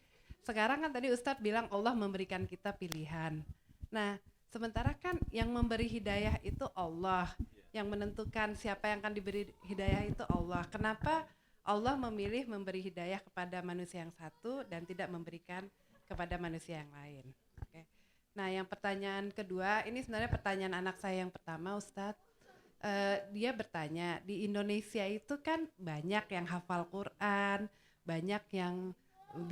sekarang kan tadi Ustadz bilang Allah memberikan kita pilihan. Nah, Sementara kan yang memberi hidayah itu Allah, yang menentukan siapa yang akan diberi hidayah itu Allah. Kenapa Allah memilih memberi hidayah kepada manusia yang satu dan tidak memberikan kepada manusia yang lain? Oke. Nah, yang pertanyaan kedua, ini sebenarnya pertanyaan anak saya yang pertama, Ustadz. Dia bertanya, di Indonesia itu kan banyak yang hafal Quran, banyak yang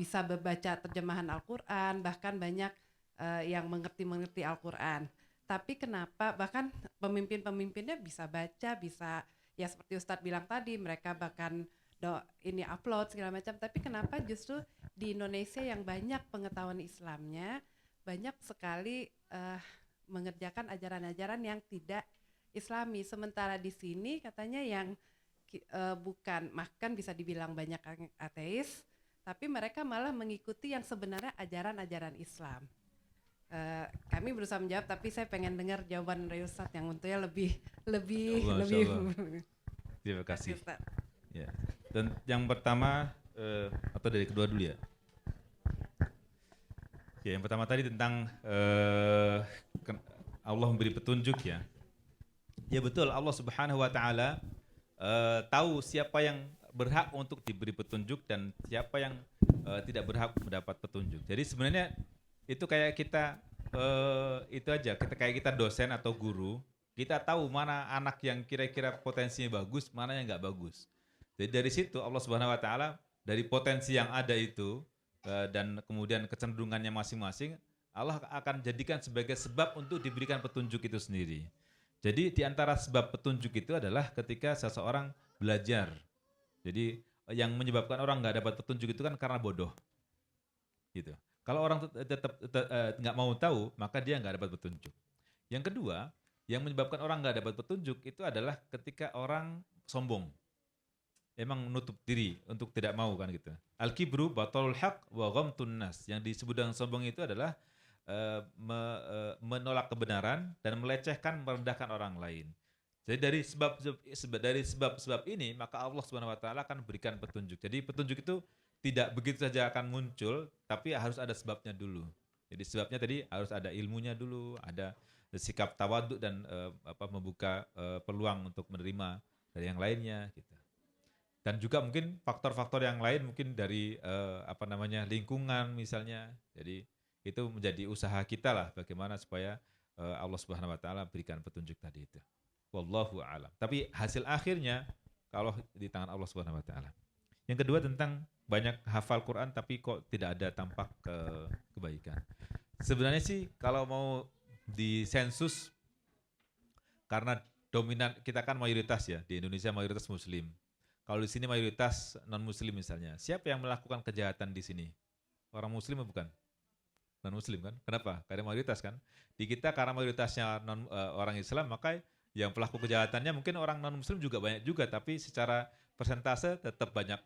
bisa membaca terjemahan Al-Quran, bahkan banyak yang mengerti Al-Quran. Tapi kenapa bahkan pemimpin-pemimpinnya bisa baca, bisa ya seperti Ustadz bilang tadi, mereka bahkan ini upload segala macam. Tapi kenapa justru di Indonesia yang banyak pengetahuan Islamnya, banyak sekali mengerjakan ajaran-ajaran yang tidak Islami. Sementara di sini katanya yang bukan, bahkan bisa dibilang banyak ateis, tapi mereka malah mengikuti yang sebenarnya ajaran-ajaran Islam. Kami berusaha menjawab, tapi saya pengen dengar jawaban dari Ustadz yang tentunya lebih. Terima kasih. Ustadz. Ya. Dan yang pertama atau dari kedua dulu ya. Ya, yang pertama tadi tentang Allah memberi petunjuk ya. Ya betul, Allah Subhanahu wa taala tahu siapa yang berhak untuk diberi petunjuk dan siapa yang tidak berhak mendapat petunjuk. Jadi sebenarnya itu kayak kita itu aja, kayak kita dosen atau guru, kita tahu mana anak yang kira-kira potensinya bagus, mana yang nggak bagus. Jadi dari situ Allah Subhanahu wa taala dari potensi yang ada itu dan kemudian kecenderungannya masing-masing, Allah akan jadikan sebagai sebab untuk diberikan petunjuk itu sendiri. Jadi di antara sebab petunjuk itu adalah ketika seseorang belajar. Jadi yang menyebabkan orang nggak dapat petunjuk itu kan karena bodoh, gitu. Kalau orang tetap nggak mau tahu, maka dia nggak dapat petunjuk. Yang kedua, yang menyebabkan orang nggak dapat petunjuk itu adalah ketika orang sombong, emang menutup diri untuk tidak mau kan gitu. Al-kibru batalul haq wa ghamtun nas. Yang disebut dengan sombong itu adalah menolak kebenaran dan melecehkan, merendahkan orang lain. Jadi dari sebab ini maka Allah Subhanahu wa taala akan berikan petunjuk. Jadi petunjuk itu tidak begitu saja akan muncul, tapi harus ada sebabnya dulu. Jadi sebabnya tadi harus ada ilmunya dulu, ada sikap tawaduk dan membuka peluang untuk menerima dari yang lainnya gitu. Dan juga mungkin faktor-faktor yang lain mungkin dari lingkungan misalnya. Jadi itu menjadi usaha kita lah bagaimana supaya Allah Subhanahu wa taala berikan petunjuk tadi itu. Wallahu a'lam. Tapi hasil akhirnya kalau di tangan Allah Subhanahu wa taala. Yang kedua tentang banyak hafal Quran tapi kok tidak ada tampak kebaikan. Sebenarnya sih kalau mau di sensus, karena dominan kita kan mayoritas ya, di Indonesia mayoritas muslim. Kalau di sini mayoritas non muslim misalnya, siapa yang melakukan kejahatan di sini? Orang muslim bukan? Non muslim kan? Kenapa? Karena mayoritas kan. Di kita karena mayoritasnya orang Islam, maka yang pelaku kejahatannya mungkin orang non muslim juga banyak juga, tapi secara persentase tetap banyak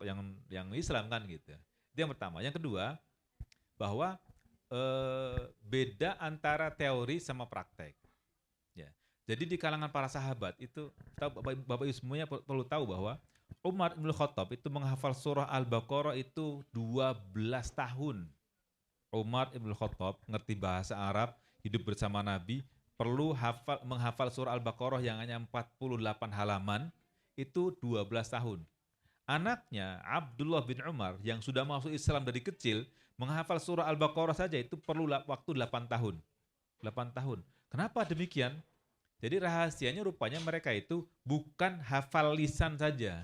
yang Islam kan gitu. Itu yang pertama. Yang kedua, bahwa beda antara teori sama praktek. Ya. Jadi di kalangan para sahabat itu, Bapak Ibu semuanya perlu tahu bahwa Umar bin Khattab itu menghafal surah Al-Baqarah itu 12 tahun. Umar bin Khattab ngerti bahasa Arab, hidup bersama Nabi, perlu menghafal surah Al-Baqarah yang hanya 48 halaman, itu 12 tahun. Anaknya Abdullah bin Umar yang sudah masuk Islam dari kecil, menghafal surah Al-Baqarah saja itu perlu waktu 8 tahun. 8 tahun. Kenapa demikian? Jadi rahasianya rupanya mereka itu bukan hafal lisan saja,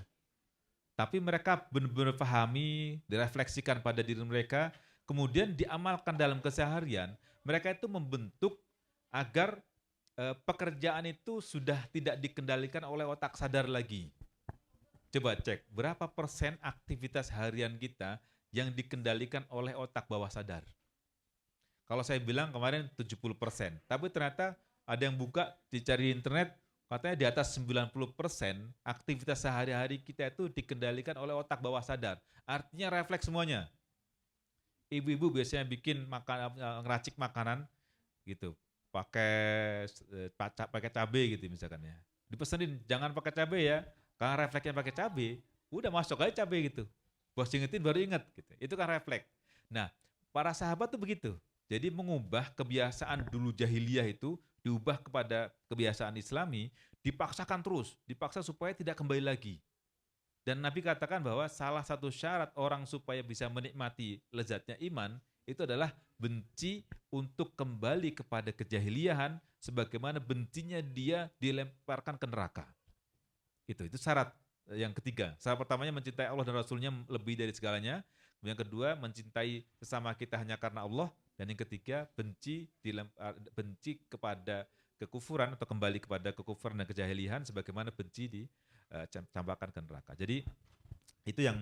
tapi mereka benar-benar pahami, direfleksikan pada diri mereka, kemudian diamalkan dalam keseharian. Mereka itu membentuk agar pekerjaan itu sudah tidak dikendalikan oleh otak sadar lagi. Coba cek, berapa persen aktivitas harian kita yang dikendalikan oleh otak bawah sadar? Kalau saya bilang kemarin 70%, tapi ternyata ada yang buka, dicari di internet, katanya di atas 90% aktivitas sehari-hari kita itu dikendalikan oleh otak bawah sadar. Artinya refleks semuanya. Ibu-ibu biasanya bikin ngeracik makanan gitu, pakai cabai gitu misalkan ya. Dipesenin jangan pakai cabai ya, karena refleksnya pakai cabai, udah masuk aja cabai gitu. Bos ingetin baru ingat gitu. Itu kan refleks. Nah, para sahabat tuh begitu. Jadi mengubah kebiasaan dulu jahiliyah itu diubah kepada kebiasaan Islami, dipaksakan terus, dipaksa supaya tidak kembali lagi. Dan Nabi katakan bahwa salah satu syarat orang supaya bisa menikmati lezatnya iman itu adalah benci untuk kembali kepada kejahiliahan sebagaimana bencinya dia dilemparkan ke neraka. Itu syarat yang ketiga. Syarat pertamanya mencintai Allah dan Rasulnya lebih dari segalanya. Yang kedua mencintai sesama kita hanya karena Allah. Dan yang ketiga benci kepada kekufuran atau kembali kepada kekufuran dan kejahiliahan sebagaimana benci dicampakkan ke neraka. Jadi itu yang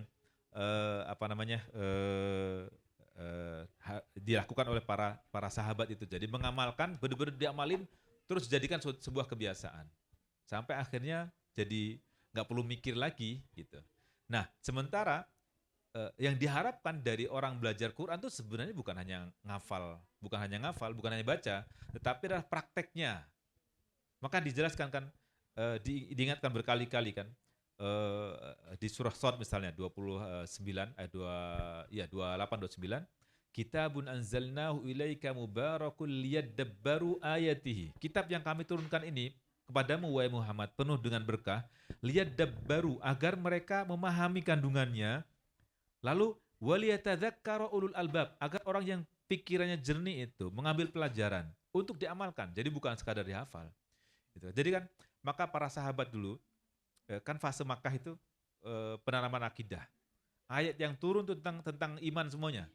dilakukan oleh para sahabat itu. Jadi mengamalkan, benar-benar diamalin, terus dijadikan sebuah kebiasaan. Sampai akhirnya jadi nggak perlu mikir lagi gitu. Nah, sementara yang diharapkan dari orang belajar Quran itu sebenarnya bukan hanya ngafal, bukan hanya baca, tetapi adalah prakteknya. Maka dijelaskan kan, diingatkan berkali-kali kan, di surah Shad misalnya 29 28-29, Kitabun anzalnahu ilaika mubarakul liyadabbaru ayatihi. Kitab yang kami turunkan ini kepadamu wahai Muhammad penuh dengan berkah, liyadabbaru, agar mereka memahami kandungannya. Lalu waliyatadzakkara ulul albab, agar orang yang pikirannya jernih itu mengambil pelajaran untuk diamalkan. Jadi bukan sekadar dihafal. Gitu. Jadi kan maka para sahabat dulu kan fase Makkah itu penanaman akidah. Ayat yang turun tentang iman semuanya.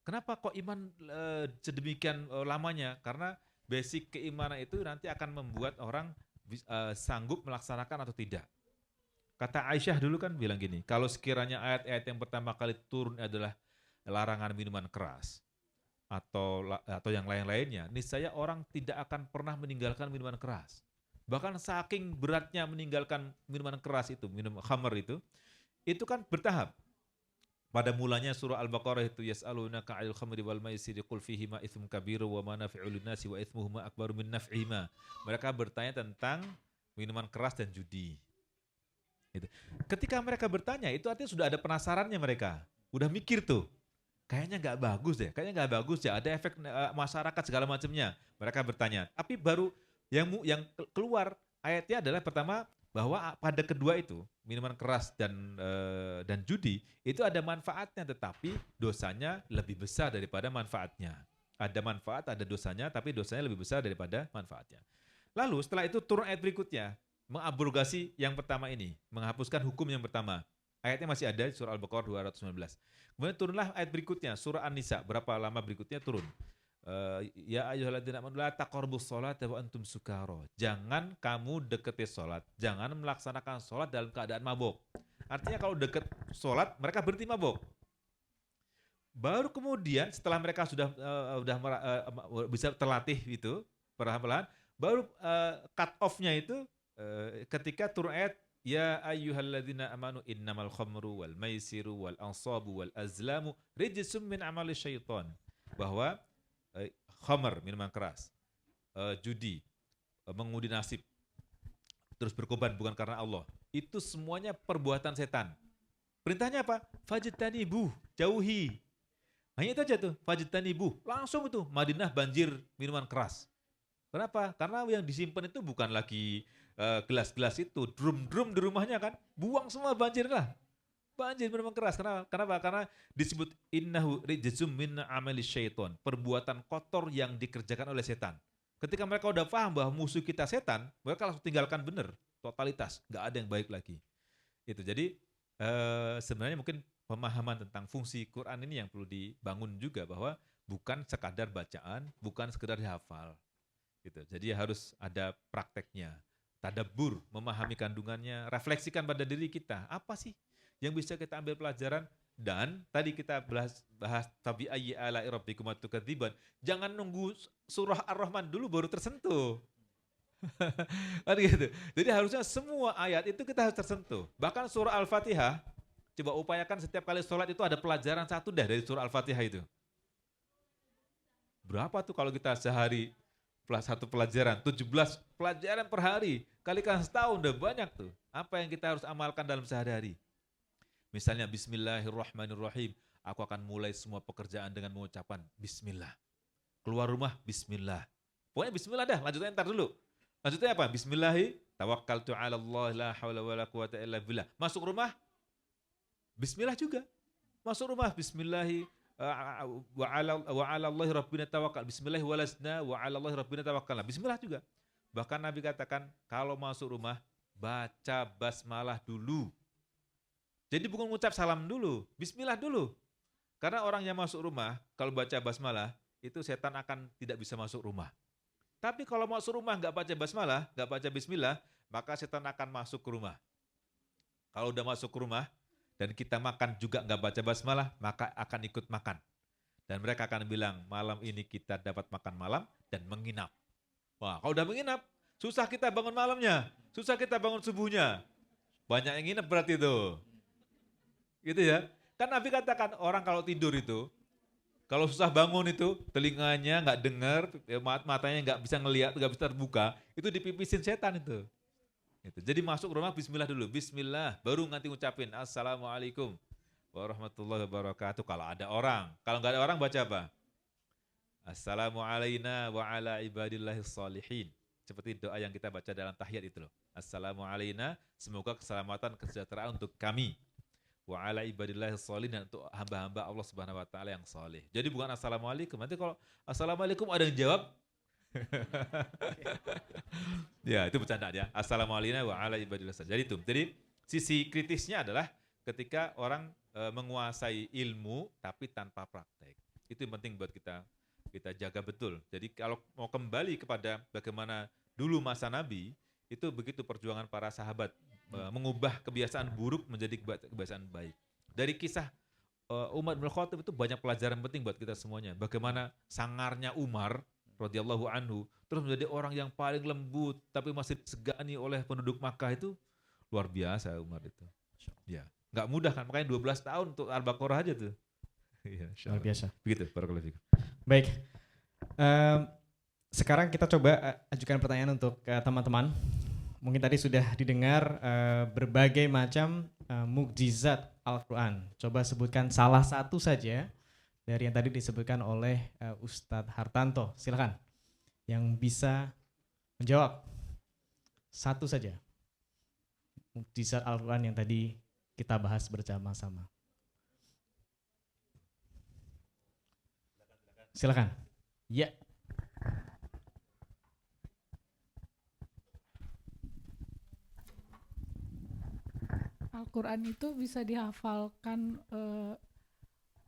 Kenapa kok iman sedemikian lamanya? Karena basic keimanan itu nanti akan membuat orang sanggup melaksanakan atau tidak. Kata Aisyah dulu kan bilang gini, kalau sekiranya ayat-ayat yang pertama kali turun adalah larangan minuman keras atau yang lain-lainnya, niscaya orang tidak akan pernah meninggalkan minuman keras. Bahkan saking beratnya meninggalkan minuman keras itu, minum khamr itu kan bertahap. Pada mulanya surah Al-Baqarah itu yas'alunaka 'anil khamri wal maisiri qul fihima itsmun kabiru wa manafi'u lin-nasi wa itsmuhuma akbaru min naf'ihima. Mereka bertanya tentang minuman keras dan judi. Gitu. Ketika mereka bertanya, itu artinya sudah ada penasarannya mereka. Udah mikir tuh, kayaknya nggak bagus ya, ada efek masyarakat segala macamnya. Mereka bertanya, tapi baru yang keluar ayatnya adalah pertama, bahwa pada kedua itu, minuman keras dan judi, itu ada manfaatnya, tetapi dosanya lebih besar daripada manfaatnya. Ada manfaat, ada dosanya, tapi dosanya lebih besar daripada manfaatnya. Lalu setelah itu turun ayat berikutnya, mengabrogasi yang pertama ini, menghapuskan hukum yang pertama. Ayatnya masih ada di surah Al-Baqarah 219. Kemudian turunlah ayat berikutnya, surah An-Nisa. Berapa lama berikutnya turun? Ya ayyuhalladzina amanu la taqrabus sholata wa antum sukara. Jangan kamu deketi sholat, jangan melaksanakan sholat dalam keadaan mabuk. Artinya kalau deket sholat, mereka berhenti mabuk. Baru kemudian setelah mereka sudah bisa terlatih itu, perlahan-lahan, baru cut off-nya itu ketika turun ayat ya ayyuhalladzina amanu innamal khamru wal maisiru wal ansabu wal azlamu rijsum min amali syaitan, bahwa khamr minuman keras, judi, mengundi nasib, terus berkorban bukan karena Allah, itu semuanya perbuatan setan. Perintahnya apa? Fajtanibuh, jauhi. Hanya itu aja tuh, fajtanibuh. Langsung itu Madinah banjir minuman keras. Kenapa? Karena yang disimpan itu bukan lagi gelas-gelas itu, drum-drum di rumahnya kan, buang semua, banjir lah. Banjir minuman keras. Kenapa? Karena disebut innahu rijsum min amali syaiton, perbuatan kotor yang dikerjakan oleh setan. Ketika mereka udah paham bahwa musuh kita setan, mereka langsung tinggalkan benar, totalitas, nggak ada yang baik lagi. Itu jadi sebenarnya mungkin pemahaman tentang fungsi Quran ini yang perlu dibangun juga, bahwa bukan sekadar bacaan, bukan sekedar dihafal. Gitu. Jadi harus ada prakteknya, tadabbur, memahami kandungannya, refleksikan pada diri kita, apa sih yang bisa kita ambil pelajaran. Dan tadi kita bahas tabi ayyi ala'i rabbikuma tukadziban, jangan nunggu surah Ar-Rahman dulu baru tersentuh. Gitu. Jadi harusnya semua ayat itu kita harus tersentuh. Bahkan surah Al-Fatihah, coba upayakan setiap kali sholat itu ada pelajaran satu dari surah Al-Fatihah itu. Berapa tuh kalau kita sehari satu pelajaran, 17 pelajaran per hari, kalikan setahun udah banyak tuh. Apa yang kita harus amalkan dalam sehari-hari? Misalnya Bismillahirrahmanirrahim, aku akan mulai semua pekerjaan dengan mengucapkan bismillah. Keluar rumah bismillah. Pokoknya bismillah dah, lanjutnya ntar dulu. Lanjutnya apa? Bismillahi tawakkaltu 'ala Allah la haula wala quwata illa billah. Masuk rumah bismillah juga. Masuk rumah bismillahi wa 'ala Allahi rabbina tawakkal. Bismillahi walasna wa 'ala Allahi rabbina tawakkalna. Bismillah juga. Bahkan Nabi katakan kalau masuk rumah baca basmalah dulu. Jadi bukan mengucap salam dulu, bismillah dulu. Karena orang yang masuk rumah kalau baca basmalah itu setan akan tidak bisa masuk rumah. Tapi kalau masuk rumah nggak baca basmalah, nggak baca bismillah, maka setan akan masuk ke rumah. Kalau udah masuk ke rumah dan kita makan juga nggak baca basmalah, maka akan ikut makan. Dan mereka akan bilang, malam ini kita dapat makan malam dan menginap. Wah, kalau udah menginap, susah kita bangun malamnya, susah kita bangun subuhnya. Banyak yang nginep berarti itu. Gitu ya. Kan Nabi katakan orang kalau tidur itu, kalau susah bangun itu, telinganya nggak dengar, matanya nggak bisa ngelihat, nggak bisa terbuka, itu dipipisin setan itu. Jadi masuk rumah bismillah dulu, bismillah, baru nanti ngucapin assalamualaikum warahmatullahi wabarakatuh kalau ada orang. Kalau nggak ada orang baca apa? Assalamualaikum wa ala ibadillahis sholihin. Seperti doa yang kita baca dalam tahiyat itu loh. Assalamualaikum, semoga keselamatan, kesejahteraan untuk kami. Wa ala ibadillahis sholihin, dan untuk hamba-hamba Allah Subhanahu wa taala yang saleh. Jadi bukan assalamualaikum. Nanti kalau assalamualaikum ada yang jawab ya itu bercanda ya. Assalamualaikum wa ala ibadillah. Jadi itu. Jadi sisi kritisnya adalah ketika orang menguasai ilmu tapi tanpa praktek. Itu yang penting buat kita jaga betul. Jadi kalau mau kembali kepada bagaimana dulu masa Nabi, itu begitu perjuangan para sahabat mengubah kebiasaan buruk menjadi kebiasaan baik. Dari kisah Umar bin Khattab itu banyak pelajaran penting buat kita semuanya. Bagaimana sangarnya Umar radhiyallahu anhu terus menjadi orang yang paling lembut tapi masih disegani oleh penduduk Makkah, itu luar biasa Umar itu. Ya, nggak mudah kan, makanya 12 tahun untuk Al-Baqarah aja tuh. Ya, Luar biasa. Begitu, barakallahu fikum. Baik. Sekarang kita coba ajukan pertanyaan untuk teman-teman. Mungkin tadi sudah didengar berbagai macam mukjizat Al-Quran. Coba sebutkan salah satu saja dari yang tadi disebutkan oleh Ustadz Hartanto. Silakan yang bisa menjawab satu saja mukjizat Al-Quran yang tadi kita bahas bersama-sama. Silakan. Ya. Al-Quran itu bisa dihafalkan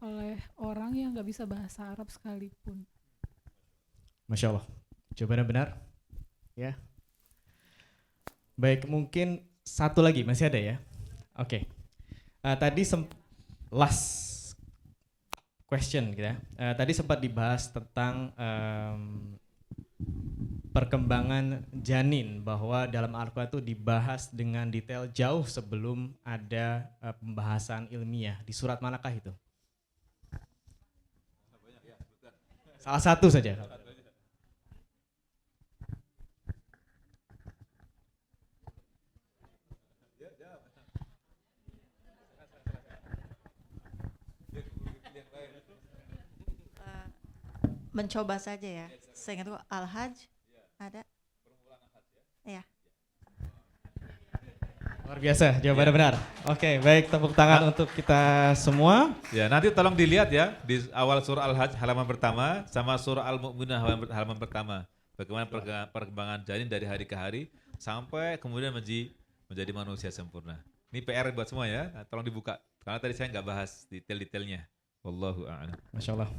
oleh orang yang nggak bisa bahasa Arab sekalipun. Masya Allah. Jawabannya benar? Ya. Baik, mungkin satu lagi masih ada ya. Oke. Tadi last question gitu ya. Tadi sempat dibahas tentang perkembangan janin, bahwa dalam Al-Quran itu dibahas dengan detail jauh sebelum ada pembahasan ilmiah. Di surat manakah itu? Salah satu saja. Mencoba saja ya. Saya ingat Al-Hajj ada. Ya. Luar biasa, jawabannya benar. Oke, baik, tepuk tangan untuk kita semua. Ya, nanti tolong dilihat ya di awal surah Al-Hajj halaman pertama sama surah Al-Mu'minun halaman pertama. Bagaimana perkembangan janin dari hari ke hari sampai kemudian menjadi manusia sempurna. Ini PR buat semua ya, tolong dibuka. Karena tadi saya nggak bahas detail-detailnya. Wallahu a'lam. Masya Allah.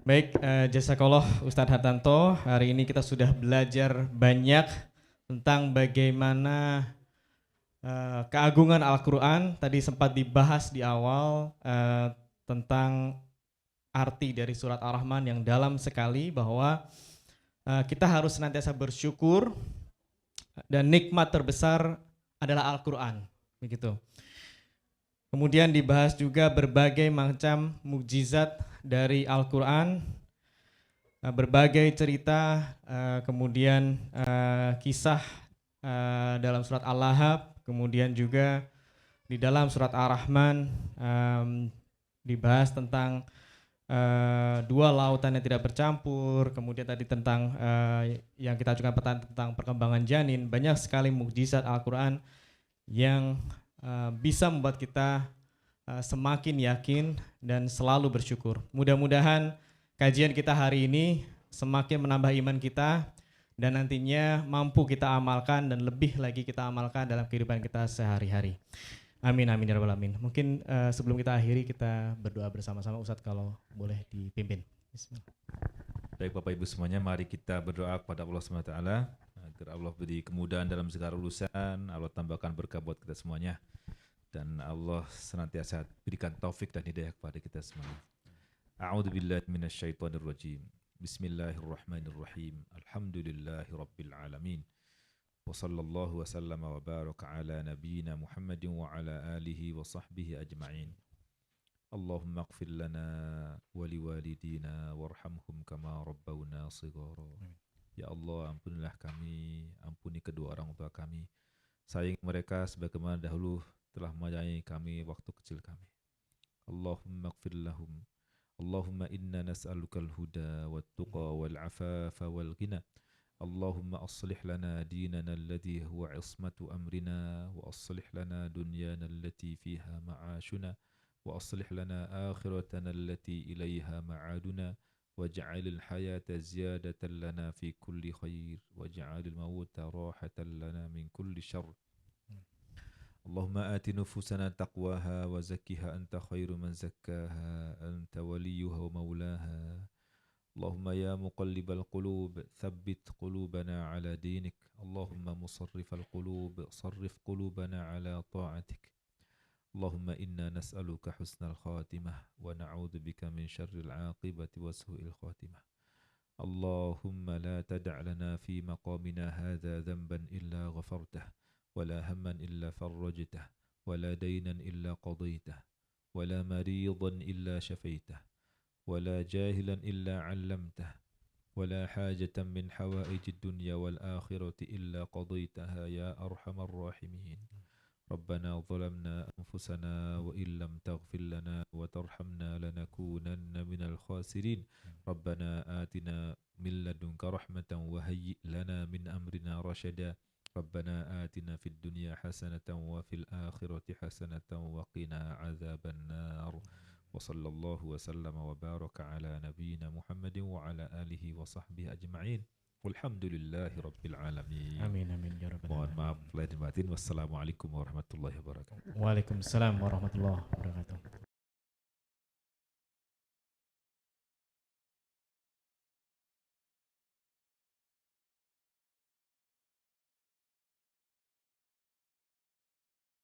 Baik, jazakallah Ustadz Hartanto. Hari ini kita sudah belajar banyak tentang bagaimana keagungan Al-Quran. Tadi sempat dibahas di awal tentang arti dari surat Ar-Rahman yang dalam sekali, bahwa kita harus senantiasa bersyukur dan nikmat terbesar adalah Al-Quran. Begitu. Kemudian dibahas juga berbagai macam mukjizat dari Al-Quran, berbagai cerita, kemudian kisah dalam surat Al-Lahab, kemudian juga di dalam surat Ar-Rahman, dibahas tentang dua lautan yang tidak bercampur, kemudian tadi tentang yang kita ajukan pertanyaan tentang perkembangan janin. Banyak sekali mukjizat Al-Quran yang bisa membuat kita semakin yakin dan selalu bersyukur. Mudah-mudahan kajian kita hari ini semakin menambah iman kita dan nantinya mampu kita amalkan dan lebih lagi kita amalkan dalam kehidupan kita sehari-hari. Amin amin ya rabbal alamin. Mungkin sebelum kita akhiri kita berdoa bersama-sama, Ustadz kalau boleh dipimpin. Bismillah. Baik Bapak Ibu semuanya, mari kita berdoa kepada Allah SWT agar Allah beri kemudahan dalam segala urusan, Allah tambahkan berkah buat kita semuanya, dan Allah senantiasa berikan taufik dan hidayah kepada kita semuanya. A'udzubillahi minasyaitonirrajim. Bismillahirrahmanirrahim. Alhamdulillahi rabbil alamin. Wa sallallahu wa sallama wa baraka ala nabiyyina Muhammadin wa ala alihi wa sahbihi ajma'in. Allahumma ighfir lana wa liwalidina warhamhum kama rabbawna shighara. Ya Allah, ampunilah kami, ampuni kedua orang tua kami. Sayangi mereka sebagaimana dahulu telah menyayangi kami waktu kecil kami. Allahumma ighfir lahum. Allahumma inna nas'alukal huda wat tuqa wal afafa wal ghina. اللهم أصلح لنا ديننا الذي هو عصمة أمرنا وأصلح لنا دنيانا التي فيها معاشنا وأصلح لنا آخرتنا التي إليها معادنا واجعل الحياة زيادة لنا في كل خير واجعل الموت راحة لنا من كل شر اللهم آت نفوسنا تقواها وزكها أنت خير من زكاها أنت وليها ومولاها اللهم يا مقلب القلوب ثبت قلوبنا على دينك اللهم مصرف القلوب صرف قلوبنا على طاعتك اللهم إنا نسألك حسن الخاتمة ونعوذ بك من شر العاقبة وسوء الخاتمة اللهم لا تدع لنا في مقامنا هذا ذنبا إلا غفرته ولا هما إلا فرجته ولا دينا إلا قضيته ولا مريضا إلا شفيته ولا جاهلا إلا علمته ولا حاجة من حوائج الدنيا والآخرة إلا قضيتها يا أرحم الراحمين ربنا ظلمنا أنفسنا وإن لم تغفر لنا وترحمنا لنكونن من الخاسرين ربنا آتنا من لدنك رحمة وهيئ لنا من أمرنا رشدا ربنا آتنا في الدنيا حسنة وفي الآخرة حسنة وقنا عذاب النار وصلى الله وسلم وبارك على نبينا محمد وعلى آله وصحبه أجمعين والحمد لله رب العالمين. Amin amin ya rabbal Mohon alamin. maaf lahir dan batin. Wassalamualaikum warahmatullahi wabarakatuh. Waalaikumsalam warahmatullahi wabarakatuh.